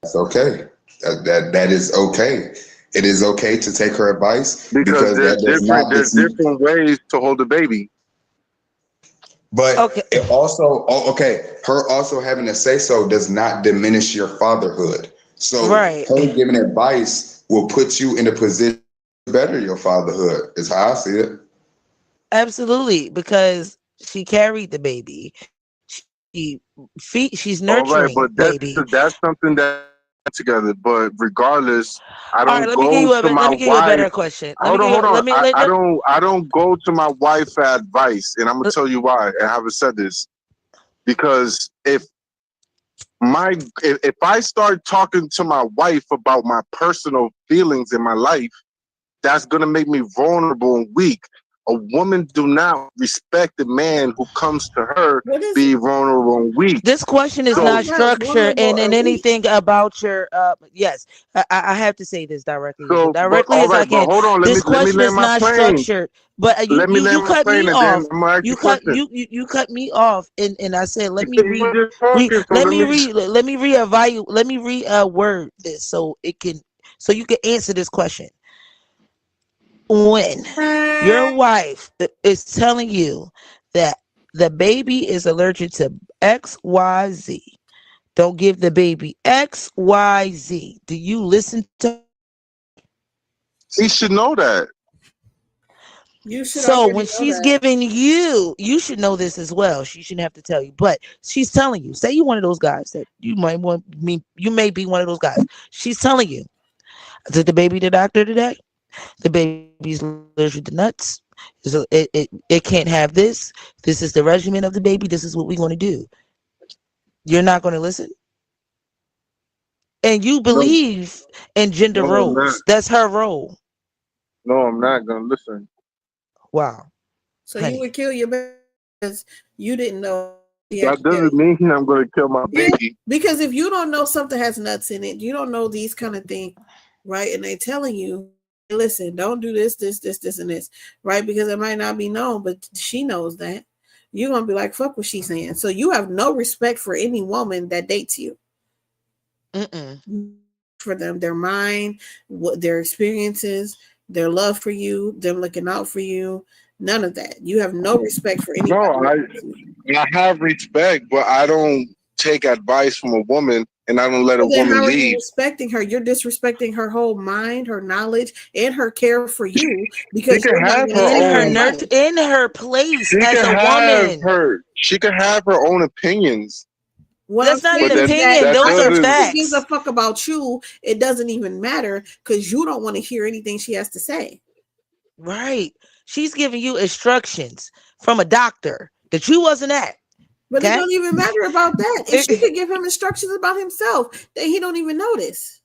That's okay. That is okay. It is okay to take her advice Because because that does not there's defeat. different ways to hold a baby. But Okay. it also, her also having to say so does not diminish your fatherhood. So Right. her giving advice will put you in a position to better your fatherhood. Is how I see it. Absolutely, because she carried the baby. She's All right, nurturing but baby. that's something that together. But regardless, I All right, don't go to my let me give you a wife. better question. Hold on. Let me I don't go to my wife for advice, and I'm gonna tell you why. I haven't said this because if I start talking to my wife about my personal feelings in my life, that's gonna make me vulnerable and weak. A woman do not respect the man who comes to her What is be vulnerable and weak. This question is how So not is that structured vulnerable in or weak? anything about your yes. I have to say this but directly all as I right, but can. hold on, This let me question land is my not plane. structured, but Let me you land my cut plane me and then off. I'm gonna ask you a question. You cut me off, and I said You said you were just talking, so let me reevaluate, let me word this so it can, so you can answer this question. When your wife is telling you that the baby is allergic to XYZ, don't give the baby XYZ. Do you listen to? he should know that. You should So already when know she's that. giving you should know this as well. She shouldn't have to tell you, but she's telling you. Say you one of those guys that you may be one of those guys. She's telling you, did the baby the doctor today? The baby's allergic to nuts. So it can't have this. This is the regimen of the baby. This is what we're going to do. You're not going to listen. And you No, believe in gender no, I'm not. roles. That's her role. No, I'm not gonna listen. Wow, So you honey. would kill your baby because you didn't know he had That to tell doesn't you. mean I'm gonna kill my Yeah, baby. because if you don't know something has nuts in it, you don't know these kind of things, right? And they telling you, hey, listen, don't do this, and this, right? Because it might not be known, but she knows that. You're gonna be like, fuck what she's saying. So you have no respect for any woman that dates you. Mm-mm. For them, their mind, what their experiences, their love for you, them looking out for you. None of that. You have no respect for No, anybody. I have respect, but I don't take advice from a woman, and I don't let a So then, how woman are you lead. respecting her? You're disrespecting her whole mind, her knowledge, and her care for you She because can you're not have going to her In take her her own. nurture, advice. in her place She as can a have woman. her. She can have her own opinions, What I'm That's not but an saying is that opinion. that Those not are if doesn't. she gives a facts. fuck about you, it doesn't even matter because you don't want to hear anything she has to say. Right. She's giving you instructions from a doctor that you wasn't at. But it Okay. don't even matter about that. And she could give him instructions about himself that he don't even notice.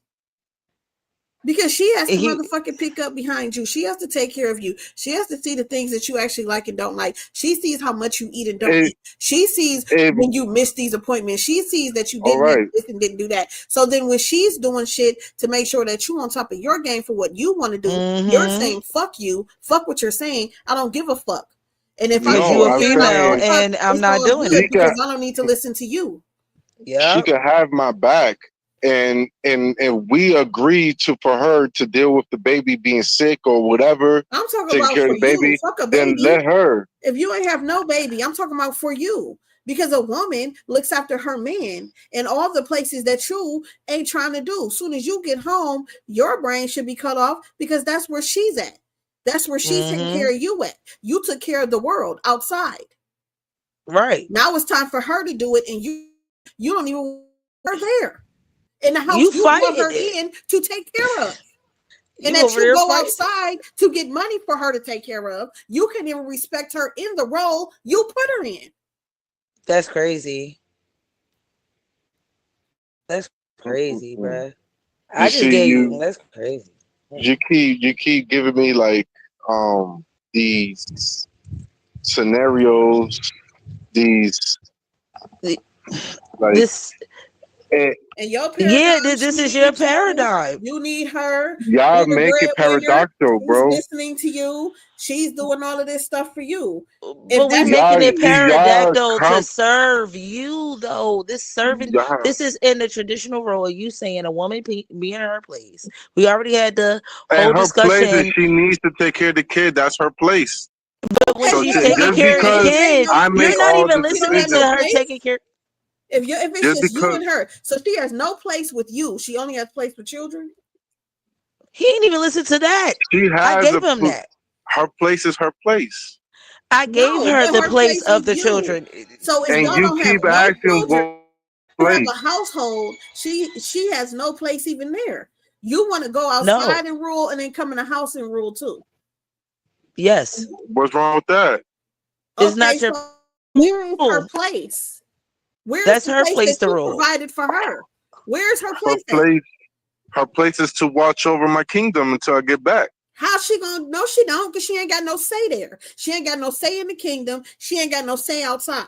Because she has to he motherfucking pick up behind you. She has to take care of you. She has to see the things that you actually like and don't like. She sees how much you eat and don't If, eat. She sees if when you miss these appointments. She sees that you all didn't eat right, this and didn't do that. So then when she's doing shit to make sure that you on top of your game for what you want to do, you're mm-hmm. saying, fuck you, fuck what you're saying. I don't give a fuck. And if I Because sit you no, a I'm here and I give female saying a fuck, and I'm it's not all doing good she it. can because I don't need to listen to you. she Yeah. can have my back, and we agreed to for her to deal with the baby being sick or whatever, I'm talking taking about care of for the you. baby. Fuck a Then baby. let her. If you ain't have no baby, I'm talking about for you. Because a woman looks after her man and all the places that you ain't trying to do. As soon as you get home, your brain should be cut off because that's where she's at. That's where she's taking Mm-hmm. care of you at. You took care of the world outside. Right. Now it's time for her to do it, and you don't even want her there. In the house You you brought fighting her it. in to take care of. And You that over you there go fighting it. outside to get money for her to take care of. You can even respect her in the role you put her in. That's crazy. That's crazy, Mm-mm. bruh. You I just see, gave you. That's crazy. you keep giving me like these scenarios, these The- like This And your Yeah, paradigm, this she is your needs you. paradigm. You need her. Y'all You're the make it breadwinner. paradoxical, She's bro. listening to you. She's doing all of this stuff for you. If But we that's making it Y'all pterodactyl to serve you, though. y'all This is in the traditional role of you saying a woman be in her place. We already had the whole And her place is discussion. she needs to take care of the kid. That's her place. But when okay, So she's yeah, taking but just care of the because if it ain't kid, no I you're make not all even the she don't listening have to no decisions, her place. taking care. If it's just just you because and her, so she has no place with you. She only has place with children. He ain't even listen to that. she I has gave him that. her place is her place. I gave No, her but the her place place of with the you. children. So if And y'all you don't have keep no asking children, what you have place. a household. She has no place even there. You want to go No. outside and rule, and then come in the house and rule too. Yes. What's wrong with that? It's Okay, not your so where is her rule. place? Where's That's the her place place that to you rule. provided for her? Where's her Her place at? place her place is to watch over my kingdom until I get back. How's she gonna? No, she don't, because she ain't got no say there. She ain't got no say in the kingdom. She ain't got no say outside.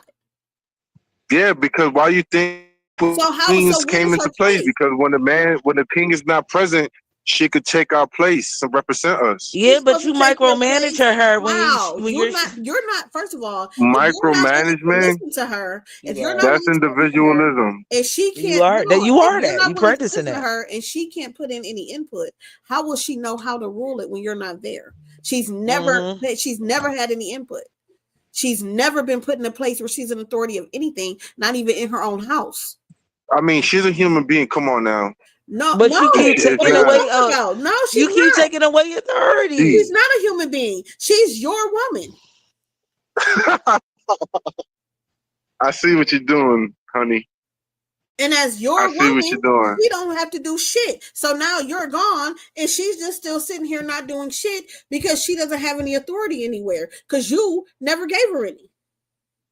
Yeah, because why you think So queens came where's into her place? place? Because when the king is not present, she could take our place and represent us. Yeah, She's but supposed you to take your micromanage place. her How? when you're You're not, first of all, if you're not willing to Micromanagement, listen to her, if you you're not are. that's willing to listen to her, individualism. if she You can't, are hold that on, you if are you're that. not You willing to practicing listen to that. her and she can't put in any input, how will she know how to rule it when you're not there? She's never had any input. She's never been put in a place where she's an authority of anything, not even in her own house. I mean, she's a human being. Come on now. No, But you keep It's what taking are you not. away talking about? No, you she's keep not. taking away She's authority. not a human being. She's your woman. I see what you're doing, honey. And as I your see what you're woman, doing. she don't have to do shit. So now you're gone, and she's just still sitting here not doing shit because she doesn't have any authority anywhere because you never gave her any.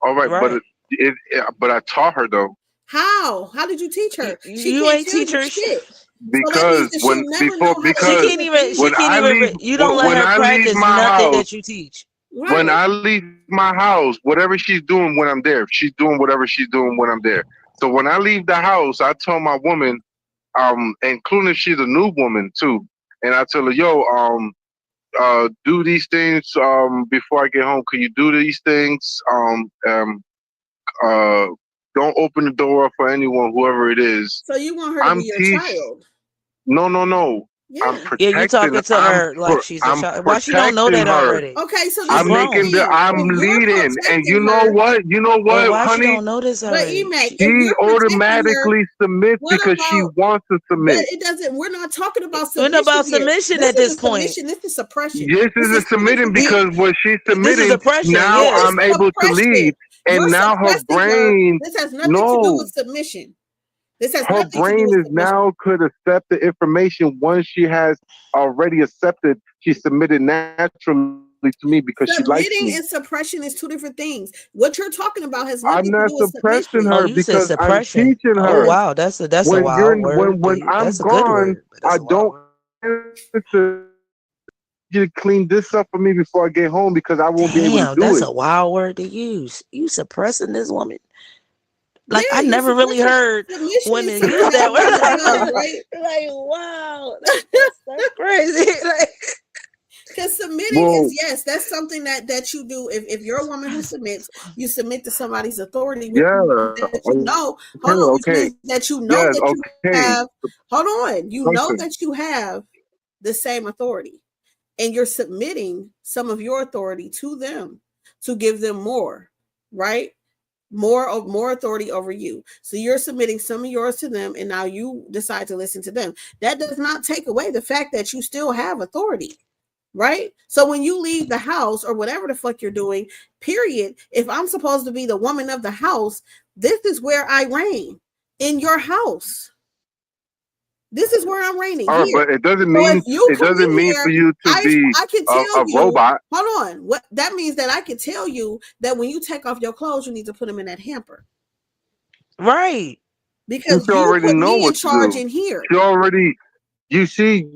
All right, Right. but I taught her though, How? How did you teach her? She You can't ain't tell teach you her shit. So that because means that she'll never know how to she because raise can't a even kid. you don't let when her I leave practice my nothing house, that you teach. when Right. I leave my house, whatever she's doing when I'm there, she's doing whatever she's doing when I'm there. So when I leave the house, I tell my woman, including if she's a new woman too, and I tell her, yo, do these things before I get home. Can you do these things? Uh, don't open the door for anyone, whoever it is. So you want her to be I'm your teach. child. No. I'm Yeah. Yeah, you protecting. talking to her like she's a I'm child. Why she don't know protecting that her. already? Okay, so She's this I'm is the grown. making thing. I'm If you're leading, and you protecting know her, what? You know But what, why she honey? don't know this but already? Emmac, if She you're protecting her, automatically submits what because she about? wants to But submit. it doesn't. We're not talking about What submission about here. submission This at this isn't point? submission. This is suppression. This This is a is two submitting different You, because things. what she's this is submitting, oppression, now This yeah. is I'm able to lead, suppression. You're and now her suppressing her. brain, This has nothing to do with no, submission. This has her nothing to do brain with is submission. now could accept the information once she has already accepted. She submitted naturally to me because she likes Submitting me. and suppression is two different things. What you're talking about has I'm nothing to not do with suppressing submission. Oh, her you said because I'm suppression. teaching Oh her. wow, that's a When wild word. when I'm That's a good gone, word, but I that's a wild don't word. to you to clean this up for me before I get home because I won't be able to Damn, do that's it. a wild word to use. You suppressing this woman. Like Yeah, I you're never really suppressing. heard Submission is women something use that a that woman does, word. right? Like wow, that's crazy. Like, Because submitting is, Well, yes, that's something that you do. If you're a woman who submits, you submit to somebody's authority, which yeah, means that you know. Hold on, which okay, means that you know yes, that you okay, have. Hold on, you know person. that you have the same authority, and you're submitting some of your authority to them to give them more, right? More authority over you. So you're submitting some of yours to them, and now you decide to listen to them. That does not take away the fact that you still have authority, right? So when you leave the house or whatever the fuck you're doing, period, if I'm supposed to be the woman of the house, this is where I reign, in your house. This is where I'm reigning, All right, here. but it doesn't So if mean you come in for here, you to be I can a tell you, robot. hold on. What that means, that I can tell you that when you take off your clothes, you need to put them in that hamper, right. because You you already put know me in what to charge do. in here. You already, you see,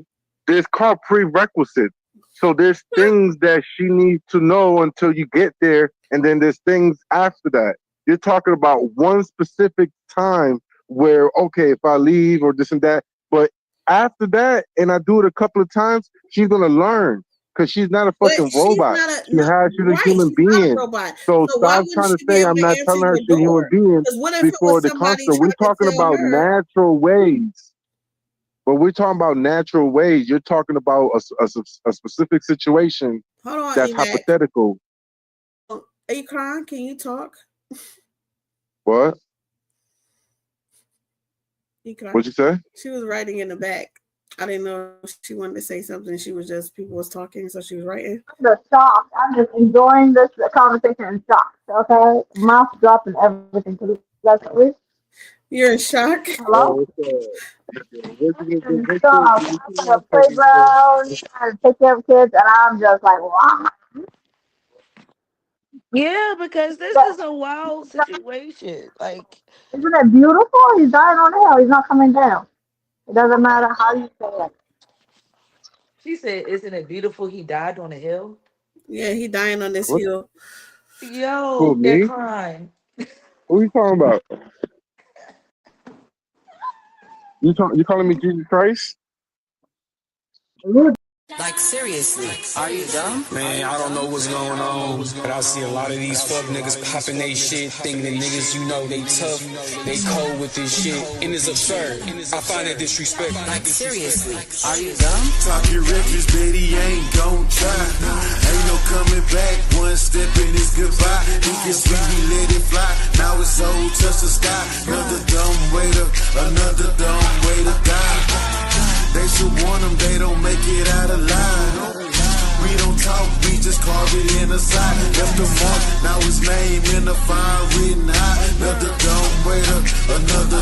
there's called prerequisites. So there's things that she needs to know until you get there, and then there's things after that. You're talking about one specific time where okay, if I leave or this and that, but after that, and I do it a couple of times, she's gonna learn because she's not a But fucking she's robot. not a She has she's a right. human She's not a being. robot. So So why stop wouldn't trying to she be say able I'm to not answer telling her your she's a human door? being Because what if it before was the somebody construct. We're trying to talking tell about her? natural ways. But we're talking about natural ways. You're talking about a specific situation Hold on, that's Emmac. hypothetical. Akron, can you talk? What? Akron. What'd you say? She was writing in the back. I didn't know if she wanted to say something. She was just people was talking, so she was writing. The shock. I'm just enjoying this conversation in shock. Okay, mouth dropping everything. That's it. You're in shock. Hello. What In shock. I'm on a playground trying to take care of kids, and I'm just like, wow. Yeah, because this is a wild situation. Like, Isn't it beautiful? He's dying on the hill. He's not coming down. It doesn't matter how you say it. she said, isn't it beautiful he died on a hill? Yeah, he dying on this What? hill. Who, Yo, they're me? crying. Who you talking about? You calling me Jesus Christ? Like seriously, are you dumb? Man, I don't know what's going on, but I see a lot of these fuck niggas popping they shit, thinking that niggas, you know, they tough, they cold with this shit, and it's absurd. I find that disrespectful. Like seriously, are you dumb? Talking records, Betty ain't gon' try. Ain't no coming back, one step and it's goodbye. He can sweet, we let it fly. Now it's so touch the sky. Another dumb way to die. They should warn them they don't make it out alive. We don't talk, we just carve it in the side. Left the mark, now his name in the fire written high. Another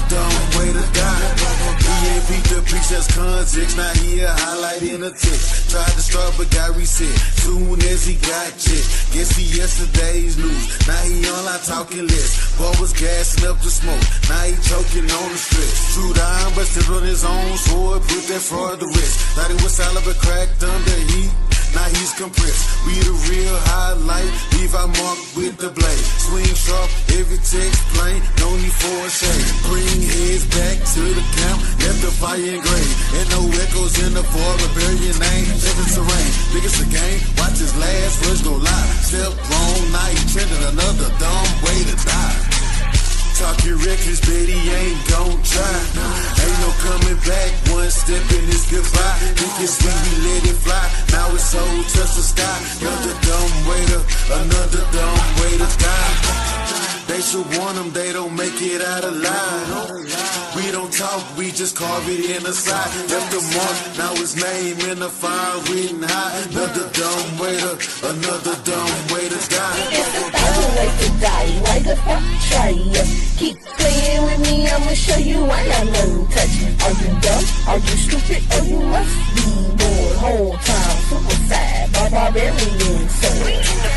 dumb way to die. He ain't beat the preach, that's context. Now he a highlight in the text. Tried to start but got reset. Soon as he got checked. Guess he yesterday's news. Now he online talking less. Boy was gassing up the smoke. Now he choking on the stress. True dime busted on his own sword. Put that fraud to rest. Thought it was solid but cracked under heat. Now he's compressed. We the real highlight. Leave our mark with the blade. Swing sharp, every text plain. No need for a shade. Bring heads back to the camp. Left the fire engraved. And no echoes in the void. Bury your name. Living terrain. Think it's a game. Watch his last words go live. Step wrong, now he trending another dumb way to die. Talking records, Betty ain't gon' try. Ain't no coming back, one step and it's goodbye. Think it's sweet, we let it fly. Now it's so touch the sky. Another dumb way to die. They should warn them they don't make it out alive. We don't talk, we just carve it in the side. Left the mark, now his name in the fire written high. Another dumb way to die. It's a thousand ways to die. Why the fuck try us? Keep playing with me, I'ma show you I got nothing to touch. Are you dumb? Are you stupid? Or you must be bored? Whole time, super sad, barbarian soul.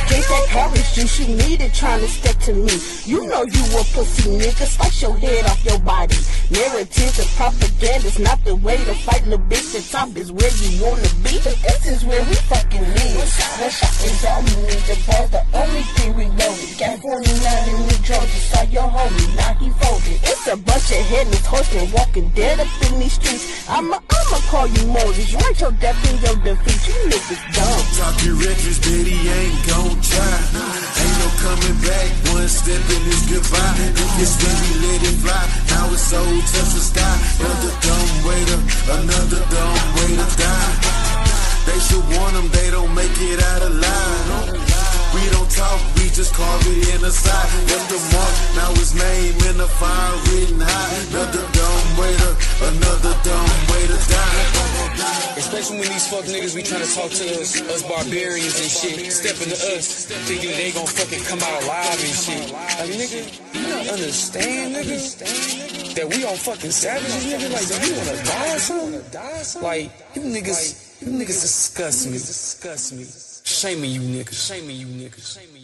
Drink that garbage juice, you need it trying to stick to me. You know you a pussy nigga, slice your head off your body. Narratives and propaganda's not the way to fight, little bitch. The top is where you wanna be, but this is where we fucking live. One shot is all you need to pause, the only thing we loaded. Got 49 in New Jersey, saw your homie, now he folded. It's a bunch of headless horsemen walking dead up in these streets. I'ma call you Moses, write your death in your defeat. You niggas dumb. Talking records, Betty ain't gon' try. Ain't no coming back, one step and it's goodbye. Think it's when we let it fly. Now it's so touch the sky. Another dumb way to die. They should warn them they don't make it out alive. We don't talk, we just carve it in the side. Left the mark, now his name in the fire written high. Another dumb way to die. Especially when these fuck niggas be trying to talk to us barbarians and shit, stepping to us, thinking they gon' fucking come out alive and shit. Like, nigga, you don't understand, nigga, that we all fucking savages, nigga. Like, do you wanna die or something? Like, you niggas disgust me. Shaming you niggas.